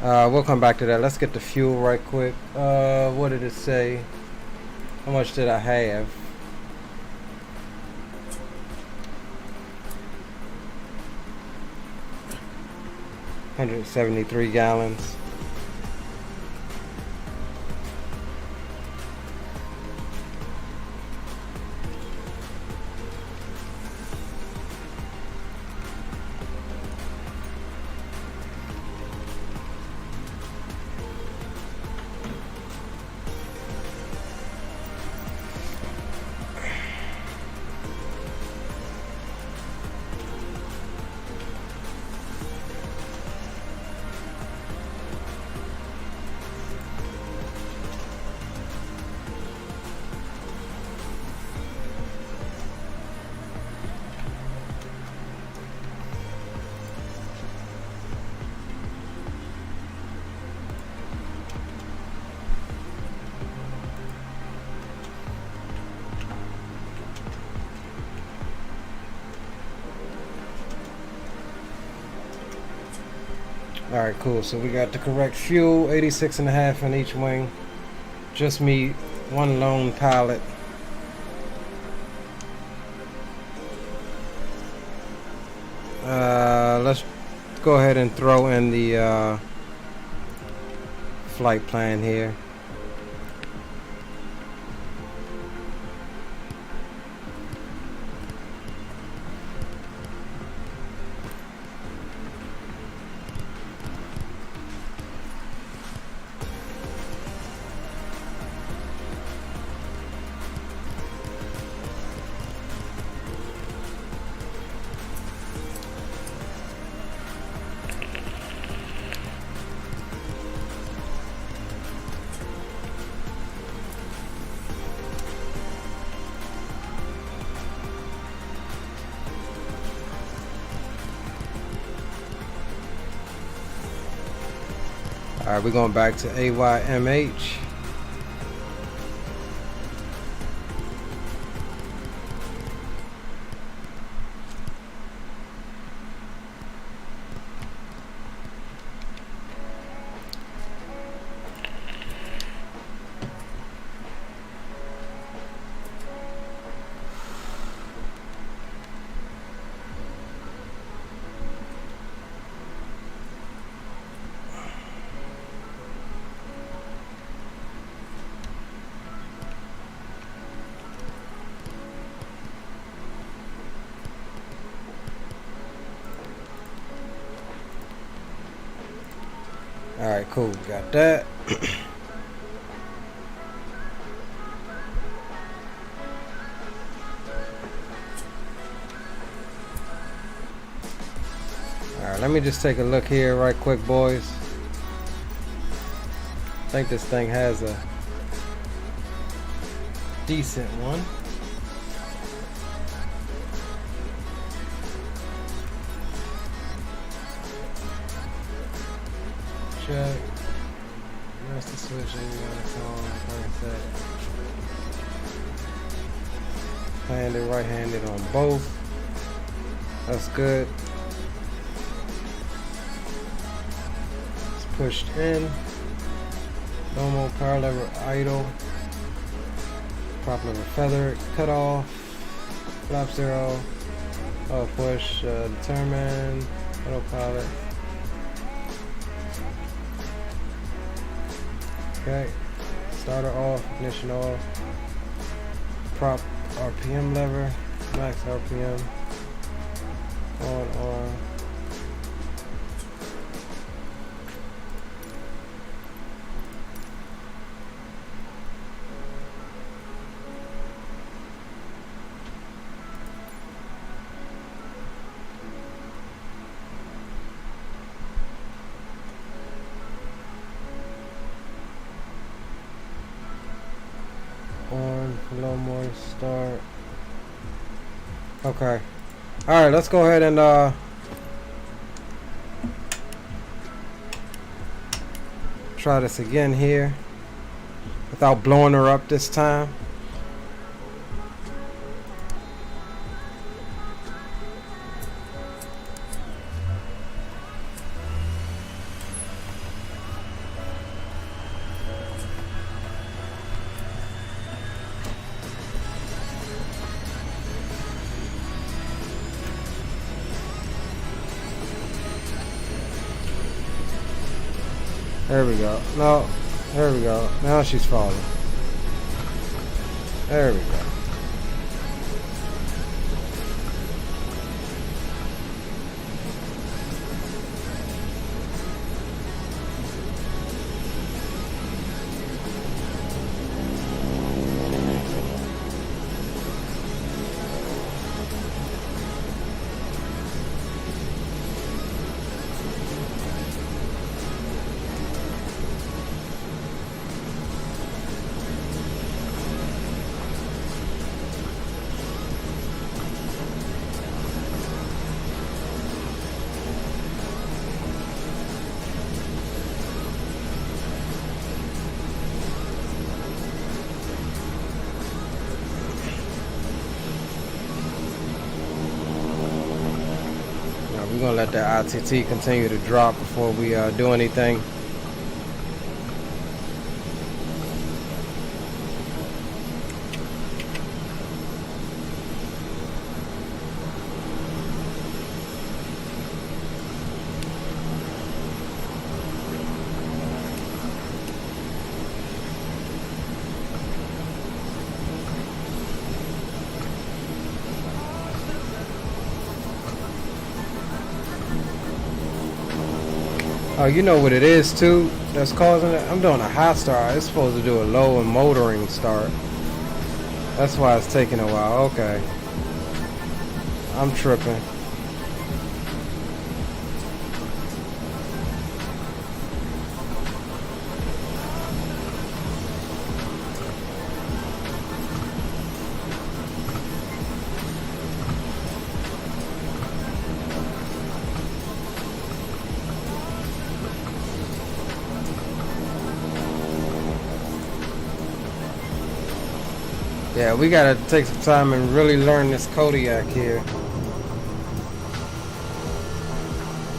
Speaker 2: We'll come back to that. Let's get the fuel right quick. What did it say? How much did I have? $173 gallons. Alright, cool. So we got the correct fuel, 86.5 in each wing. Just me, one lone pilot. Let's go ahead and throw in the flight plan here. Alright, we're going back to AYMH. Alright, cool, got that. Alright, let me just take a look here right quick, boys. I think this thing has a decent one. Check. Master switching, handed, right-handed on both. That's good. It's pushed in. Normal power lever idle. Prop lever feather cut off. Flap 0. Oh, push determine. Autopilot. Okay, starter off, ignition off, prop RPM lever, max RPM, on. Low more start. Okay. Alright, let's go ahead and try this again here without blowing her up this time. There we go. No, there we go. Now she's falling. There we go. We're gonna let that ITT continue to drop before we do anything. Oh, you know what it is too that's causing it? I'm doing a high start. It's supposed to do a low and motoring start. That's why it's taking a while. Okay. I'm tripping. Yeah, we gotta take some time and really learn this Kodiak here.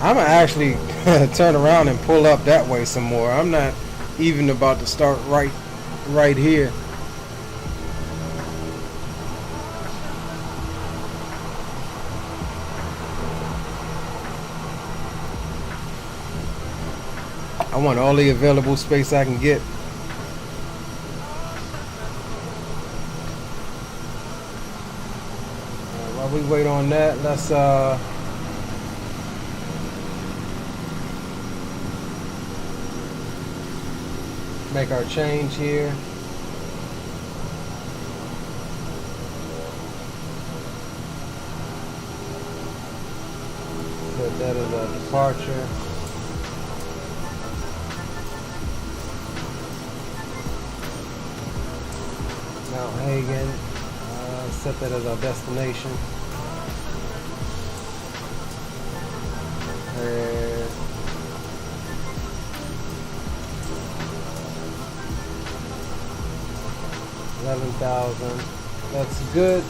Speaker 2: I'm gonna actually turn around and pull up that way some more. I'm not even about to start right here. I want all the available space I can get. While we wait on that, let's make our change here. Set that as a departure. Mount Hagen. Set that as our destination. And 11,000. That's good.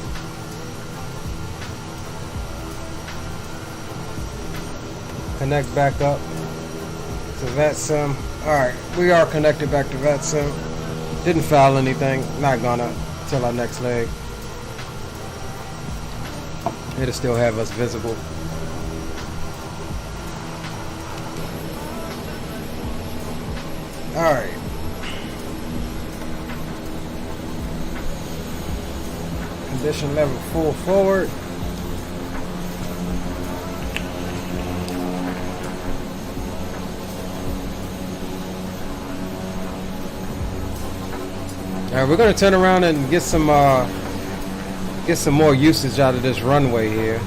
Speaker 2: Connect back up to VetSim. Alright, we are connected back to VetSim. Didn't foul anything. Not gonna till our next leg. It'll still have us visible. Alright. Condition level full forward. Alright, we're gonna turn around and get some more usage out of this runway here.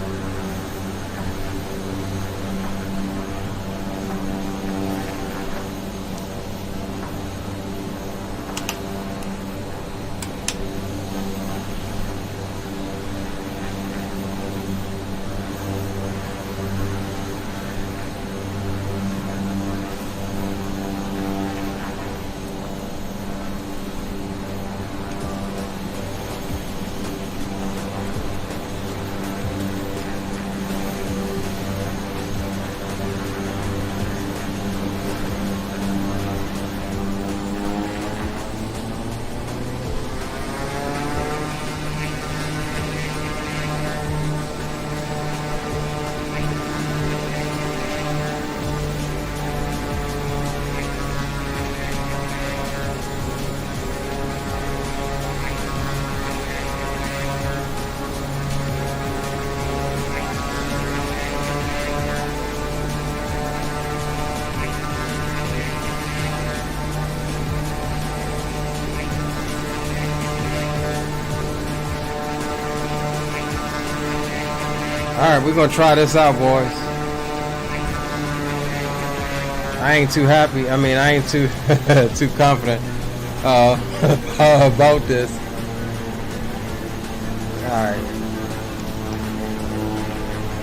Speaker 2: Alright, we're gonna try this out, boys. I ain't too happy. I mean, I ain't too too confident about this. Alright.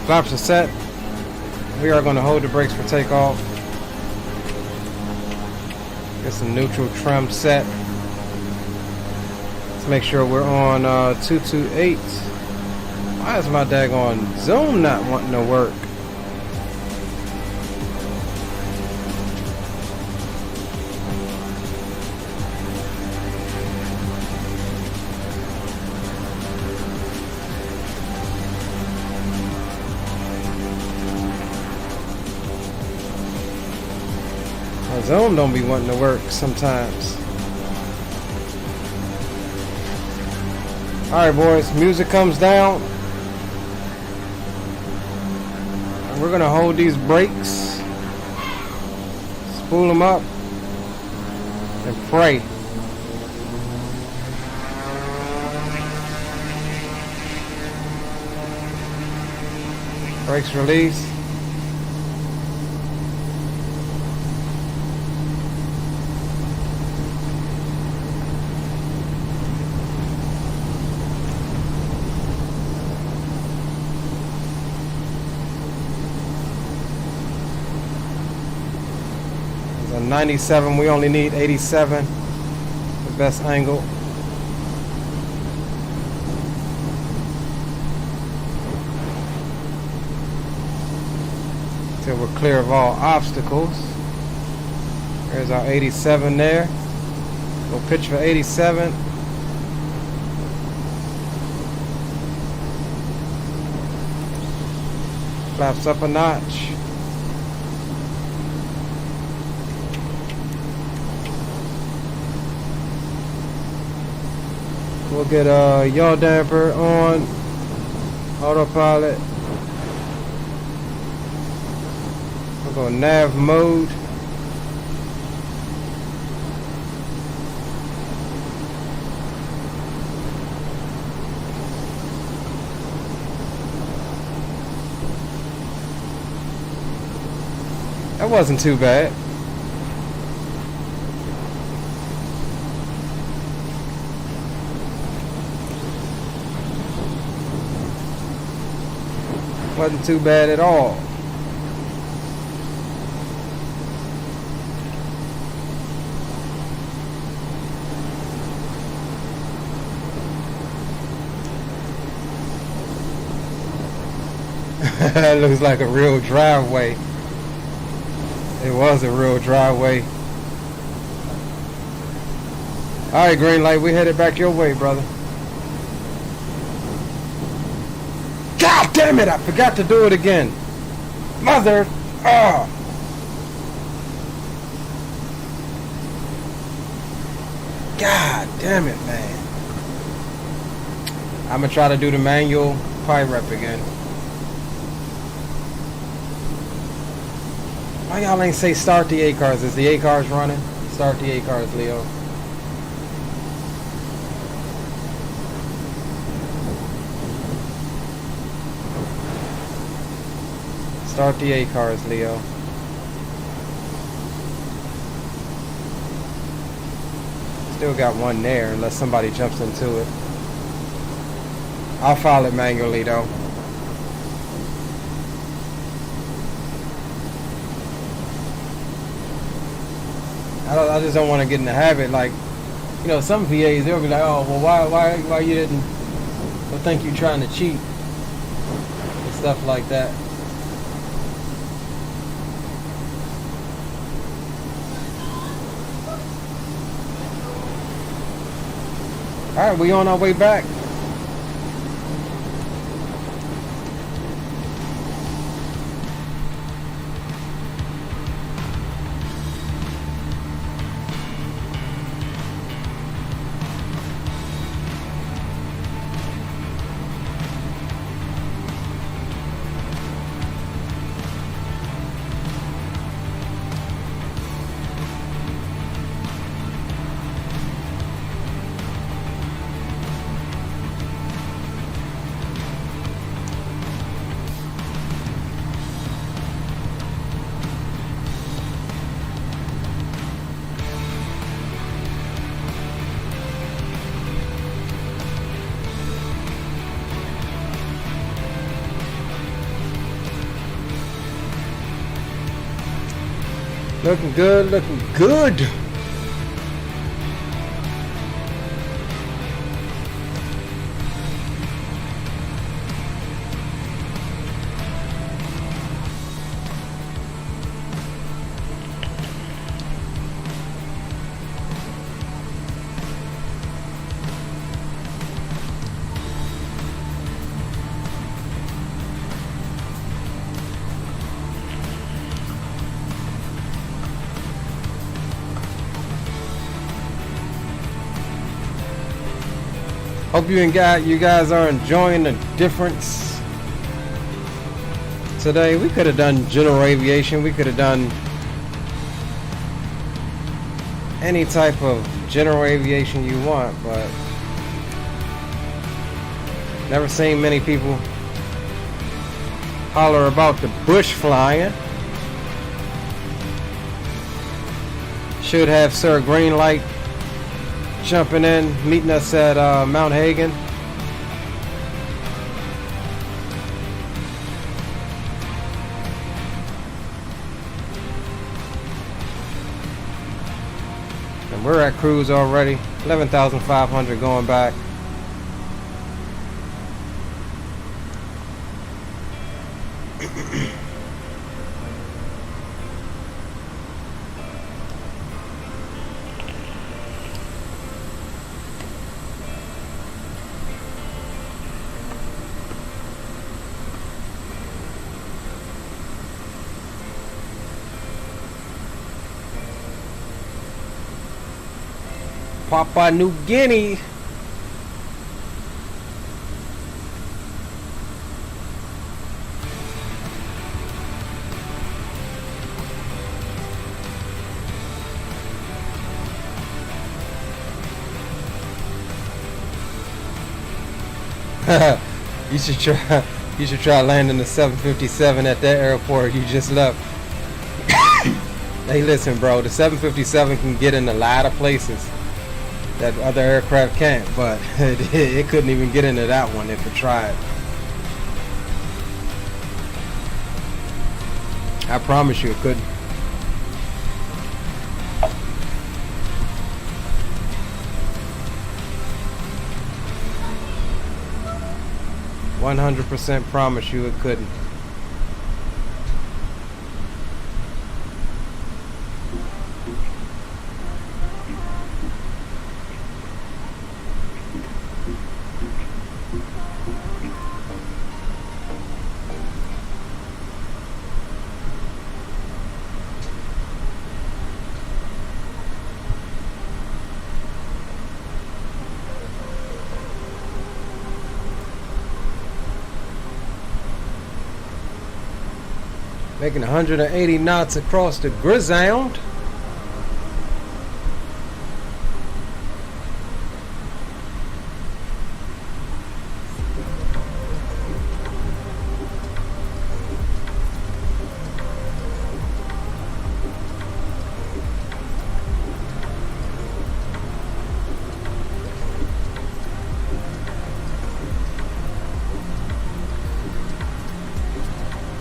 Speaker 2: Flaps are set. We are going to hold the brakes for takeoff. Get some neutral trim set. Let's make sure we're on 228. Why is my daggone Zoom not wanting to work? My Zoom don't be wanting to work sometimes. Alright boys, music comes down. And we're gonna hold these brakes, spool them up, and pray. Brakes release. There's a 97, we only need 87. The best angle. Till we're clear of all obstacles. There's our 87 there. We'll pitch for 87. Flaps up a notch. We'll get a yaw damper on. Autopilot. We'll go nav mode. That wasn't too bad. Wasn't too bad at all. That looks like a real driveway. It was a real driveway. Alright, green light, we headed back your way, brother. God damn it, I forgot to do it again. Mother, God damn it, man. I'm gonna try to do the manual PIREP again. Why y'all ain't say start the 8 cars? Is the 8 cars running? Start the 8 cars, Leo. Start the 8 cars, Leo. Still got one there unless somebody jumps into it. I'll file it manually though. I just don't want to get in the habit, like, you know, some VAs, they'll be like, oh, well, why you didn't, well, think you trying to cheat, and stuff like that. Alright, we on our way back. Looking good, looking good. Hope you guys are enjoying the difference today. We could have done general aviation. We could have done any type of general aviation you want, but never seen many people holler about the bush flying. Should have Sir Greenlight jumping in, meeting us at Mount Hagen. And we're at cruise already, 11,500 going back. Papua New Guinea. You should try landing the 757 at that airport you just left. Hey, listen, bro. The 757 can get in a lot of places that other aircraft can't, but it couldn't even get into that one if it tried. I promise you it couldn't. %100% promise you it couldn't. Making 180 knots across the Grisound.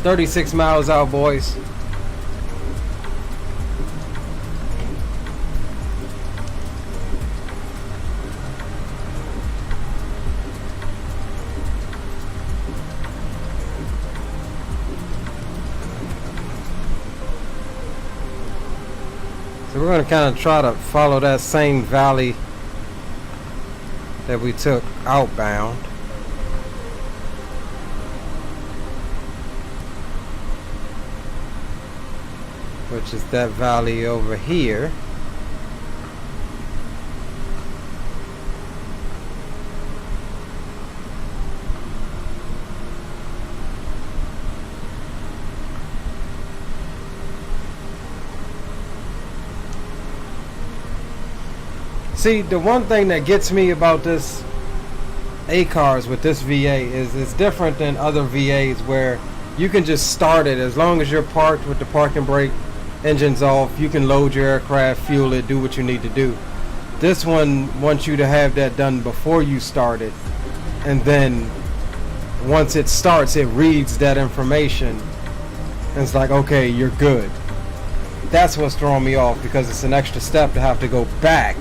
Speaker 2: "36 miles out, boys." So we're going to kind of try to follow that same valley that we took outbound. Which is that valley over here. See, the one thing that gets me about this A-cars with this VA is it's different than other VAs where you can just start it as long as you're parked with the parking brake, engines off, you can load your aircraft, fuel it, do what you need to do. This one wants you to have that done before you start it, and then once it starts, it reads that information and it's like, okay, you're good. That's what's throwing me off, because it's an extra step to have to go back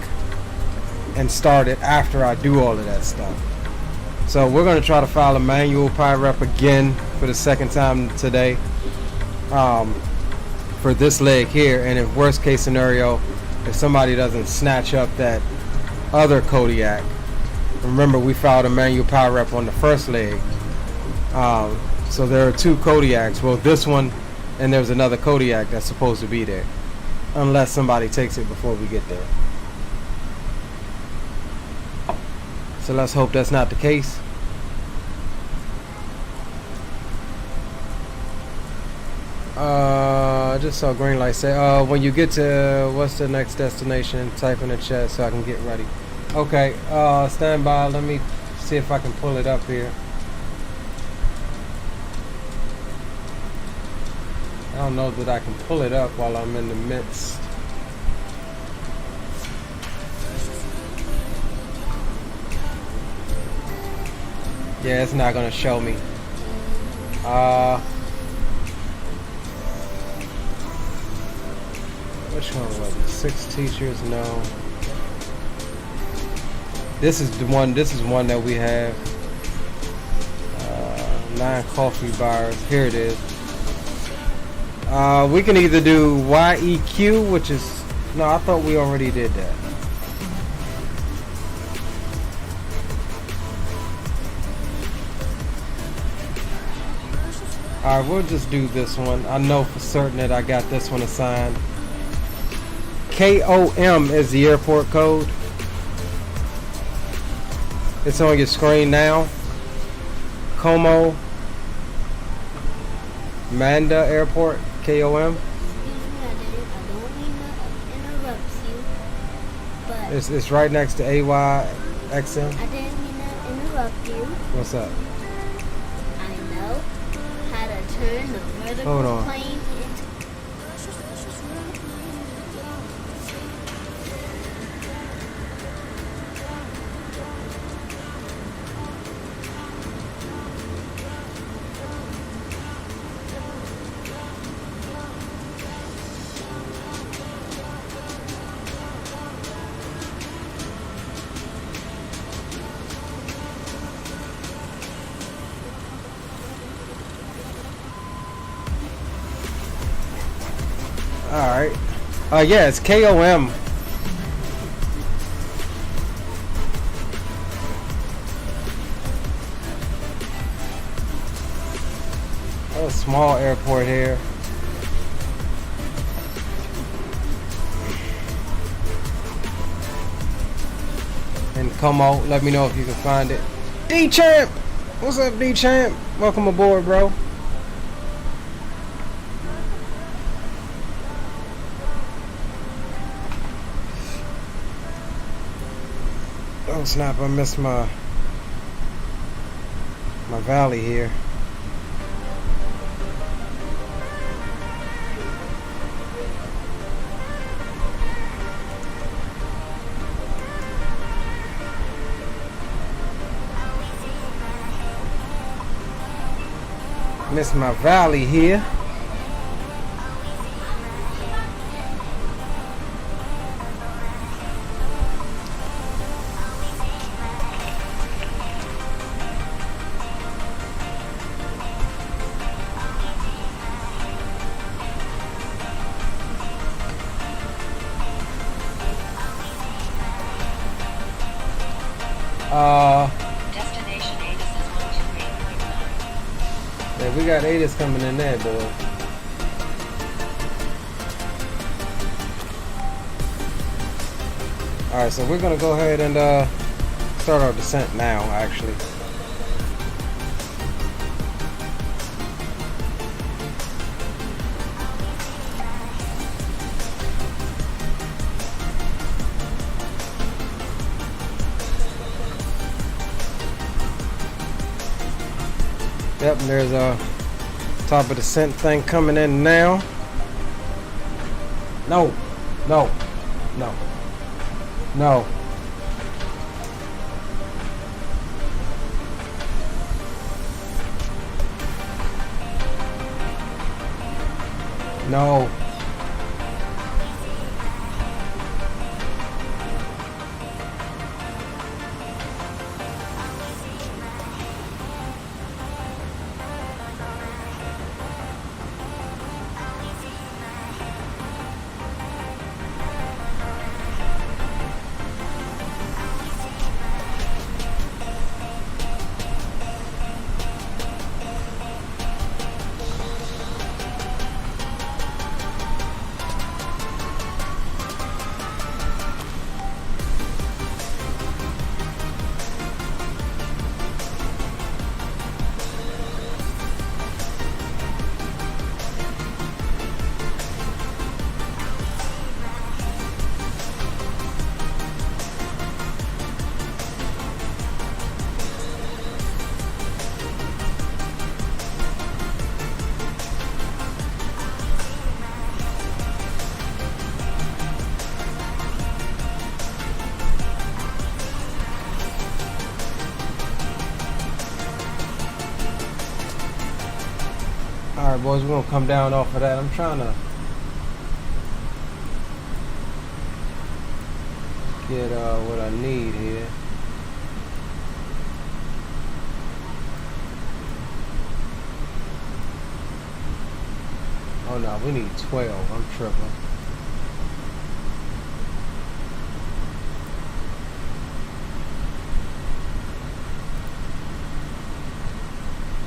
Speaker 2: and start it after I do all of that stuff. So we're going to try to file a manual PIREP again for the second time today, for this leg here. And if worst case scenario, if somebody doesn't snatch up that other Kodiak, remember we filed a manual PIREP on the first leg. So there are two Kodiaks. Well, this one, and there's another Kodiak that's supposed to be there, unless somebody takes it before we get there. So let's hope that's not the case. I just saw green light say, when you get to what's the next destination, type in the chat so I can get ready. Okay, stand by. Let me see if I can pull it up here. I don't know that I can pull it up while I'm in the midst. Yeah, it's not gonna show me. Which one was it? 6 teachers? No. This is the one. This is one that we have. 9 coffee bars. Here it is. We can either do YEQ, which is no. I thought we already did that. Alright, we'll just do this one. I know for certain that I got this one assigned. KOM is the airport code. It's on your screen now. Como Manda Airport, KOM. It's right next to AYXM.
Speaker 4: I didn't mean to interrupt you.
Speaker 2: What's up?
Speaker 4: I know how to turn the vertical
Speaker 2: Hold on.
Speaker 4: plane into.
Speaker 2: Alright. Yeah, it's KOM. A small airport here. And Como, let me know if you can find it. D-Champ! What's up, D-Champ? Welcome aboard, bro. Oh snap, I missed my valley here. Missed my valley here.
Speaker 3: Destination ATIS is 128.9.
Speaker 2: Yeah, we got ATIS coming in there, boy. Alright, so we're gonna go ahead and start our descent now, actually. Yep, and there's a top of descent thing coming in now. No, no, no, no. No. Alright boys, we're gonna come down off of that. I'm trying to get what I need here. Oh no, we need 12. I'm tripping.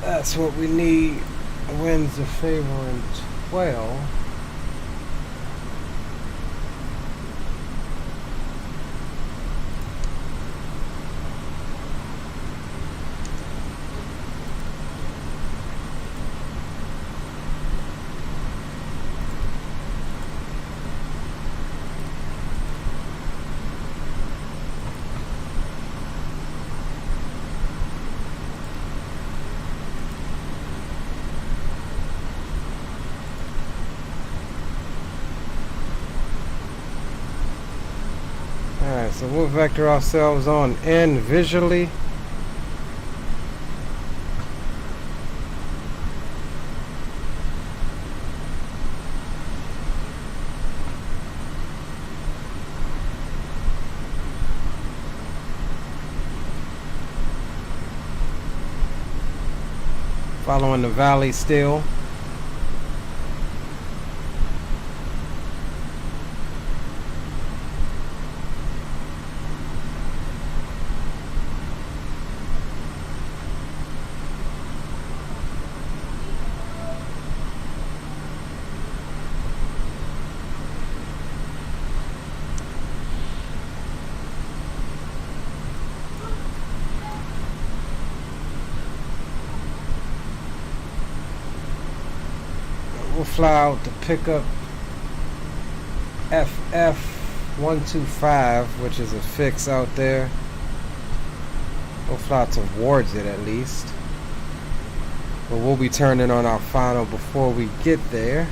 Speaker 2: That's what we need. Winds are favoring 12. Alright, so we'll vector ourselves on in visually. Following the valley still. We'll fly out to pick up FF125, which is a fix out there. We'll fly towards it at least. But we'll be turning on our final before we get there.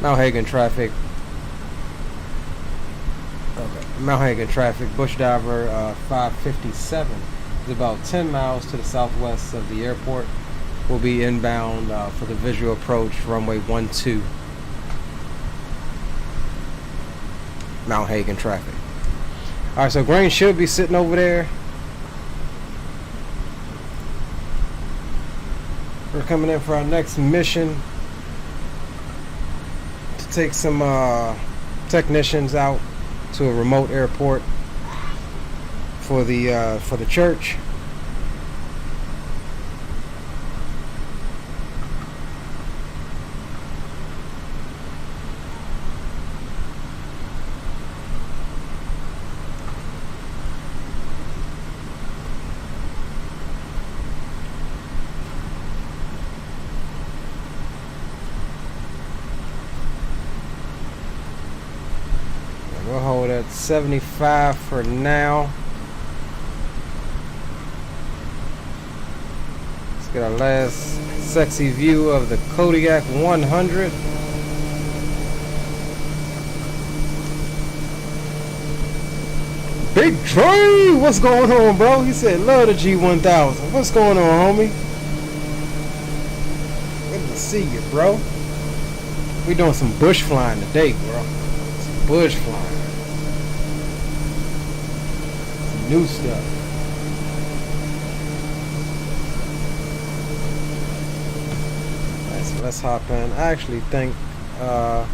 Speaker 2: Mount Hagen traffic. Okay. Mount Hagen traffic. Bush diver 557 is about 10 miles to the southwest of the airport. We'll be inbound for the visual approach runway 12. Mount Hagen traffic. All right, so grain should be sitting over there. We're coming in for our next mission. Take some technicians out to a remote airport for the church. We'll hold at 75 for now. Let's get our last sexy view of the Kodiak 100. Big Trey, what's going on, bro? He said, love the G1000. What's going on, homie? Good to see you, bro. We doing some bush flying today, bro. Some bush flying. New stuff. Alright, so let's hop in. I actually think yeah,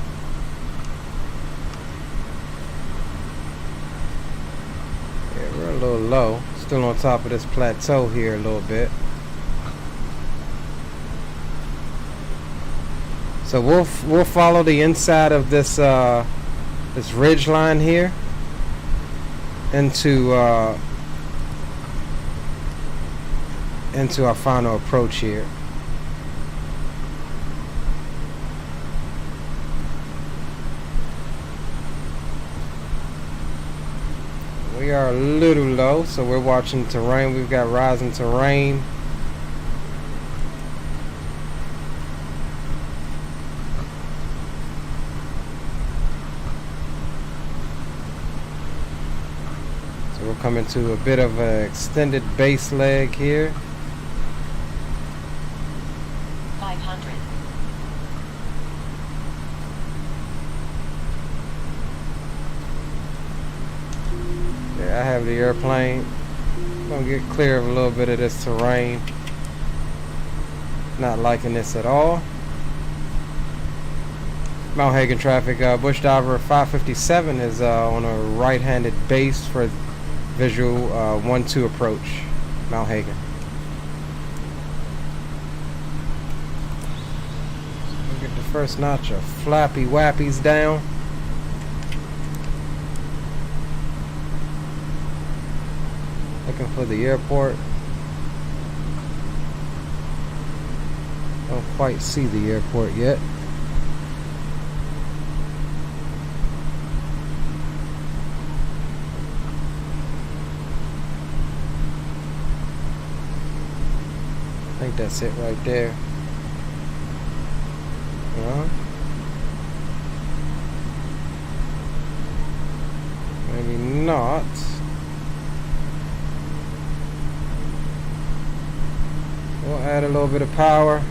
Speaker 2: we're a little low. Still on top of this plateau here a little bit. So we'll follow the inside of this this ridge line here into our final approach here. We are a little low, so we're watching terrain. We've got rising terrain. So we're coming to a bit of an extended base leg here.
Speaker 3: 500.
Speaker 2: Yeah, I have the airplane. I'm gonna get clear of a little bit of this terrain. Not liking this at all. Mount Hagen traffic. Bush diver 557 is on a right-handed base for visual 1-2 approach. Mount Hagen. We'll get the first notch of flappy wappies down. Looking for the airport. Don't quite see the airport yet. I think that's it right there. Maybe not. We'll add a little bit of power.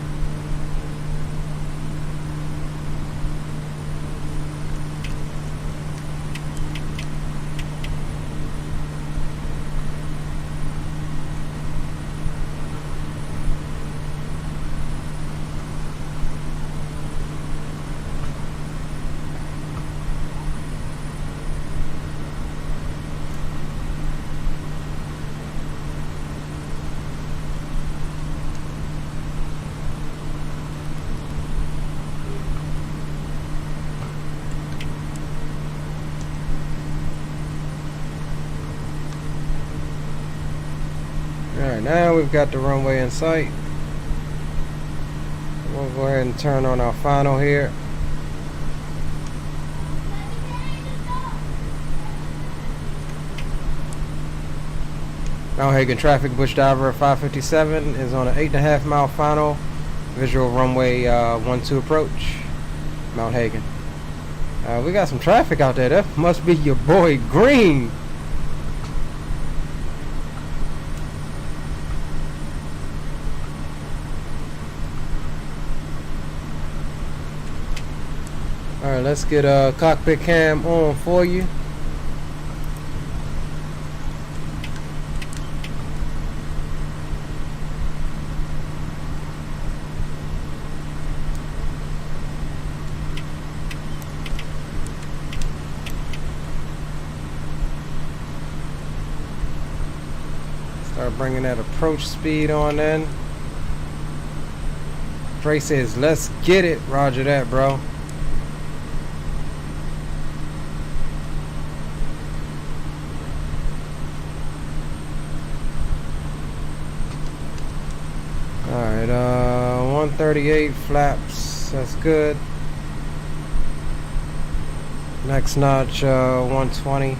Speaker 2: Alright, now we've got the runway in sight. We'll go ahead and turn on our final here. Mount Hagen traffic, Bush diver 557 is on an 8.5 mile final. Visual runway 1-2 approach. Mount Hagen. We got some traffic out there. That must be your boy Green. Alright, let's get a cockpit cam on for you. Start bringing that approach speed on in. Trey says, let's get it. Roger that, bro. Alright, 138 flaps, that's good. Next notch, 120.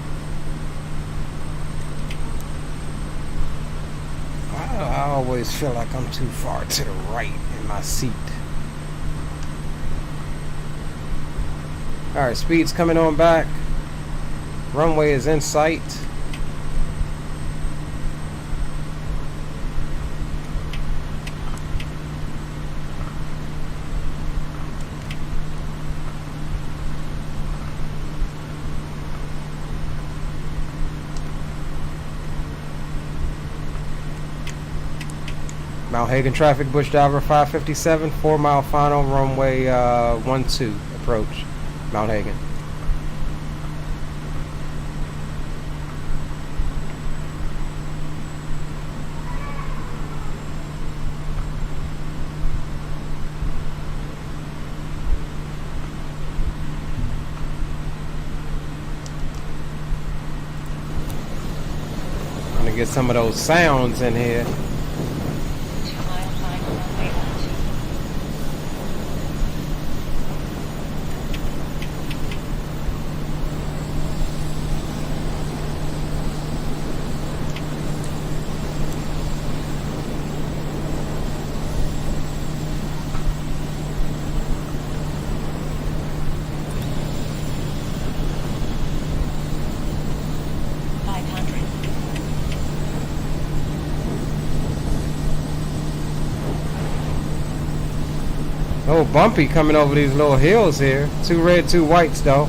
Speaker 2: I always feel like I'm too far to the right in my seat. Alright, speed's coming on back. Runway is in sight. Mount Hagen traffic, Bush diver 557, 4 mile final, runway 12 approach, Mount Hagen. I'm gonna get some of those sounds in here.
Speaker 3: 2 mile final runway 12.
Speaker 2: Oh, bumpy coming over these little hills here. 2 red, 2 whites though.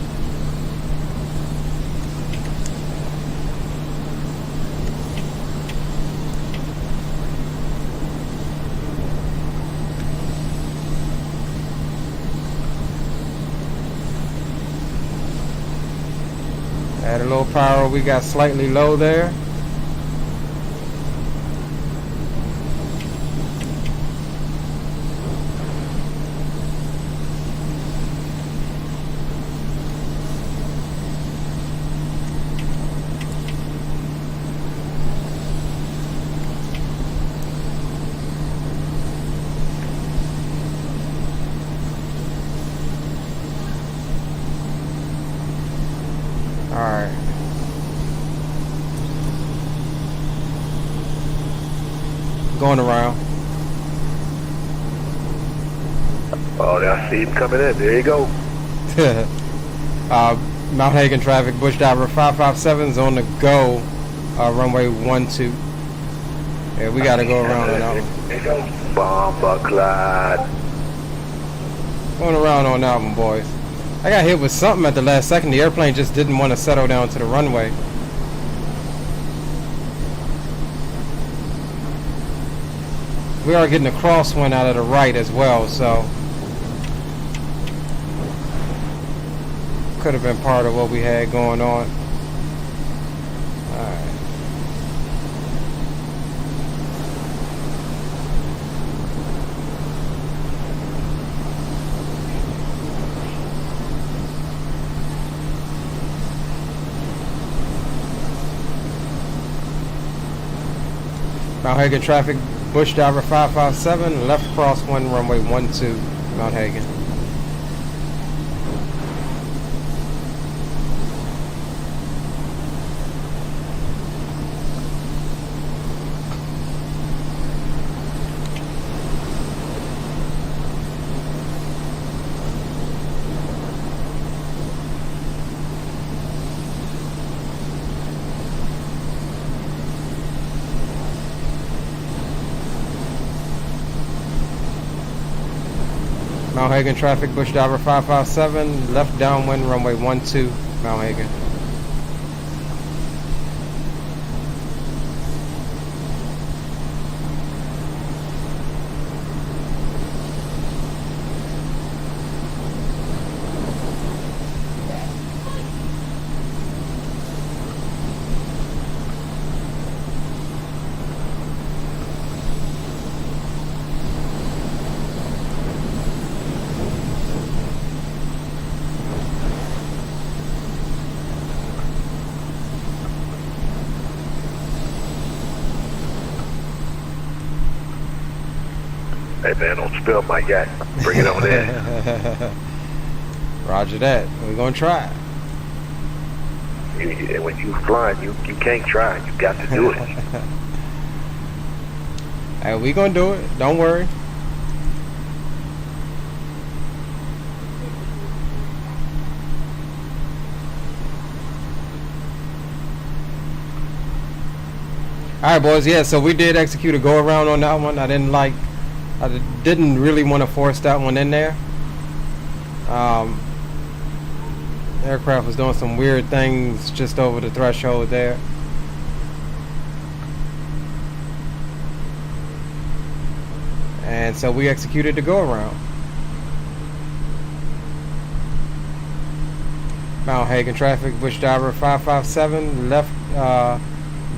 Speaker 2: Add a little power, we got slightly low there. Alright. Going around.
Speaker 6: Oh, I see him coming in. There you go.
Speaker 2: Mount Hagen traffic, Bush Diver 557's on the go. Runway 12. Yeah, we gotta go around on that one.
Speaker 6: There you go. Bomber Clyde.
Speaker 2: Going around on that one, boys. I got hit with something at the last second. The airplane just didn't want to settle down to the runway. We are getting a crosswind out of the right as well, so could have been part of what we had going on. Alright. Mount Hagen traffic, Bush Diver 557, left crosswind, runway 12, Mount Hagen. Mount Hagen traffic, Bush Diver 557, left downwind, runway 12, Mount Hagen.
Speaker 6: Hey man, don't spill my yak. Bring it on in.
Speaker 2: Roger that. We're gonna try.
Speaker 6: When you flying, you can't try. You got to do it.
Speaker 2: Hey, we gonna do it. Don't worry. Alright boys, yeah, so we did execute a go around on that one. I didn't really want to force that one in there. Aircraft was doing some weird things just over the threshold there. And so we executed the go around. Mount Hagen traffic, Bush Diver 557, left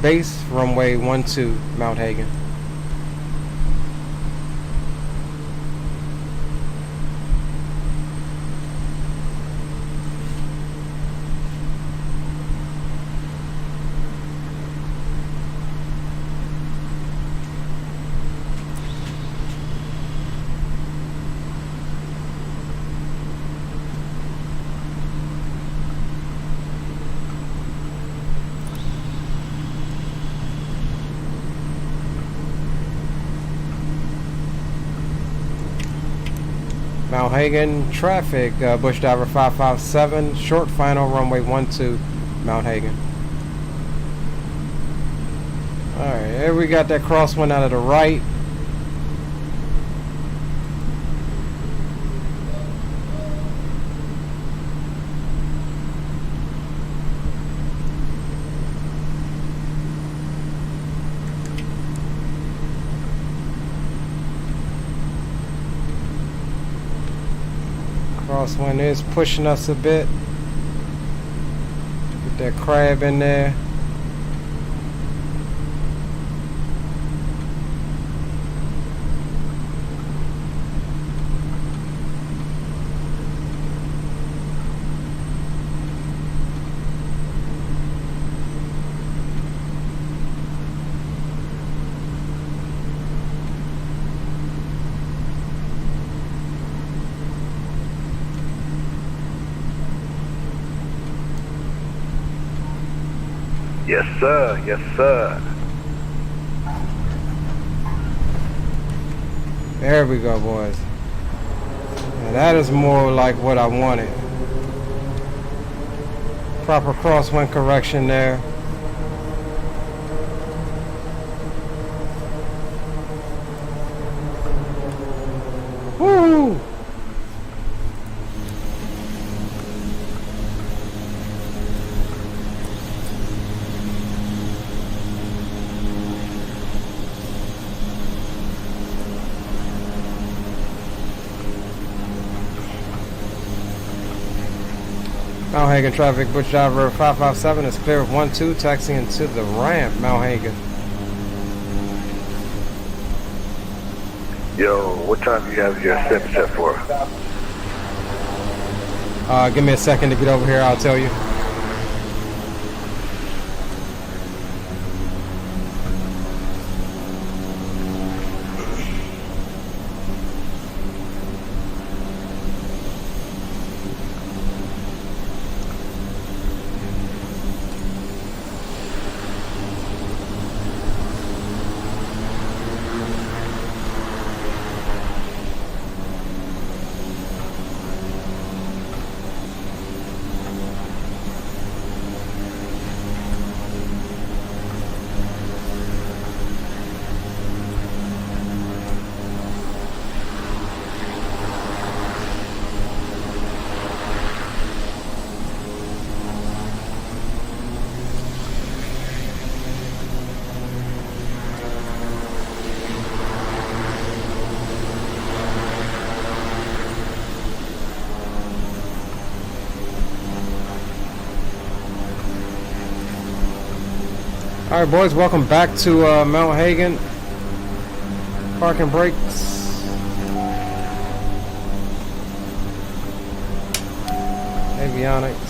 Speaker 2: base, runway 12, Mount Hagen. Mount Hagen traffic, Bush Diver 557, short final, runway 12, Mount Hagen. Alright, here we got that crosswind out of the right. Crosswind is pushing us a bit. Get that crab in there.
Speaker 6: Yes, sir. Yes, sir.
Speaker 2: There we go, boys. Now that is more like what I wanted. Proper crosswind correction there. Woo! Mount Hagen traffic, Butch driver 557 is clear of 12, taxiing to the ramp, Mount Hagen.
Speaker 6: Yo, what time do you have your sim set for?
Speaker 2: Give me a second to get over here, I'll tell you. Alright boys, welcome back to Mount Hagen. Parking brakes. Avionics.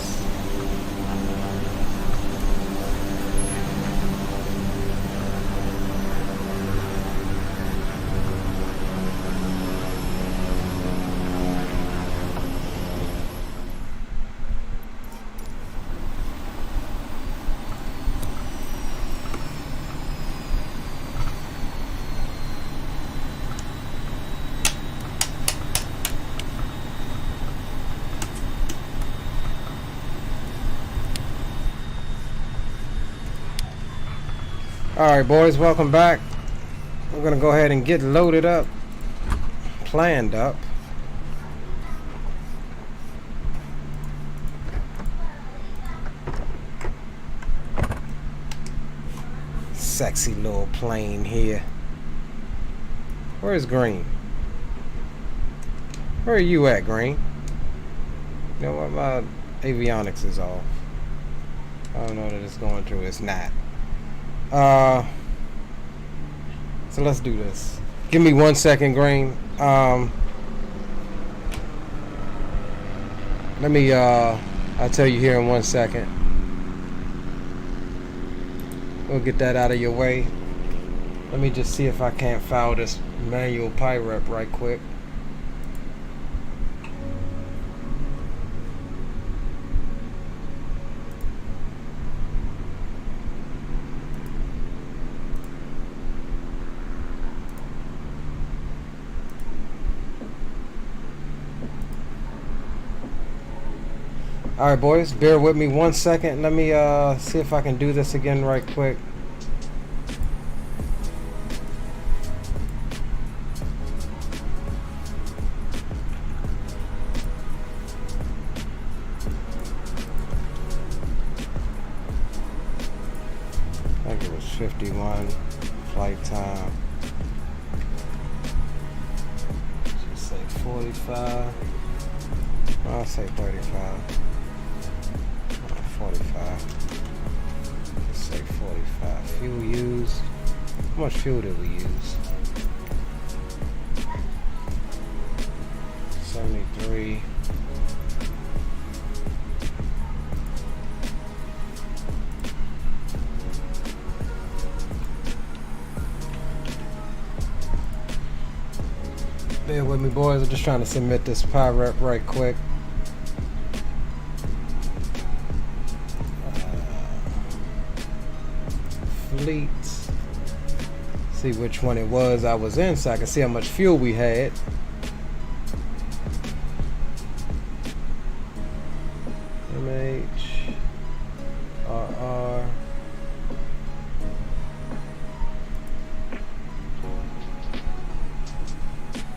Speaker 2: Alright boys, welcome back. We're gonna go ahead and get loaded up, planned up. Sexy little plane here. Where's Green? Where are you at, Green? You know what, my avionics is off. I don't know that it's going through, it's not. So let's do this. Give me 1 second, Green. Let me I'll tell you here in 1 second. We'll get that out of your way. Let me just see if I can't file this manual PIREP right quick. Alright boys, bear with me 1 second. Let me see if I can do this again right quick. I think it was 51 flight time. Just say 45. I'll say 35. 45. Let's say 45. Fuel used. How much fuel did we use? 73. Bear with me, boys. I'm just trying to submit this PyRep right quick. Fleet. See which one it was I was in so I can see how much fuel we had. MH. RR.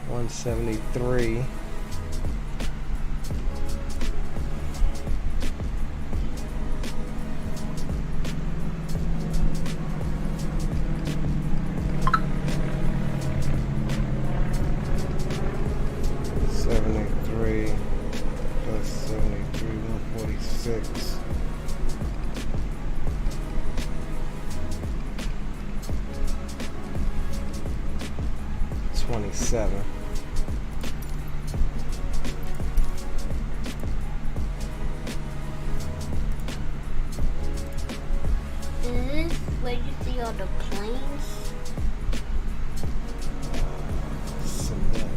Speaker 2: $173. Plus 73, 146. $27.
Speaker 4: Is this where you see all the planes?
Speaker 2: Cement.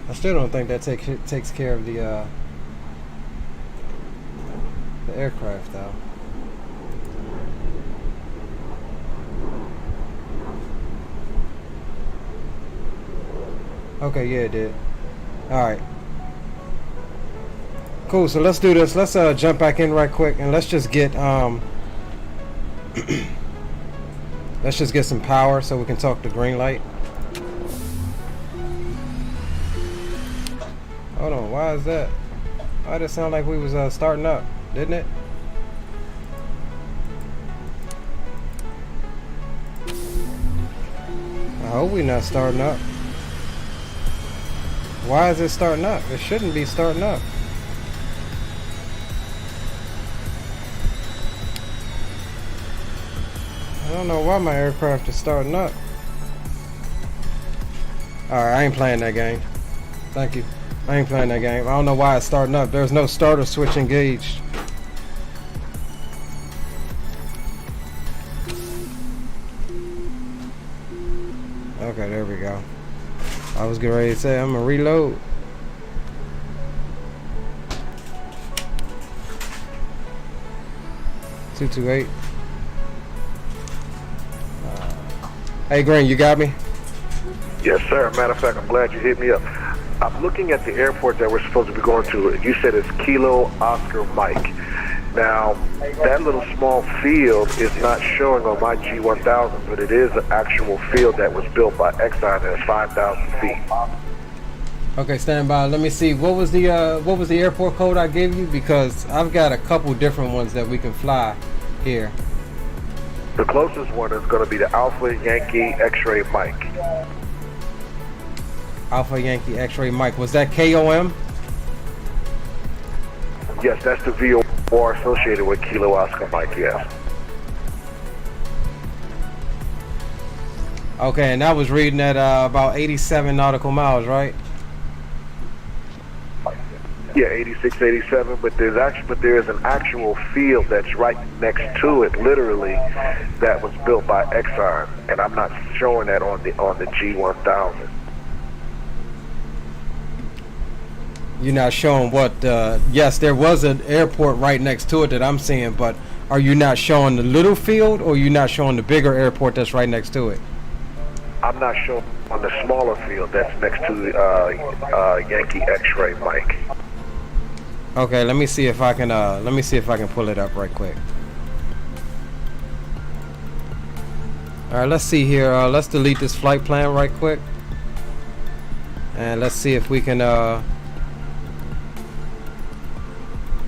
Speaker 2: I still don't think that takes care of the aircraft though. Okay, yeah, it did. Alright. Cool, so let's do this. Let's jump back in right quick and let's just get let's just get some power so we can talk to green light. Hold on, why is that? Why did it sound like we was starting up, didn't it? I hope we're not starting up. Why is it starting up? It shouldn't be starting up. I don't know why my aircraft is starting up. Alright, I ain't playing that game. Thank you. I ain't playing that game. I don't know why it's starting up. There's no starter switch engaged. Okay, there we go. I was getting ready to say I'm gonna reload. $228. Hey Green, you got me?
Speaker 6: Yes, sir. Matter of fact, I'm glad you hit me up. I'm looking at the airport that we're supposed to be going to. You said it's Kilo Oscar Mike. Now, that little small field is not showing on my G1000, but it is an actual field that was built by Exxon and it's 5,000 feet.
Speaker 2: Okay, stand by. Let me see. What was the airport code I gave you? Because I've got a couple different ones that we can fly here.
Speaker 6: The closest one is going to be the Alpha Yankee X-Ray Mike.
Speaker 2: Alpha Yankee X-Ray Mike. Was that KOM?
Speaker 6: Yes, that's the VOR associated with Kilo Oscar Mike, yes.
Speaker 2: Okay, and I was reading at about 87 nautical miles, right?
Speaker 6: Yeah, 86, 87, but there's an actual field that's right next to it, literally, that was built by Exxon, and I'm not showing that on the G1000.
Speaker 2: You're not showing what? Yes, there was an airport right next to it that I'm seeing, but are you not showing the little field, or are you not showing the bigger airport that's right next to it?
Speaker 6: I'm not showing on the smaller field that's next to the Yankee X-Ray Mike.
Speaker 2: Okay, let me see if I can pull it up right quick. All right, let's see here. Let's delete this flight plan right quick, and let's see if we can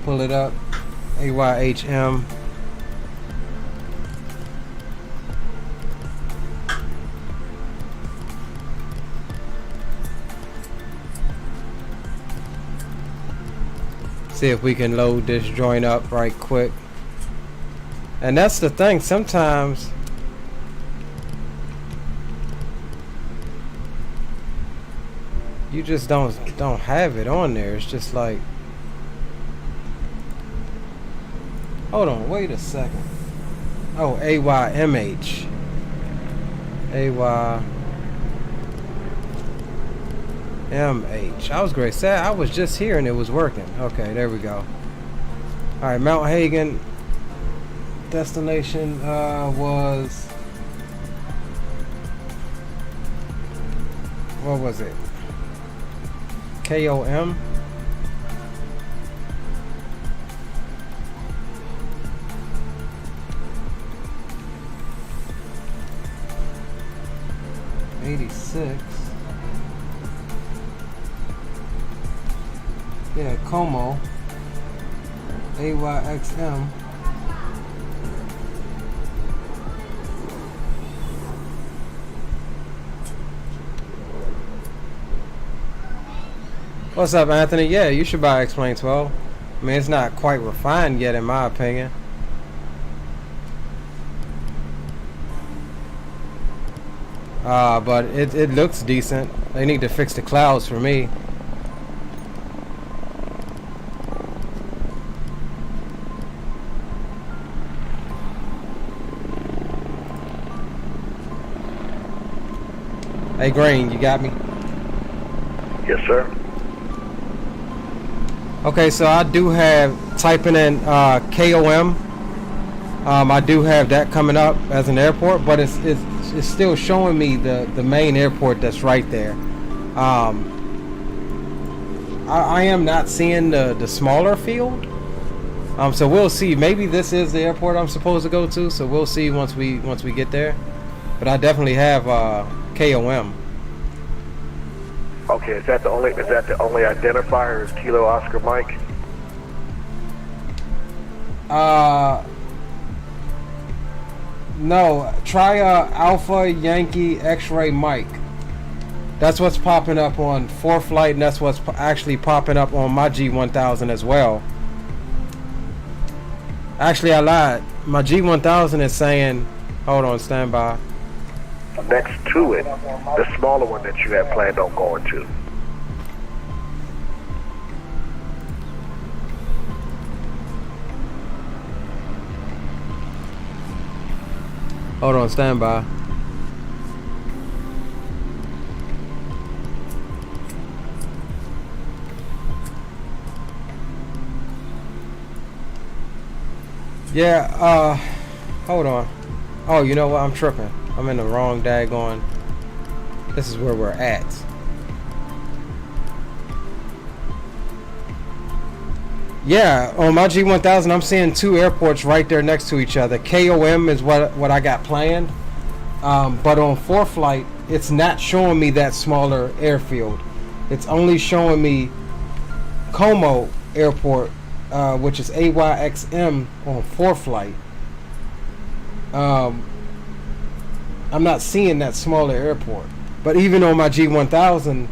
Speaker 2: pull it up. AYHM. See if we can load this joint up right quick. And that's the thing, sometimes you just don't have it on there. It's just like, hold on, wait a second. Oh, AYMH. AYMH. I was great. Sad, I was just here and it was working. Okay, there we go. Alright, Mount Hagen. Destination was, what was it? KOM. '86. Yeah, Como. AYXM. What's up, Anthony? Yeah, you should buy X-Plane 12. I mean, it's not quite refined yet, in my opinion. But it looks decent. They need to fix the clouds for me. Hey, Green, you got me?
Speaker 6: Yes, sir.
Speaker 2: Okay, so I do have, typing in KOM, I do have that coming up as an airport, but it's still showing me the main airport that's right there. I am not seeing the smaller field, so we'll see. Maybe this is the airport I'm supposed to go to, so we'll see once we get there. But I definitely have KOM.
Speaker 6: Okay, is that the only identifier is Kilo Oscar Mike?
Speaker 2: No, try Alpha Yankee X-Ray Mike. That's what's popping up on 4Flight, and that's what's actually popping up on my G1000 as well. Actually, I lied. My G1000 is saying, hold on, stand by.
Speaker 6: Next to it, the smaller one that you had planned on going to.
Speaker 2: Hold on, stand by. Yeah, hold on. Oh, you know what? I'm tripping. I'm in the wrong daggone. This is where we're at. Yeah, on my G1000, I'm seeing two airports right there next to each other. KOM is what I got planned. But on 4Flight, it's not showing me that smaller airfield. It's only showing me Como Airport, which is AYXM on 4Flight. I'm not seeing that smaller airport. But even on my G1000,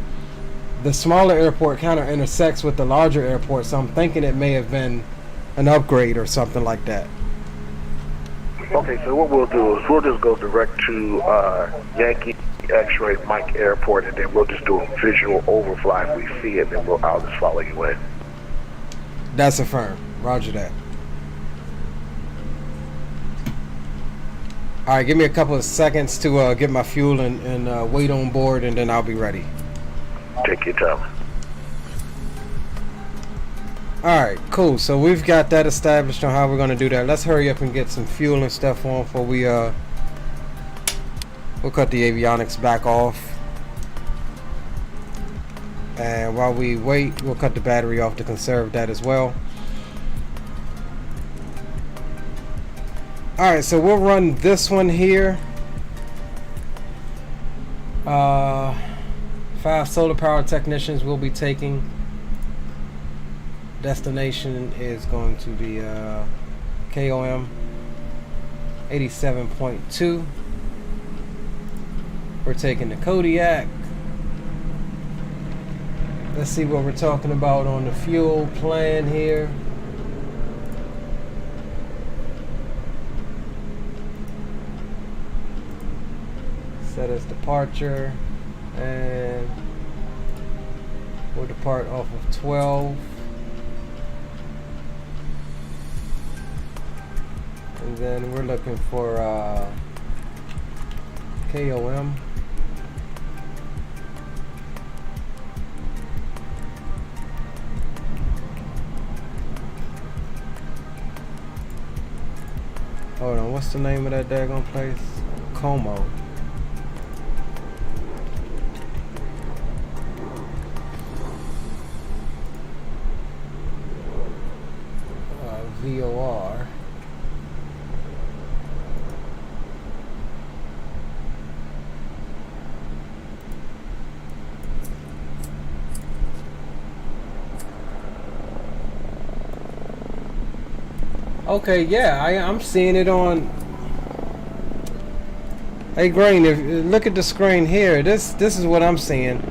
Speaker 2: the smaller airport kind of intersects with the larger airport, so I'm thinking it may have been an upgrade or something like that.
Speaker 6: Okay, so what we'll do is we'll just go direct to Yankee X-Ray Mike Airport, and then we'll just do a visual overfly if we see it, and then I'll just follow you in.
Speaker 2: That's affirmed. Roger that. Alright, give me a couple of seconds to get my fuel and wait on board, and then I'll be ready.
Speaker 6: Take your time.
Speaker 2: Alright, cool. So we've got that established on how we're going to do that. Let's hurry up and get some fuel and stuff on before we'll cut the avionics back off. And while we wait, we'll cut the battery off to conserve that as well. Alright, so we'll run this one here. 5 solar power technicians will be taking. Destination is going to be KOM 87.2. We're taking the Kodiak. Let's see what we're talking about on the fuel plan here. Set as departure, and we'll depart off of 12. And then we're looking for KOM. Hold on, what's the name of that daggone place? Como. VOR. Okay, yeah, I'm seeing it on. Hey, Green, if look at the screen here. This is what I'm seeing.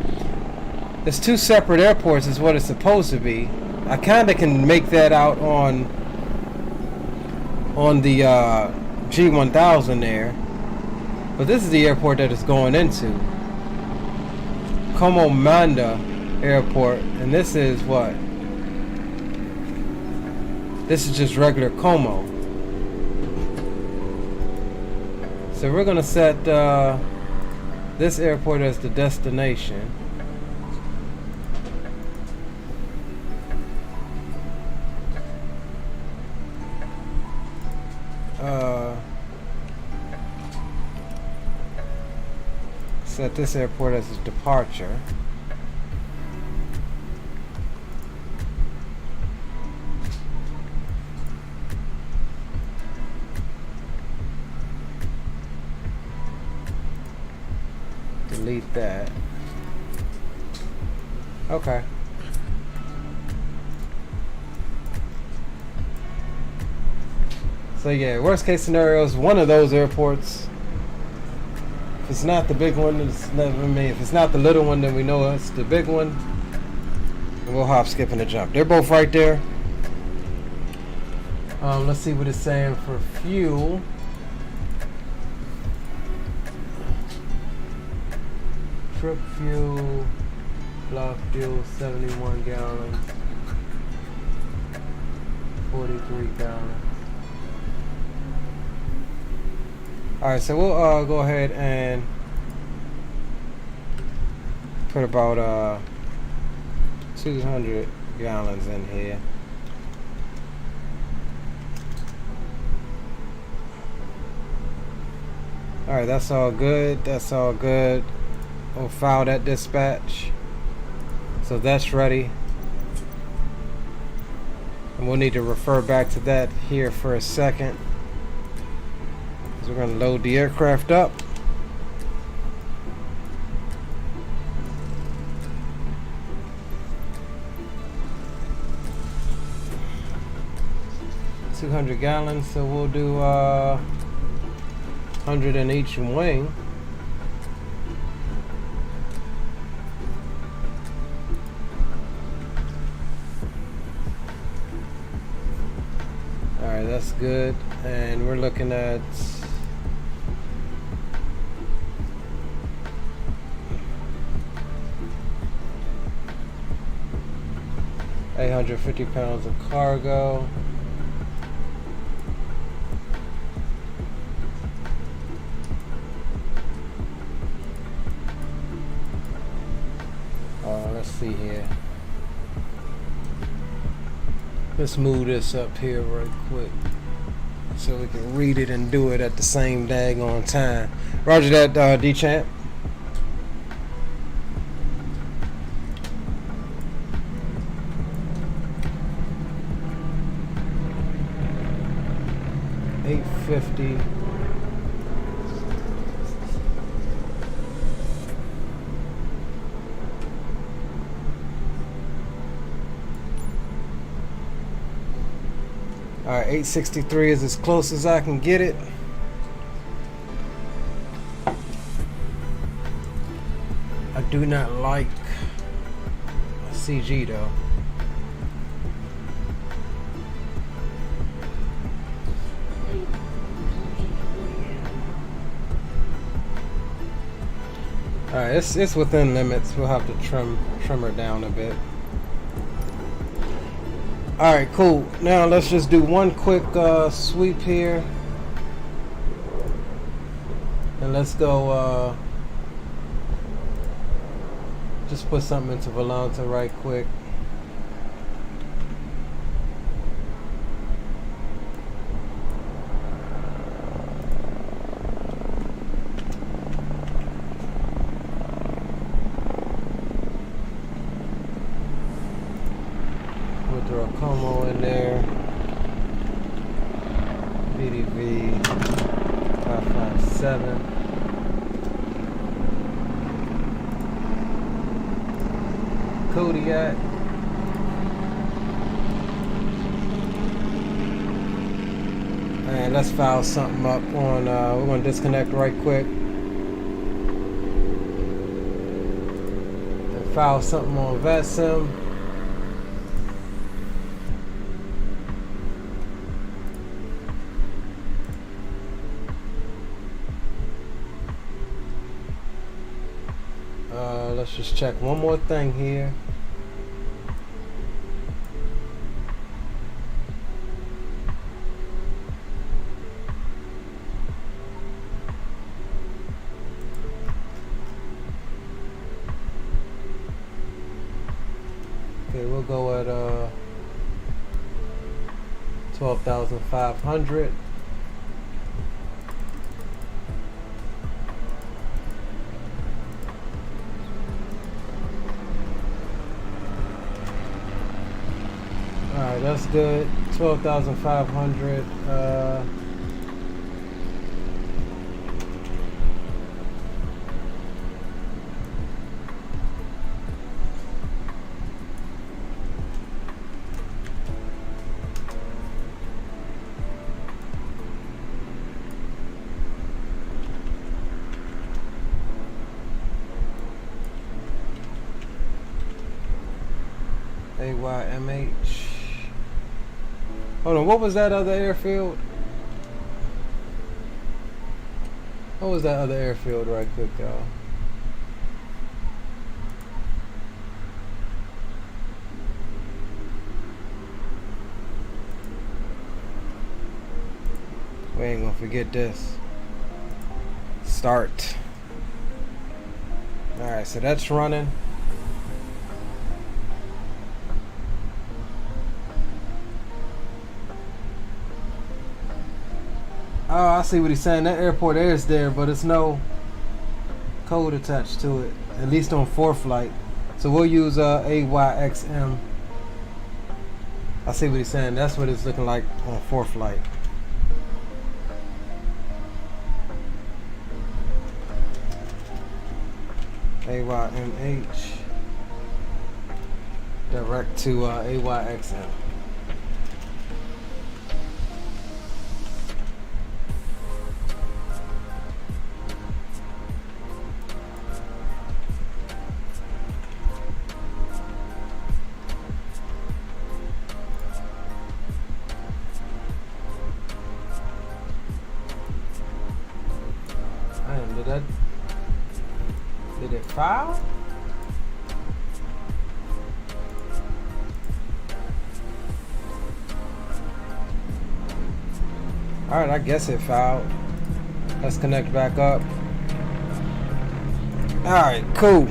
Speaker 2: It's two separate airports, is what it's supposed to be. I kind of can make that out on the G1000 there, but this is the airport that it's going into, Como Manda Airport, and this is what? This is just regular Como. So we're gonna set this airport as the destination. Set this airport as a departure. Delete that. Okay. So yeah, worst case scenario is one of those airports. If it's not the big one, it's never me. If it's not the little one, then we know it's the big one. And we'll hop, skip, and a jump. They're both right there. Let's see what it's saying for fuel. Trip fuel, block fuel, 71 gallons, 43 gallons. Alright, so we'll go ahead and put about 200 gallons in here. Alright, that's all good. That's all good. We'll file that dispatch. So that's ready. And we'll need to refer back to that here for a second. We're going to load the aircraft up. $200 gallons, so we'll do 100 in each wing. Alright, that's good. And we're looking at $850 pounds of cargo. Let's see here. Let's move this up here right quick so we can read it and do it at the same daggone time. Roger that, D-Champ. $850. Alright, 863 is as close as I can get it. I do not like CG though. Alright, it's within limits. We'll have to trim her down a bit. Alright, cool. Now let's just do one quick sweep here. And let's go just put something into Volanta right quick. We'll throw a Como in there. VDV 557. Kodiak. And let's file something up on, we're going to disconnect right quick. And file something on VATSIM. Let's just check one more thing here. Okay, we'll go at 12,500. Alright, that's good. 12,500. AYMH. Hold on, what was that other airfield? What was that other airfield right quick, y'all? We ain't gonna forget this. Start. Alright, so that's running. Oh, I see what he's saying. That airport air is there, but it's no code attached to it, at least on 4 flight. So we'll use AYXM. I see what he's saying. That's what it's looking like on 4 flight. AYMH direct to AYXM. Did it foul? Alright, I guess it fouled. Let's connect back up. Alright, cool.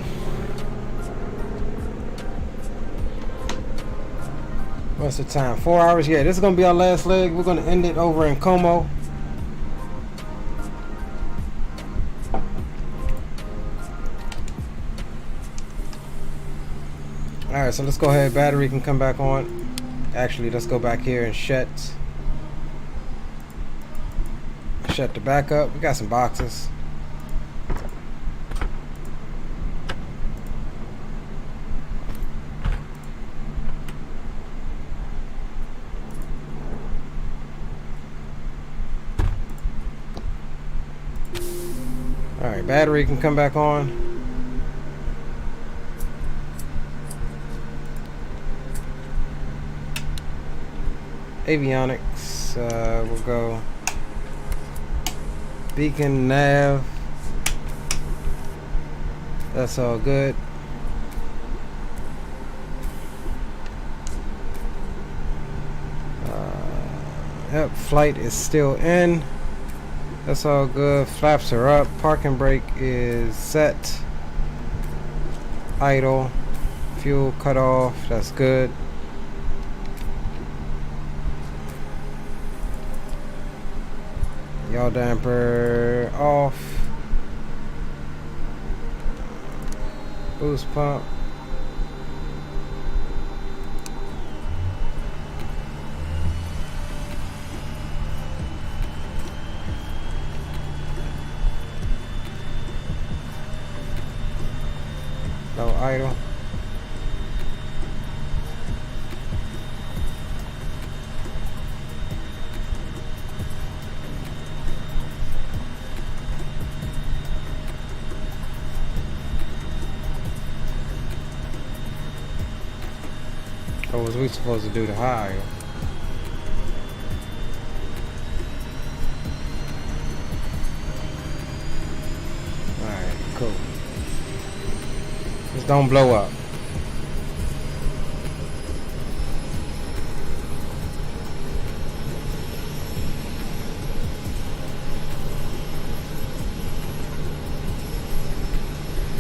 Speaker 2: What's the time? 4 hours? Yeah, this is going to be our last leg. We're going to end it over in Como. Alright, so let's go ahead. Battery can come back on. Actually, let's go back here and shut the backup. We got some boxes. Alright, battery can come back on. Avionics, we'll go beacon, nav, that's all good. Yep, flight is still in, that's all good. Flaps are up, parking brake is set, idle, fuel cut off, that's good. Yaw damper off. Boost pump. No idle. Or was we supposed to do the high? Alright, cool. Just don't blow up.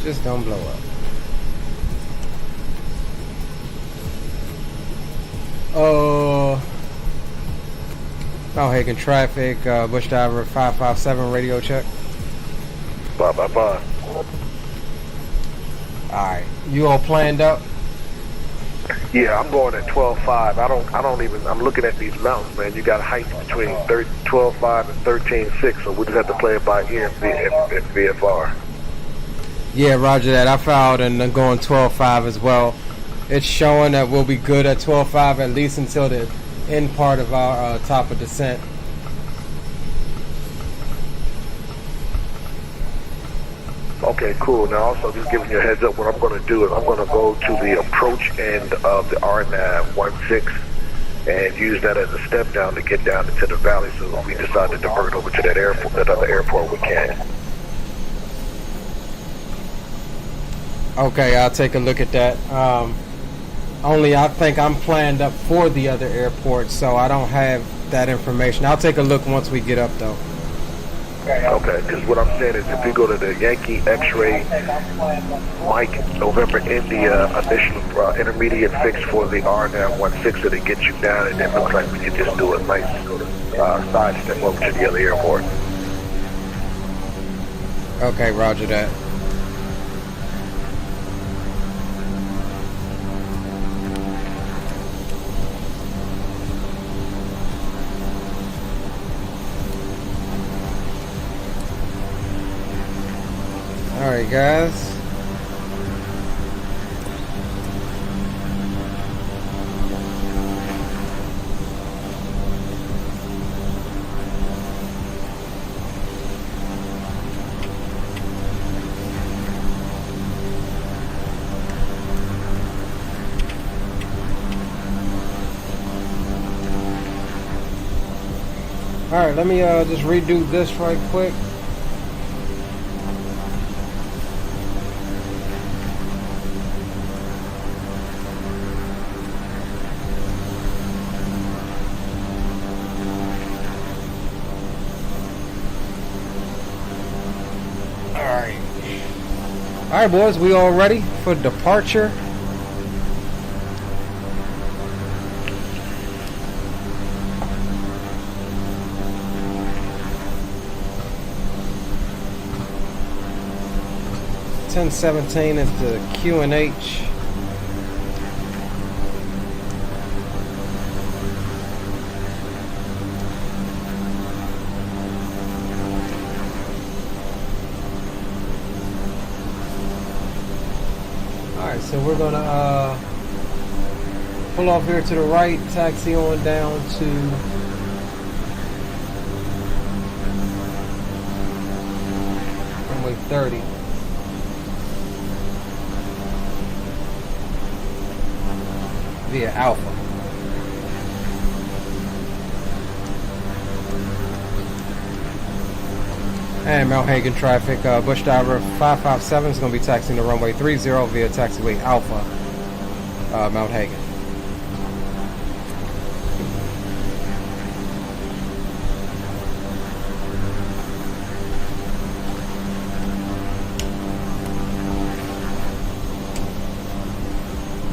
Speaker 2: Just don't blow up. Mount Hagen traffic, Bush Diver 557 radio check.
Speaker 6: Bye.
Speaker 2: Alright, you all planned up?
Speaker 6: Yeah, I'm going at 12.5. I don't even, I'm looking at these mountains, man. You got heights between 12.5 and 13.6, so we just have to play it by ear in VFR.
Speaker 2: Yeah, roger that. I fouled and then going 12.5 as well. It's showing that we'll be good at 12.5 at least until the end part of our top of descent.
Speaker 6: Okay, cool. Now also just giving you a heads up, what I'm going to do is I'm going to go to the approach end of the RNAV 16 and use that as a step down to get down into the valley, so when we decide to divert over to that airport, that other airport, we can.
Speaker 2: Okay, I'll take a look at that. Only I think I'm planned up for the other airport, so I don't have that information. I'll take a look once we get up, though.
Speaker 6: Okay, because what I'm saying is if we go to the Yankee X-ray Mike November India initial intermediate fix for the RNAV 16, it'll get you down, and it looks like we can just do a nice side step over to the other airport.
Speaker 2: Okay, roger that. Alright, guys. Alright, let me just redo this right quick. Alright, boys, we all ready for departure? (10:17) is the QNH. So we're gonna pull off here to the right, taxi on down to runway 30. Via Alpha. And Mount Hagen traffic, Bush Diver 557 is going to be taxiing the runway 30 via taxiway Alpha, Mount Hagen.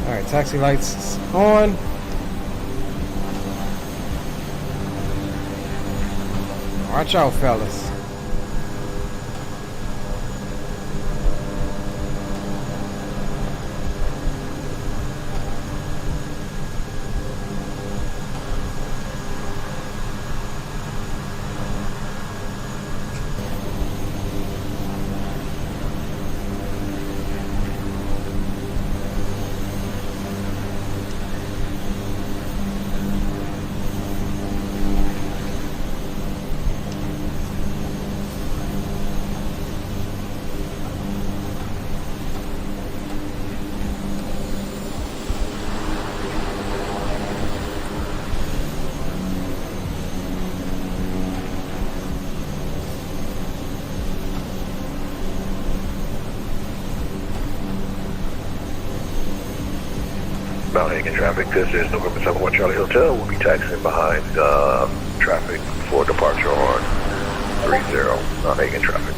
Speaker 2: Alright, taxi lights on. Watch out, fellas.
Speaker 6: Mount Hagen traffic, this is November 71 Charlie Hotel. We'll be taxiing behind traffic for departure on 30 Mount Hagen traffic.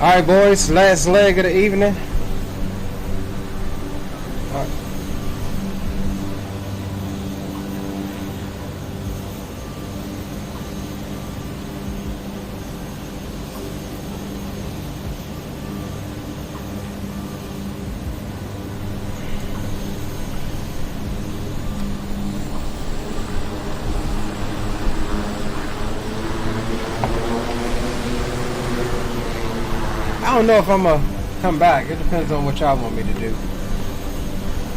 Speaker 2: Alright, boys, last leg of the evening. I don't know if I'm gonna come back. It depends on what y'all want me to do.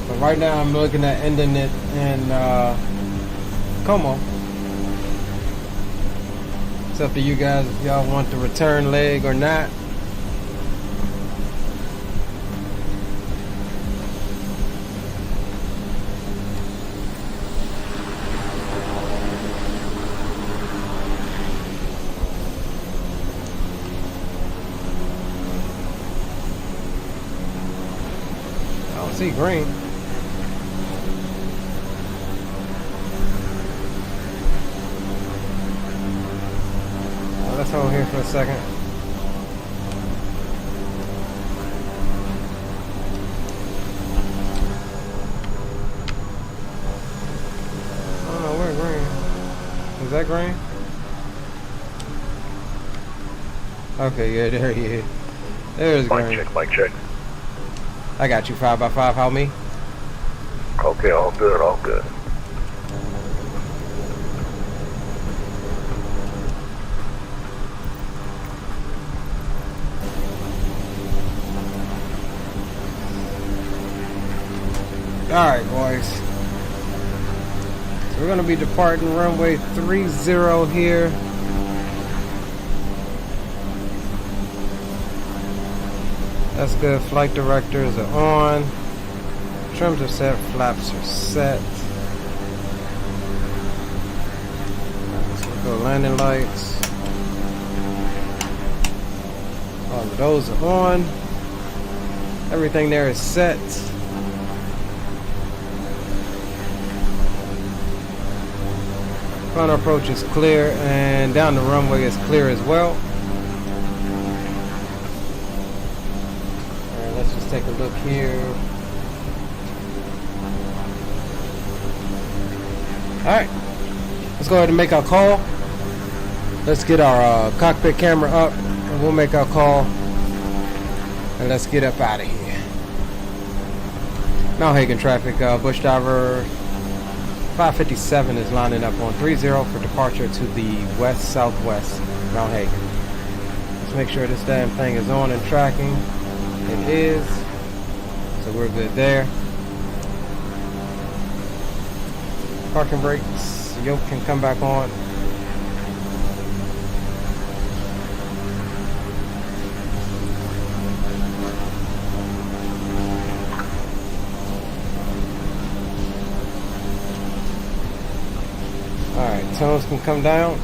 Speaker 2: But right now I'm looking at ending it in Como. It's up to you guys if y'all want the return leg or not. See green. Well, let's hold here for a second. I don't know where green. Is that green? Okay, yeah, there he is. There's green.
Speaker 6: Mic check.
Speaker 2: I got you 5x5, how me?
Speaker 6: Okay, all good, all good.
Speaker 2: Alright, boys. So we're going to be departing runway 30 here. That's good. Flight directors are on. Trims are set. Flaps are set. Let's go landing lights. All of those are on. Everything there is set. Final approach is clear, and down the runway is clear as well. Alright, let's just take a look here. Alright, let's go ahead and make our call. Let's get our cockpit camera up, and we'll make our call. And let's get up out of here. Mount Hagen traffic, bush diver 557 is lining up on 30 for departure to the west-southwest Mount Hagen. Let's make sure this damn thing is on and tracking. It is. So we're good there. Parking brakes, yoke can come back on. Alright, tones can come down.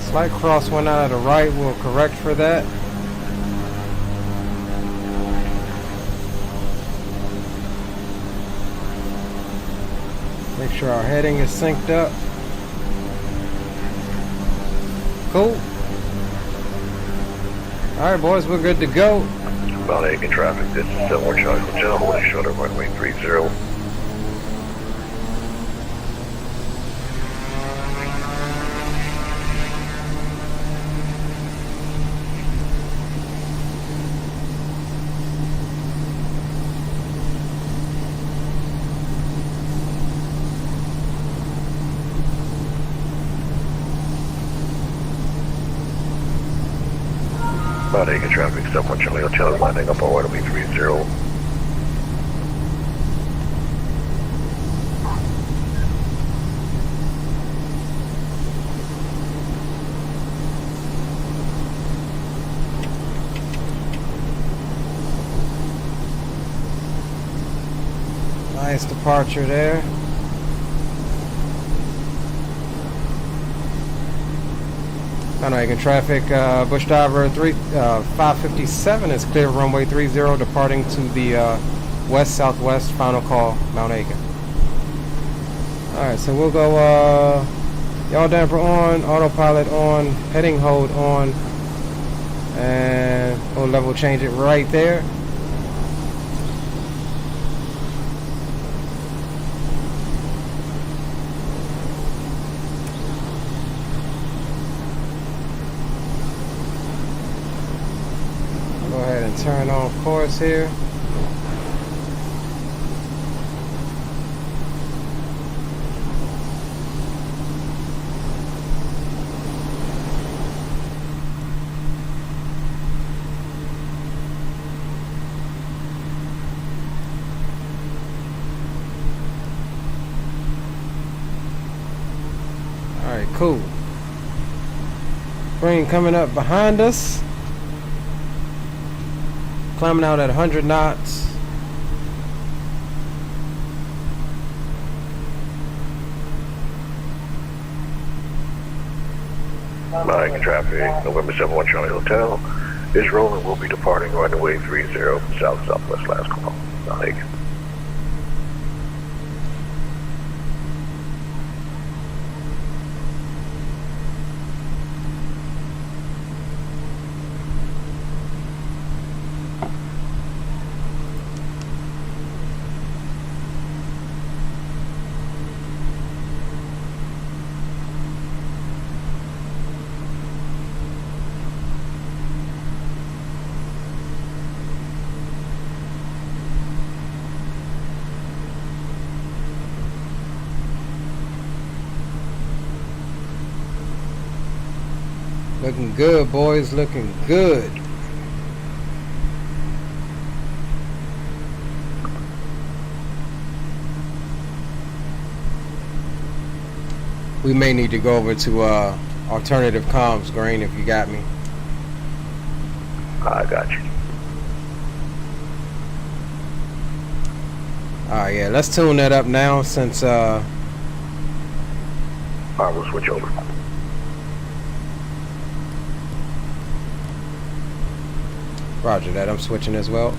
Speaker 2: Slight cross went out of the right, we'll correct for that. Make sure our heading is synced up. Cool. Alright boys, we're good to go.
Speaker 6: Mount Hagen traffic, this is SimWorksStudios Hotel, holding short of runway 30. Mount Hagen traffic, someone Charlie Hotel is lining up on runway 30.
Speaker 2: Nice departure there. Mount Hagen traffic, bush diver 557 is clear runway 30, departing to the west-southwest, final call, Mount Hagen. Alright, so we'll go yaw damper on, autopilot on, heading hold on, and we'll level change it right there. Turn on course here. Alright, cool. Rain coming up behind us. Climbing out at 100 knots.
Speaker 6: Mount Hagen traffic, November 71 Charlie Hotel is rolling. We'll be departing runway 30, south-southwest, last call, Mount Hagen.
Speaker 2: Looking good, boys, looking good. We may need to go over to alternative comms, Green, if you got me.
Speaker 6: I got you.
Speaker 2: Alright, yeah, let's tune that up now since
Speaker 6: All right, we'll switch over.
Speaker 2: Roger that, I'm switching as well.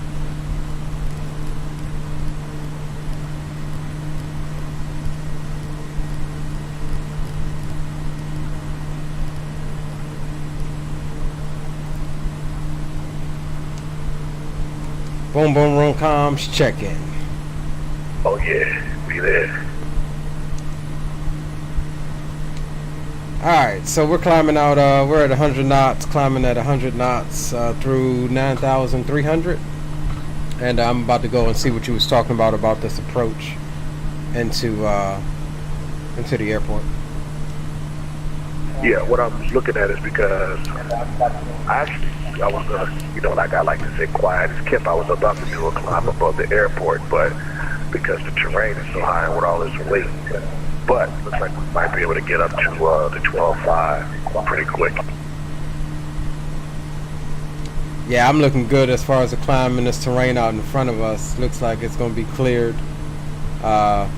Speaker 2: Boom boom room comms check-in.
Speaker 6: Oh yeah, we there.
Speaker 2: Alright, so we're climbing out, we're at 100 knots, climbing at 100 knots through 9,300. And I'm about to go and see what you was talking about this approach into the airport.
Speaker 6: Yeah, what I was looking at is because I was gonna, like I like to say, quiet as kept. I was about to do a climb above the airport, but because the terrain is so high and with all this weight, but looks like we might be able to get up to the 12.5 pretty quick.
Speaker 2: Yeah, I'm looking good as far as the climb in this terrain out in front of us. Looks like it's going to be cleared. Yeah,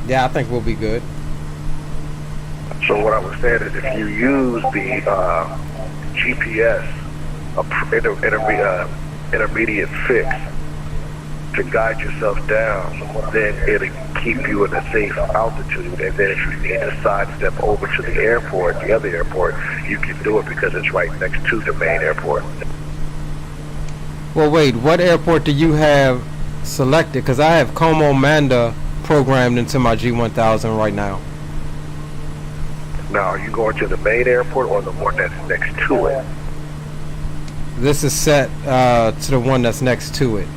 Speaker 2: I think we'll be good.
Speaker 6: So what I was saying is, if you use the GPS intermediate fix to guide yourself down, then it'll keep you at a safe altitude. And then if you need to sidestep over to the airport, the other airport, you can do it because it's right next to the main airport.
Speaker 2: Well, wait, what airport do you have selected? Because I have Como Manda programmed into my G1000 right now.
Speaker 6: Now, are you going to the main airport or the one that's next to it?
Speaker 2: This is set to the one that's next to it.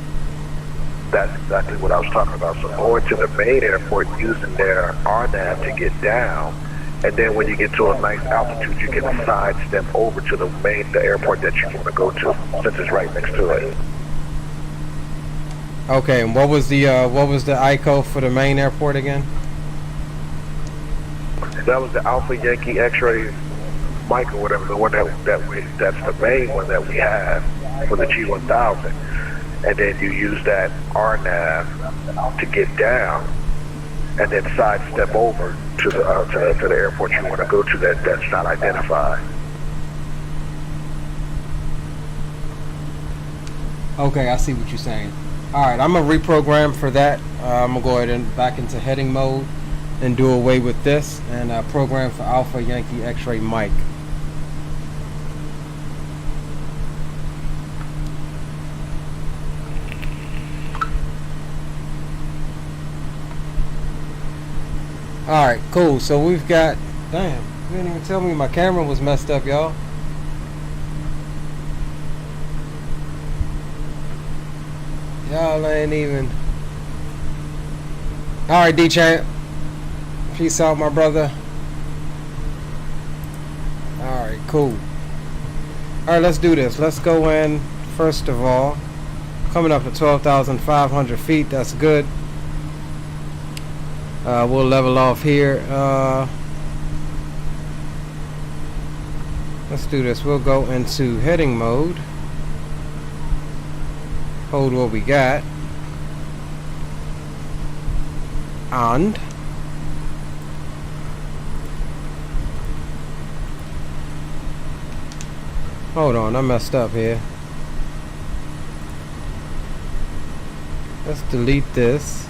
Speaker 6: That's exactly what I was talking about. So going to the main airport using their RNAV to get down, and then when you get to a nice altitude, you can sidestep over to the airport that you want to go to, since it's right next to it.
Speaker 2: Okay, and what was the ICO for the main airport again?
Speaker 6: That was the Alpha Yankee X-ray Mike or whatever, the one that's the main one that we have for the G1000. And then you use that RNAV to get down, and then sidestep over to the airport you want to go to that's not identified.
Speaker 2: Okay, I see what you're saying. All right, I'm gonna reprogram for that. I'm gonna go ahead and back into heading mode and do away with this and program for Alpha Yankee X-ray Mike. Alright, cool. So we've got... Damn, you didn't even tell me my camera was messed up, y'all. Y'all ain't even... Alright, D-Champ. Peace out, my brother. Alright, cool. Alright, let's do this. Let's go in, first of all. Coming up to 12,500 feet. That's good. We'll level off here. Let's do this. We'll go into heading mode. Hold what we got. And hold on, I messed up here. Let's delete this.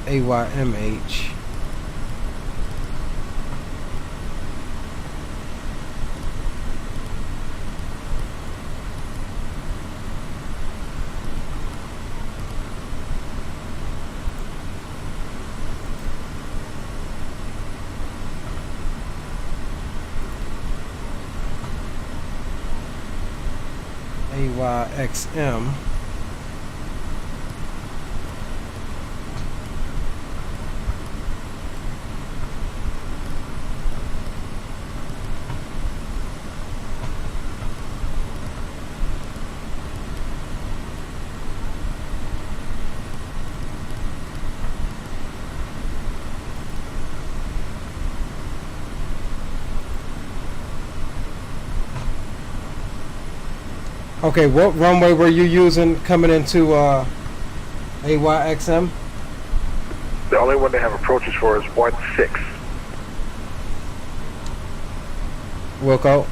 Speaker 2: AYMH. AYXM. Okay, what runway were you using coming into AYXM?
Speaker 6: The only one they have approaches for is 16.
Speaker 2: Wilco.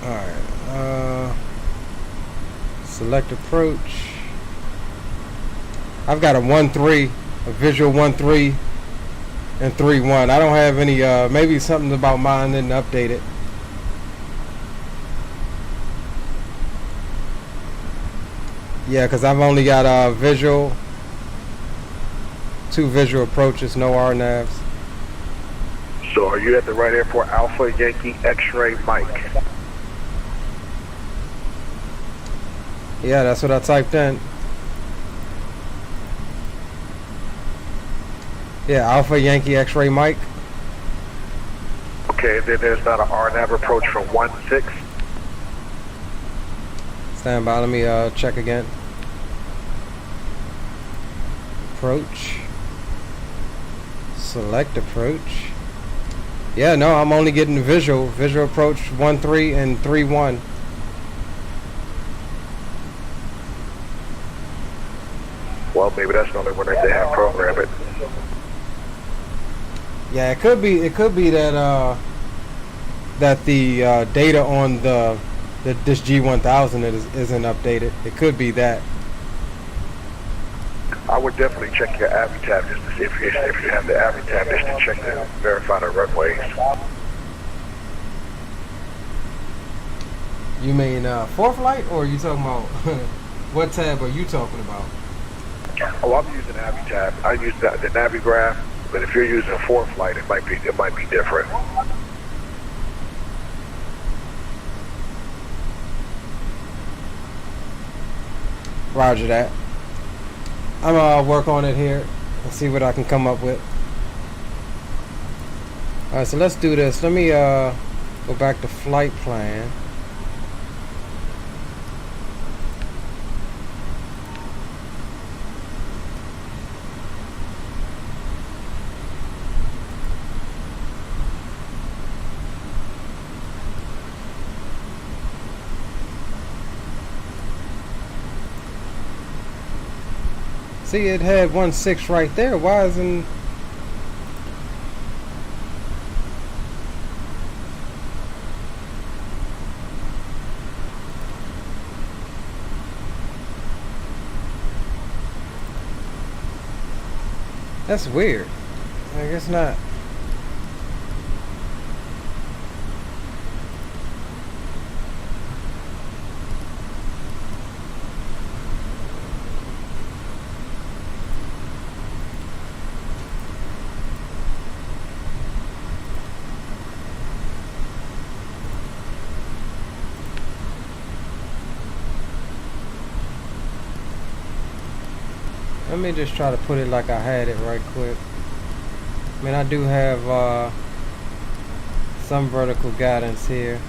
Speaker 2: Alright. Select approach. I've got a 1-3, a visual 1-3 and 3-1. I don't have any maybe something about mine didn't update it. Yeah, because I've only got visual, 2 visual approaches, no RNAVs.
Speaker 6: So are you at the right airport? Alpha Yankee X-Ray Mike.
Speaker 2: Yeah, that's what I typed in. Yeah, Alpha Yankee X-Ray Mike.
Speaker 6: Okay, and then there's not an RNAV approach for 16.
Speaker 2: Stand by, let me check again. Approach. Select approach. Yeah, no, I'm only getting visual approach 1-3 and 3-1.
Speaker 6: Well, maybe that's the only one that they have programmed.
Speaker 2: Yeah, it could be that that the data on this G1000 isn't updated. It could be that.
Speaker 6: I would definitely check your Avitab just to see if you have the Avitab just to check to verify the runways.
Speaker 2: You mean fourth flight, or are you talking about what tab are you talking about?
Speaker 6: Oh, I'm using Avitab. I use the Navigraph, but if you're using 4th flight, it might be different.
Speaker 2: Roger that. I'm gonna work on it here and see what I can come up with. Alright, so let's do this. Let me go back to flight plan. See, it had 1-6 right there. Why isn't... That's weird. I guess not. Let me just try to put it like I had it right quick. I mean, I do have some vertical guidance here.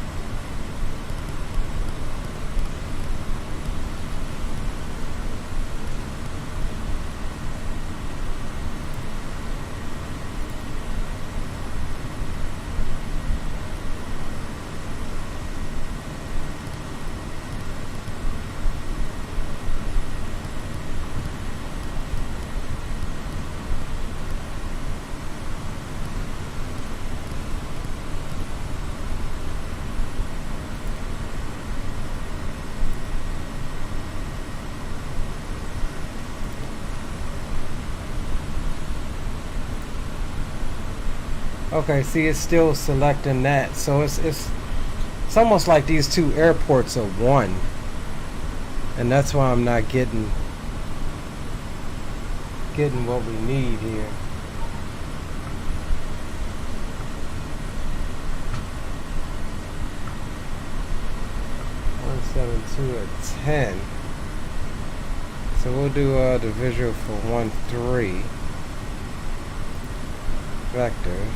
Speaker 2: Okay, see, it's still selecting that, so it's almost like these two airports are one, and that's why I'm not getting what we need here. 172 at 10. So we'll do the visual for 1-3 vectors.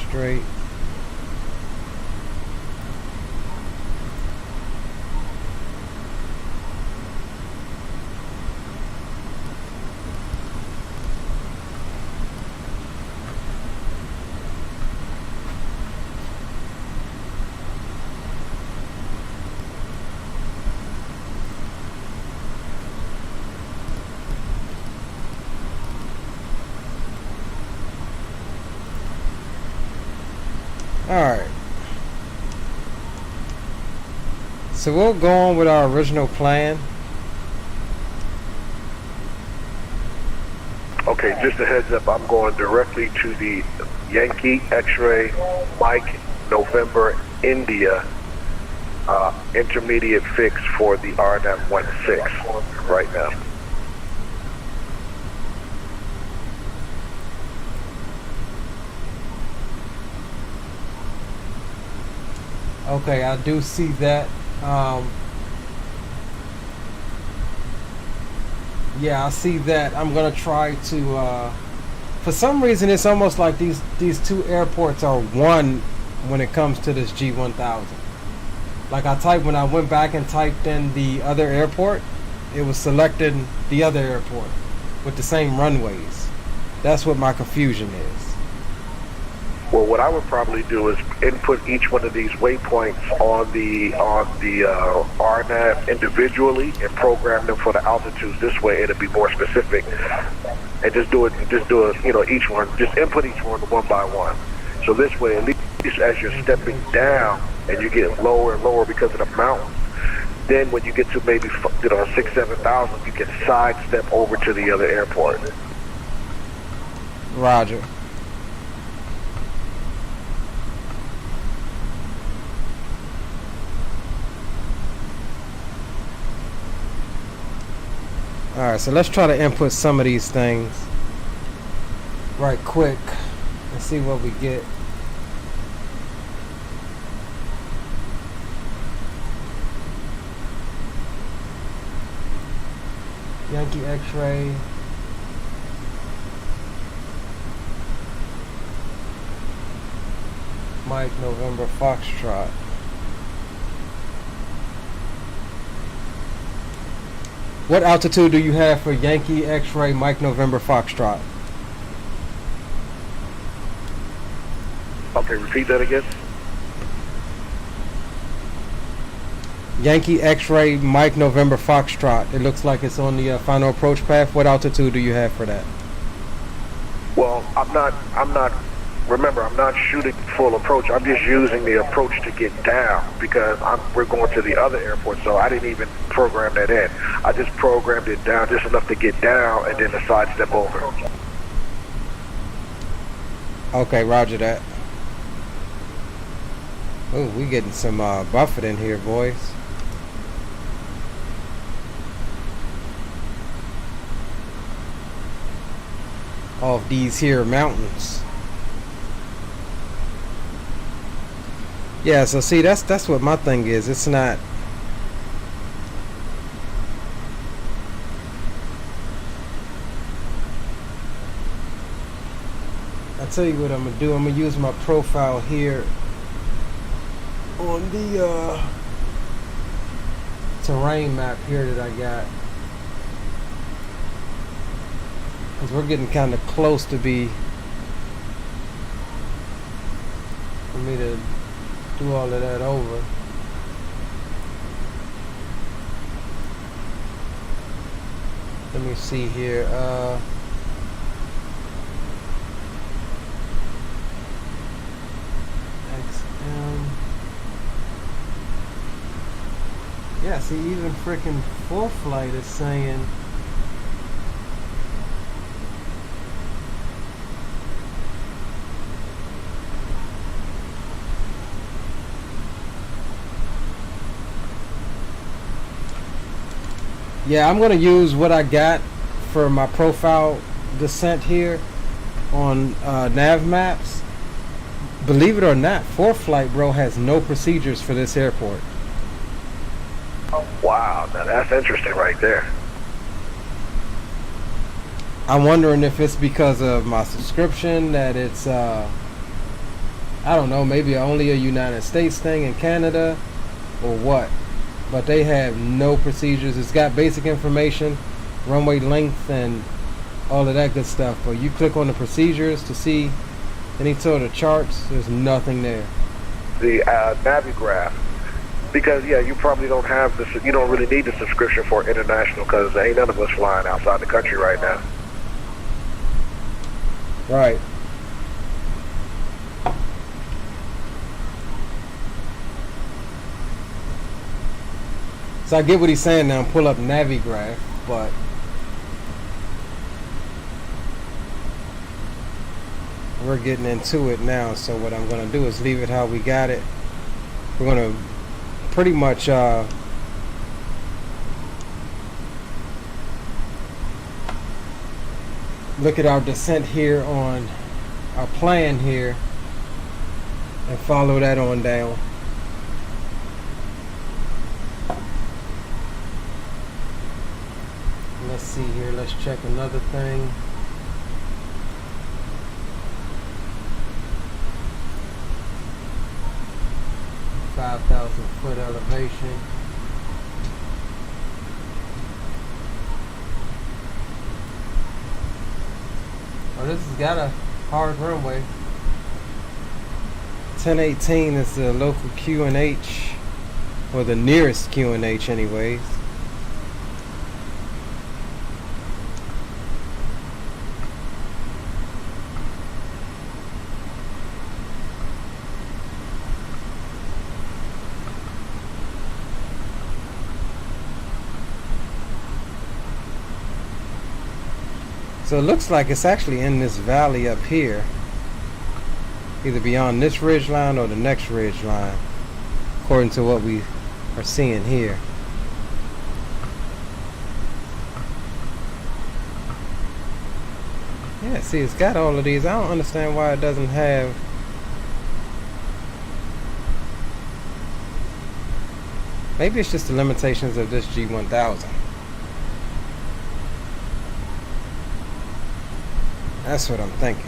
Speaker 2: Straight. Alright. So we'll go on with our original plan.
Speaker 6: Okay, just a heads up, I'm going directly to the Yankee X-ray Mike November India intermediate fix for the RNAV 16 right now.
Speaker 2: Okay, I do see that. Yeah, I see that. I'm gonna try to. For some reason, it's almost like these two airports are one when it comes to this G1000. Like when I went back and typed in the other airport, it was selecting the other airport with the same runways. That's what my confusion is.
Speaker 6: Well, what I would probably do is input each one of these waypoints on the RNAV individually and program them for the altitudes. This way, it'll be more specific. And just do each one. Just input each one by one. So this way, at least as you're stepping down and you get lower and lower because of the mountains, then when you get to maybe 6,000-7,000, you can sidestep over to the other airport.
Speaker 2: Roger. Alright, so let's try to input some of these things right quick and see what we get. Yankee X-ray. Mike November Foxtrot. What altitude do you have for Yankee X-ray Mike November Foxtrot?
Speaker 6: Okay, repeat that again.
Speaker 2: Yankee X-ray Mike November Foxtrot. It looks like it's on the final approach path. What altitude do you have for that?
Speaker 6: Well, remember, I'm not shooting full approach. I'm just using the approach to get down because we're going to the other airport, so I didn't even program that in. I just programmed it down just enough to get down and then the sidestep over.
Speaker 2: Okay, roger that. Oh, we getting some buffet in here, boys. Off these here mountains. Yeah, so see, that's what my thing is. It's not. I'll tell you what I'm gonna do. I'm gonna use my profile here on the terrain map here that I got, because we're getting kind of close to be for me to do all of that over. Let me see here. XM. Yeah, see, even freaking full flight is saying yeah, I'm gonna use what I got for my profile descent here on nav maps. Believe it or not, ForeFlight, bro, has no procedures for this airport.
Speaker 6: Oh, wow, now that's interesting right there.
Speaker 2: I'm wondering if it's because of my subscription that it's I don't know, maybe only a United States thing in Canada or what. But they have no procedures. It's got basic information, runway length, and all of that good stuff. But you click on the procedures to see any sort of charts, there's nothing there.
Speaker 6: The Navigraph, because yeah, you probably don't have this. You don't really need the subscription for international because ain't none of us flying outside the country right now.
Speaker 2: Right. So I get what he's saying now, pull up Navigraph, but we're getting into it now. So what I'm going to do is leave it how we got it. We're going to pretty much look at our descent here on our plan here and follow that on down. Let's see here, let's check another thing. .5,000 foot elevation. Oh, this has got a hard runway. 1018 is the local QNH, or the nearest QNH anyways. So it looks like it's actually in this valley up here, either beyond this ridge line or the next ridge line, according to what we are seeing here. Yeah, see, it's got all of these. I don't understand why it doesn't have maybe it's just the limitations of this G1000. That's what I'm thinking.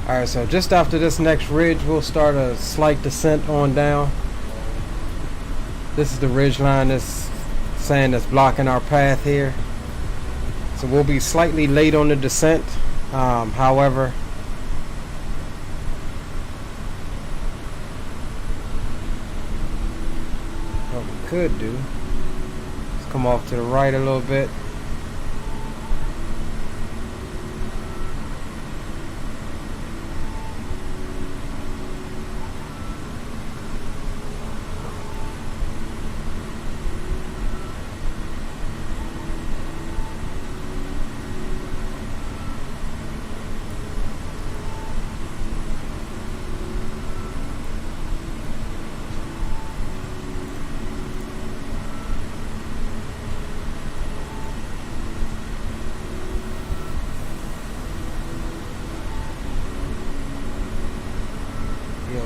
Speaker 2: Alright, so just after this next ridge, we'll start a slight descent on down. This is the ridge line that's saying that's blocking our path here. So we'll be slightly late on the descent. However, what we could do is come off to the right a little bit.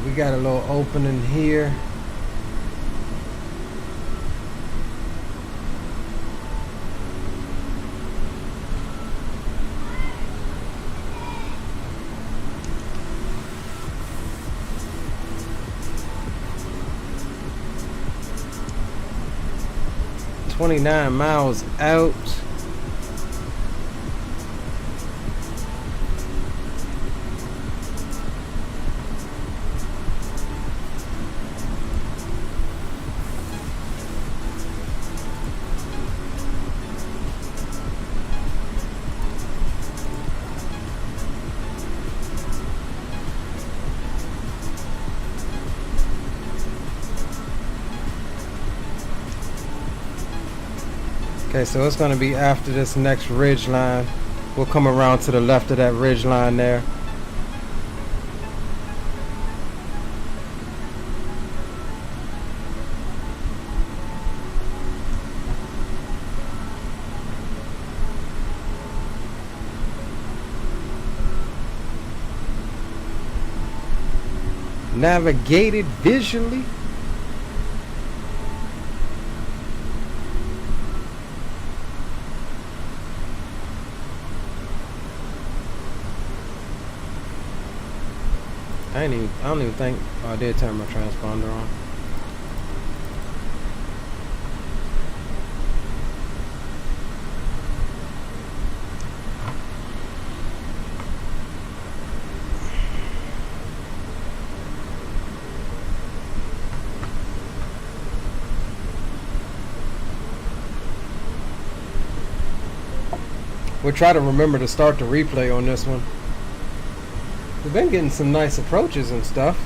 Speaker 2: We got a little opening here. $29 miles out. Okay, so it's going to be after this next ridge line. We'll come around to the left of that ridge line there. Navigated visually. I don't even think. Oh, I did turn my transponder on. We'll try to remember to start the replay on this one. We've been getting some nice approaches and stuff.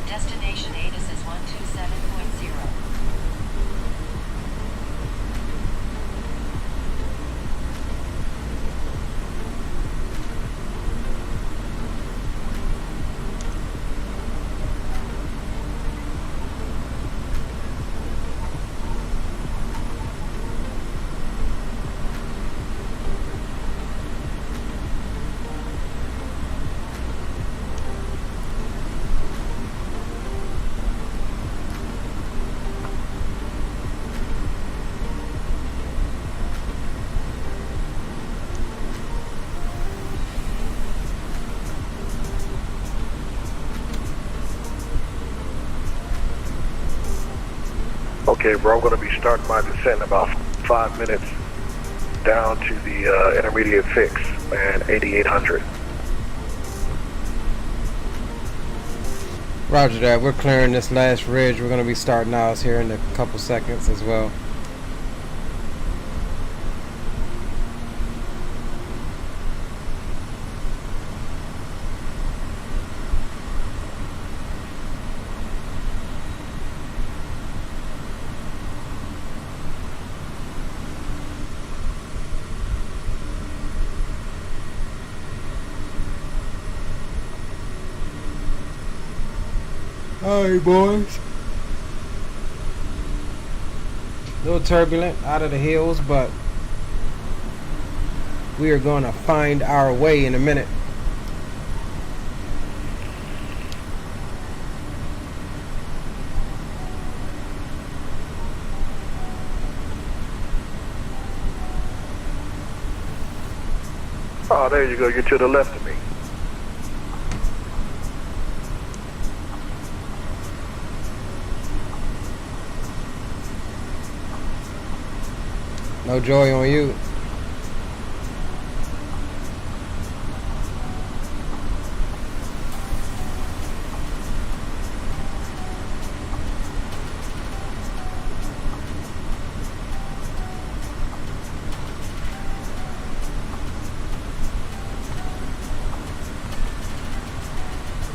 Speaker 3: Destination ATIS is 127.0.
Speaker 6: Okay, bro, I'm going to be starting my descent in about 5 minutes down to the intermediate fix and 8800.
Speaker 2: Roger that. We're clearing this last ridge. We're going to be starting ours here in a couple seconds as well. Alright, boys. A little turbulent out of the hills, but we are going to find our way in a minute.
Speaker 6: Oh, there you go. You're to the left of me.
Speaker 2: No joy on you.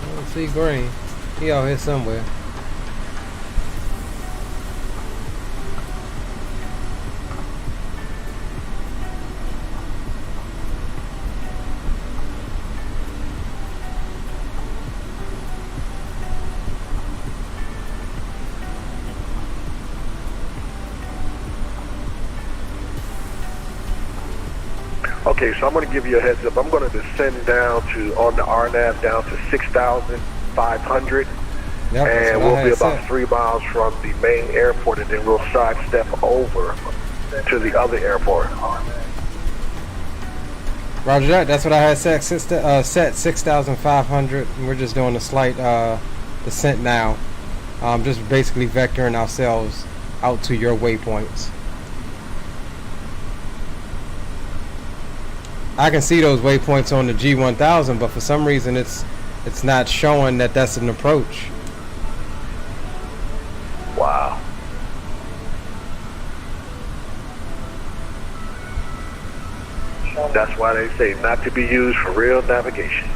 Speaker 2: I don't see Green. He out here somewhere.
Speaker 6: Okay, so I'm going to give you a heads up. I'm going to descend down to, on the RNAV, down to 6,500.
Speaker 2: Yep,
Speaker 6: And we'll be about 3 miles from the main airport, and then we'll sidestep over to the other airport.
Speaker 2: Roger that. That's what I had set. Set 6,500. And we're just doing a slight descent now. Just basically vectoring ourselves out to your waypoints. I can see those waypoints on the G1000, but for some reason it's not showing that that's an approach.
Speaker 6: Wow. That's why they say not to be used for real navigation.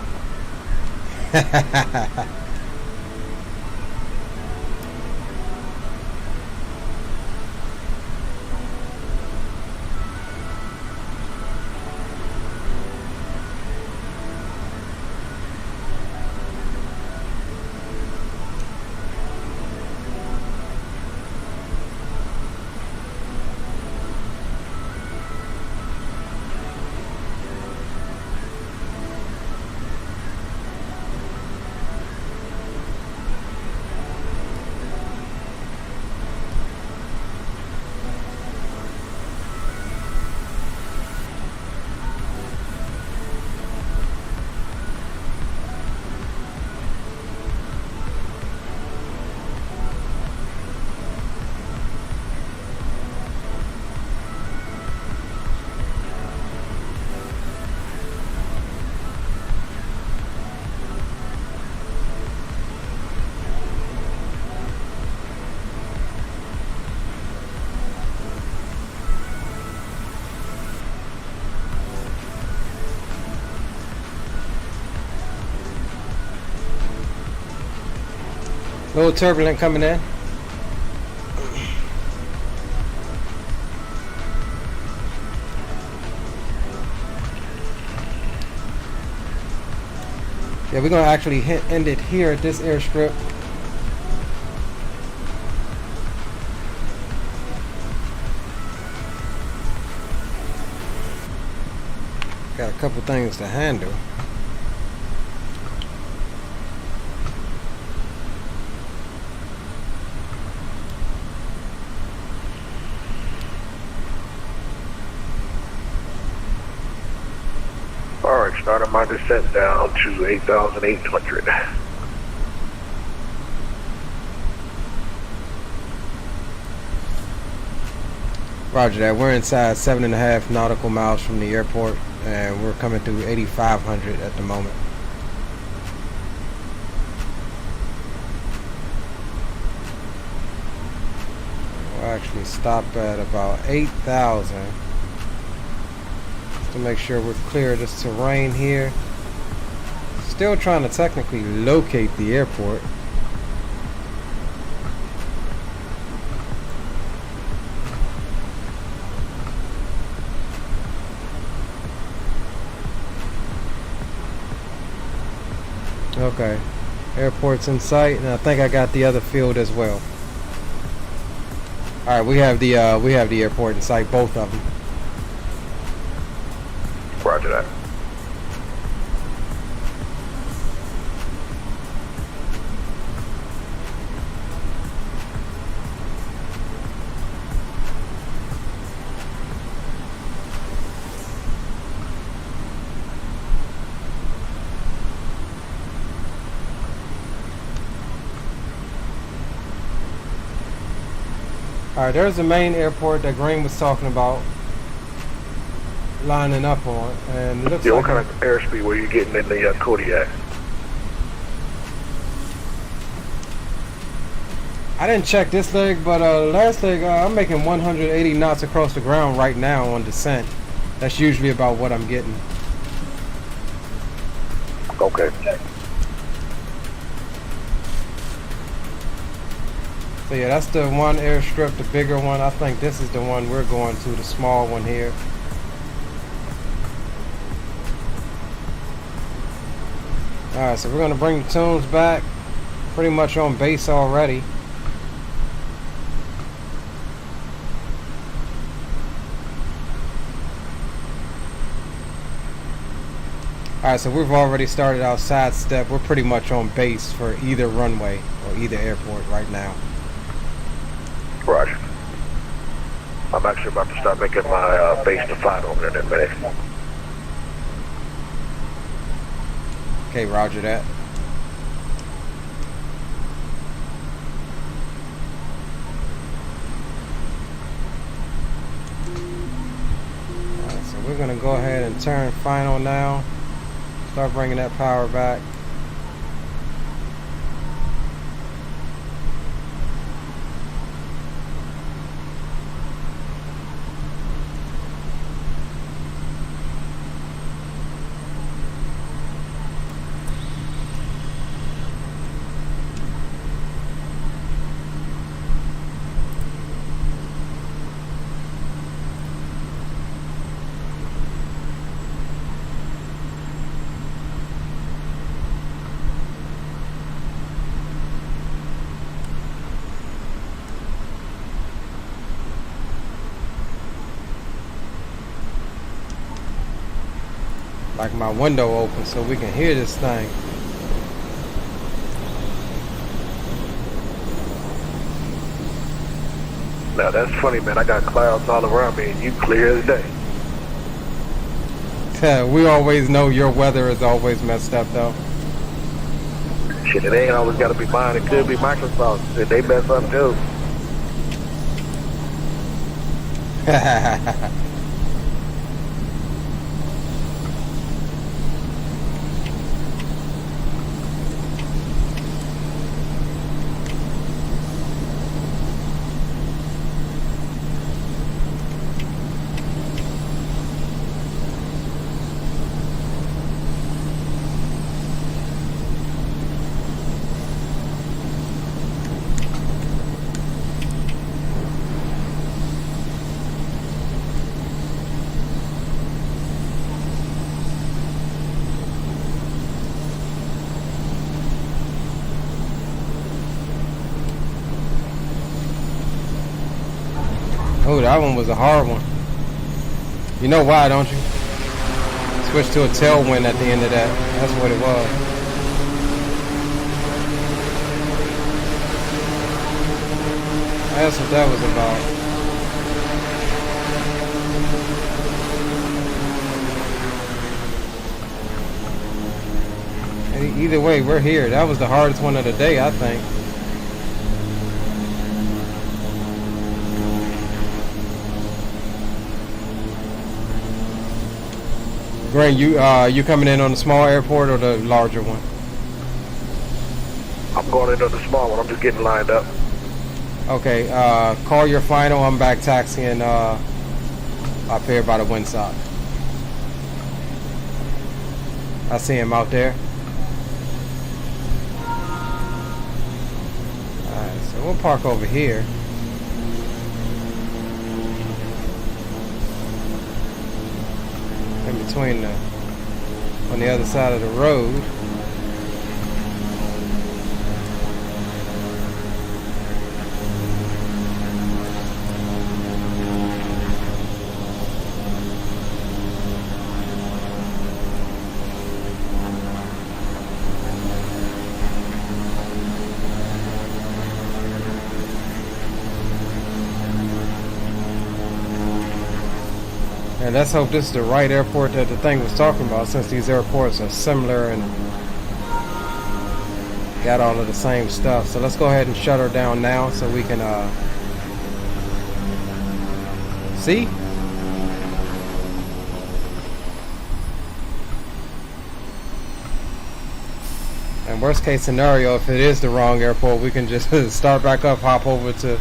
Speaker 2: little turbulent coming in. Yeah, we're gonna actually end it here at this airstrip. Got a couple things to handle.
Speaker 6: Alright, starting my descent down to 8,800.
Speaker 2: Roger that. We're inside 7.5 nautical miles from the airport, and we're coming through 8,500 at the moment. We'll actually stop at about 8,000 to make sure we're clear of this terrain here. Still trying to technically locate the airport. Okay, airport's in sight, and I think I got the other field as well. All right, we have the airport in sight, both of them.
Speaker 6: Roger that.
Speaker 2: Alright, there's the main airport that Green was talking about lining up on, and it looks
Speaker 6: Yeah,
Speaker 2: like
Speaker 6: what kind of airspeed were you getting in the Kodiak?
Speaker 2: I didn't check this leg, but last leg I'm making 180 knots across the ground right now on descent. That's usually about what I'm getting.
Speaker 6: Okay.
Speaker 2: So yeah, that's the one airstrip, the bigger one. I think this is the one we're going to, the small one here. Alright, so we're going to bring the tunes back. Pretty much on base already. Alright, so we've already started our side step. We're pretty much on base for either runway or either airport right now.
Speaker 6: Roger. I'm actually about to start making my base to flight over there in a minute.
Speaker 2: Okay, roger that. Alright, so we're going to go ahead and turn final now. Start bringing that power back. Like my window open so we can hear this thing.
Speaker 6: Now that's funny, man. I got clouds all around me and you clear as day.
Speaker 2: We always know your weather is always messed up though.
Speaker 6: Shit, it ain't always gotta be mine. It could be Microsoft. They mess up too.
Speaker 2: That one was a hard one. You know why, don't you? Switched to a tailwind at the end of that. That's what it was. That's what that was about. Either way, we're here. That was the hardest one of the day, I think. Grant, you coming in on the small airport or the larger one?
Speaker 6: I'm going into the small one. I'm just getting lined up.
Speaker 2: Okay, call your final. I'm back taxiing up here by the windsock. I see him out there. Alright, so we'll park over here. In between on the other side of the road. And let's hope this is the right airport that the thing was talking about, since these airports are similar and got all of the same stuff. So let's go ahead and shut her down now so we can see. And worst case scenario, if it is the wrong airport, we can just start back up, hop over to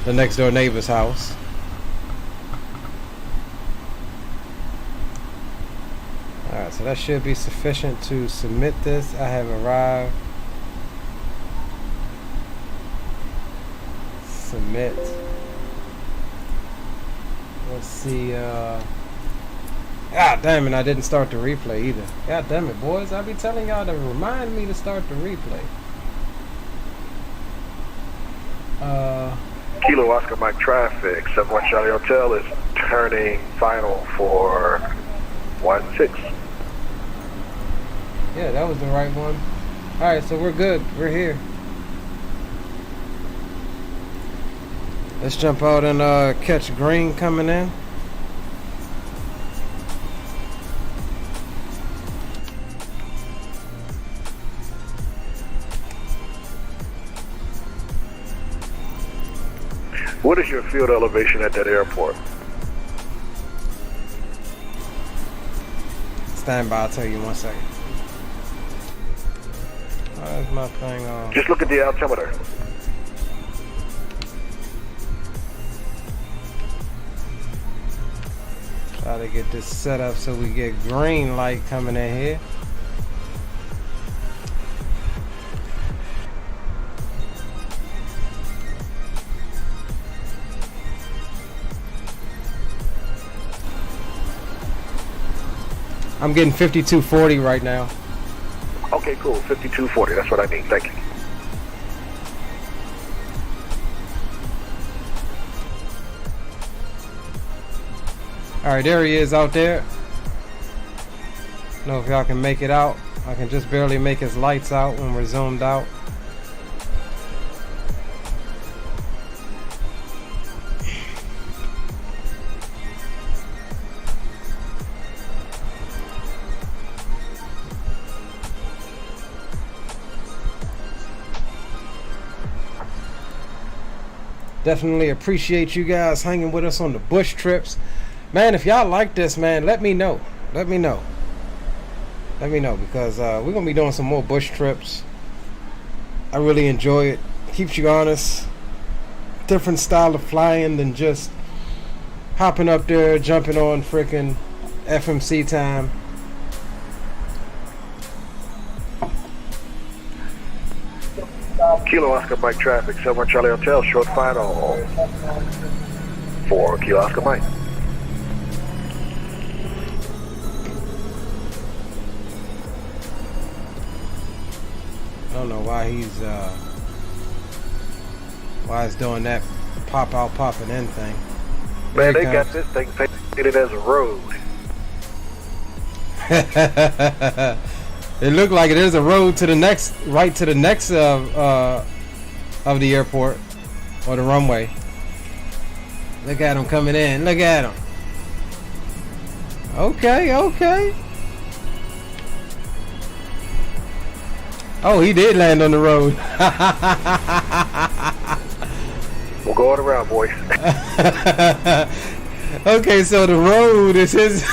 Speaker 2: the next door neighbor's house. Alright, so that should be sufficient to submit this. I have arrived. Submit. Let's see, God damn it, I didn't start the replay either. God damn it, boys. I be telling y'all to remind me to start the replay.
Speaker 6: Kilo Oscar Mike traffic, 71 Charlie Hotel is turning final for 16.
Speaker 2: Yeah, that was the right one. Alright, so we're good. We're here. Let's jump out and catch green coming in.
Speaker 6: What is your field elevation at that airport?
Speaker 2: Stand by, I'll tell you in 1 second. Where's my thing on?
Speaker 6: Just look at the altimeter.
Speaker 2: Try to get this set up so we get green light coming in here. I'm getting 5240 right now.
Speaker 6: Okay, cool. 5240. That's what I need. Thank you.
Speaker 2: Alright, there he is out there. Know if y'all can make it out. I can just barely make his lights out when we're zoomed out. Definitely appreciate you guys hanging with us on the bush trips. Man, if y'all like this, man, let me know. Let me know. Let me know, because we're going to be doing some more bush trips. I really enjoy it. Keeps you honest. Different style of flying than just hopping up there, jumping on freaking FMC time.
Speaker 6: Kilo Oscar Mike traffic, 71 Charlie Hotel, short final for Kilo Oscar Mike.
Speaker 2: I don't know why he's doing that pop out, popping in thing.
Speaker 6: Man,
Speaker 2: Here
Speaker 6: they
Speaker 2: it
Speaker 6: got
Speaker 2: comes.
Speaker 6: this thing painted as a road.
Speaker 2: It looked like there's a road to the next, right to the next of the airport or the runway. Look at him coming in. Look at him. Okay, okay. Oh, he did land on the road.
Speaker 6: We're going around, boys.
Speaker 2: Okay, so the road is his.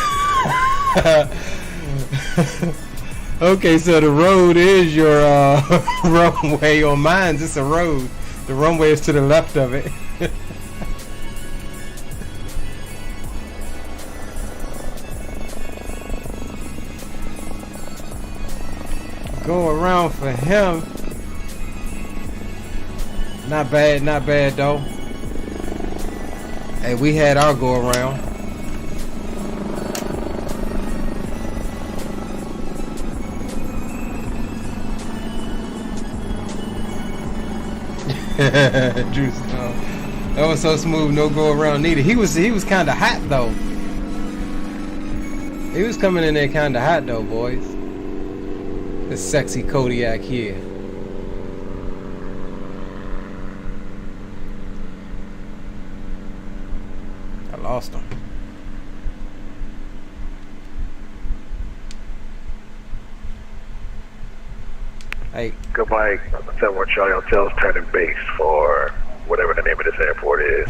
Speaker 2: Okay, so the road is your runway, or mine's it's a road. The runway is to the left of it. Go around for him. Not bad though. Hey, we had our go around. Juice, that was so smooth, no go around needed. He was kind of hot though. He was coming in there kind of hot though, boys. This sexy Kodiak here. I lost him. Hey.
Speaker 6: Goodbye, 71 Charlie Hotel's turning base for whatever the name of this airport is.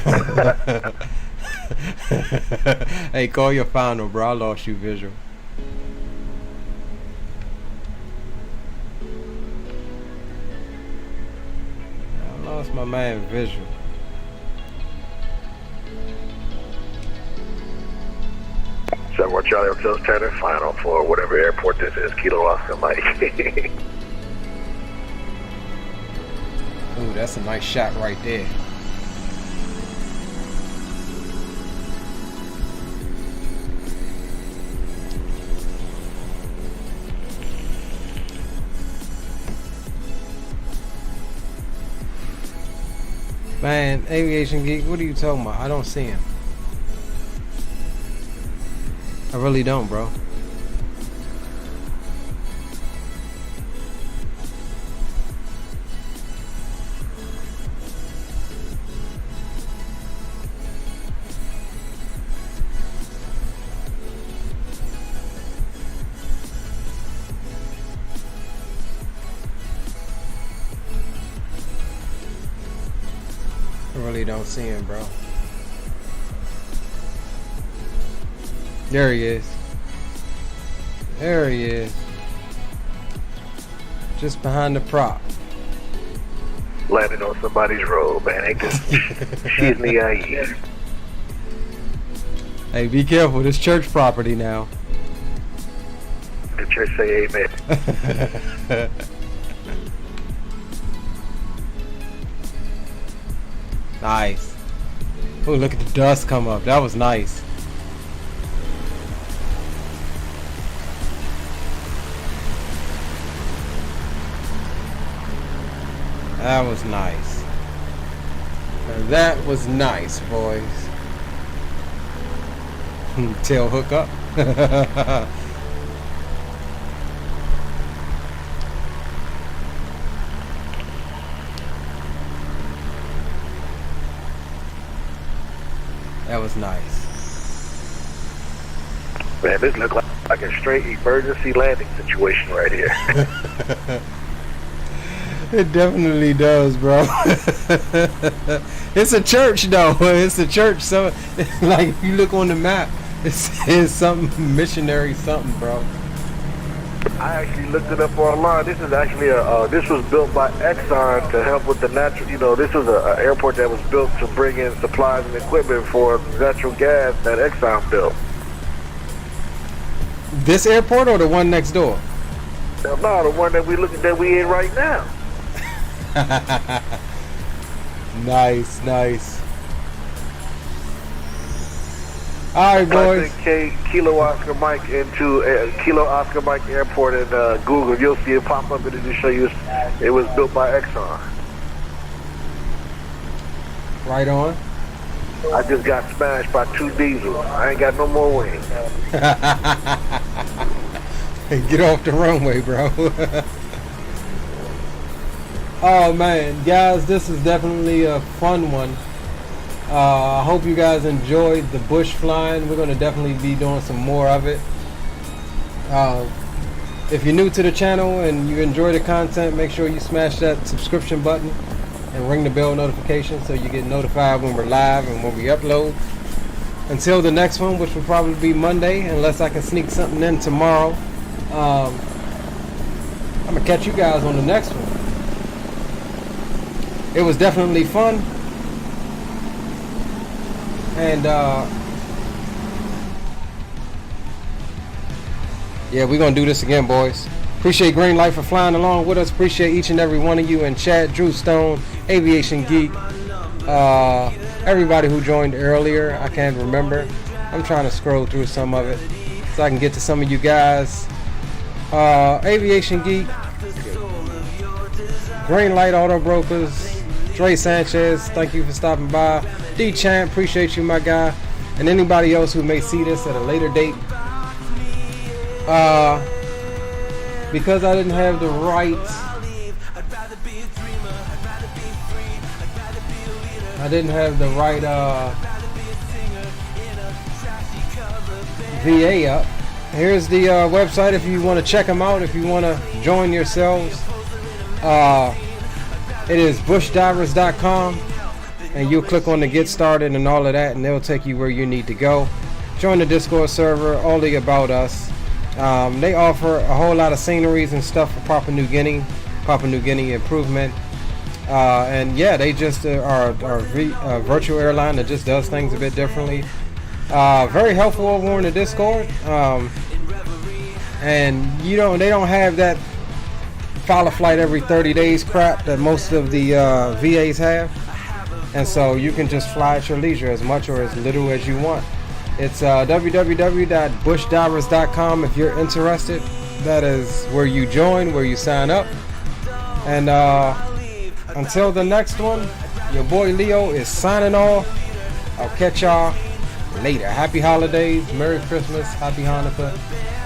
Speaker 2: Hey, call your final, bro. I lost you visual. I lost my man visual.
Speaker 6: Several Charlie Hotel's turning final for whatever airport this is. Kilo Oscar Mike.
Speaker 2: Ooh, that's a nice shot right there. Man, Aviation Geek, what are you talking about? I don't see him. I really don't, bro. I really don't see him, bro. There he is. There he is. Just behind the prop.
Speaker 6: Landing on somebody's road, man. Ain't this she's in the IE.
Speaker 2: Hey, be careful. This church property now.
Speaker 6: The church say amen.
Speaker 2: Nice. Oh, look at the dust come up. That was nice. That was nice. Now that was nice, boys. Tail hook up. That was nice.
Speaker 6: Man, this looks like a straight emergency landing situation right here.
Speaker 2: It definitely does, bro. It's a church, though. It's a church. So, like, if you look on the map, it's something missionary, something, bro.
Speaker 6: I actually looked it up online. This is actually this was built by Exxon to help with the natural. You know, this was an airport that was built to bring in supplies and equipment for natural gas that Exxon built.
Speaker 2: This airport or the one next door?
Speaker 6: No, the one that we in right now.
Speaker 2: Nice, nice. All right, boys.
Speaker 6: Type in Kilo Oscar Mike into Kilo Oscar Mike Airport in Google. You'll see it pop up and it'll show you it was built by Exxon.
Speaker 2: Right on.
Speaker 6: I just got smashed by 2 diesels. I ain't got no more wings.
Speaker 2: Get off the runway, bro. Oh man, guys, this is definitely a fun one. I hope you guys enjoyed the bush flying. We're going to definitely be doing some more of it. If you're new to the channel and you enjoy the content, make sure you smash that subscription button and ring the bell notification so you get notified when we're live and when we upload. Until the next one, which will probably be Monday, unless I can sneak something in tomorrow, I'm going to catch you guys on the next one. It was definitely fun. And yeah, we're gonna do this again, boys. Appreciate Green Light for flying along with us. Appreciate each and every one of you in chat. Drew Stone, Aviation Geek, everybody who joined earlier. I can't remember. I'm trying to scroll through some of it so I can get to some of you guys. Aviation Geek, Green Light Auto Brokers, Dre Sanchez, thank you for stopping by. D Champ, appreciate you, my guy. And anybody else who may see this at a later date. Because I didn't have the right VA up. Here's the website if you want to check them out, if you want to join yourselves. It is bushdivers.com, and you'll click on the get started and all of that, and they'll take you where you need to go. Join the Discord server, all the about us. They offer a whole lot of sceneries and stuff for Papua New Guinea improvement. And yeah, they just are a virtual airline that just does things a bit differently. Very helpful over on the Discord. And they don't have that file a flight every 30 days crap that most of the VAs have. And so you can just fly at your leisure, as much or as little as you want. It's www.bushdivers.com if you're interested. That is where you join, where you sign up. And until the next one, your boy Leo is signing off. I'll catch y'all later. Happy holidays, Merry Christmas, Happy Hanukkah,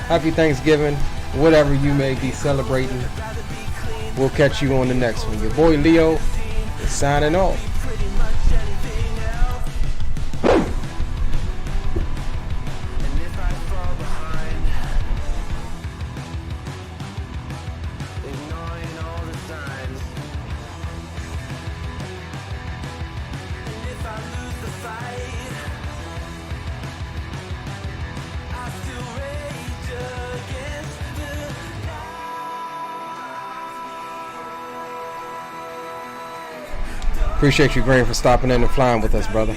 Speaker 2: Happy Thanksgiving, whatever you may be celebrating. We'll catch you on the next one. Your boy Leo is signing off. Appreciate you, Green, for stopping in and flying with us, brother.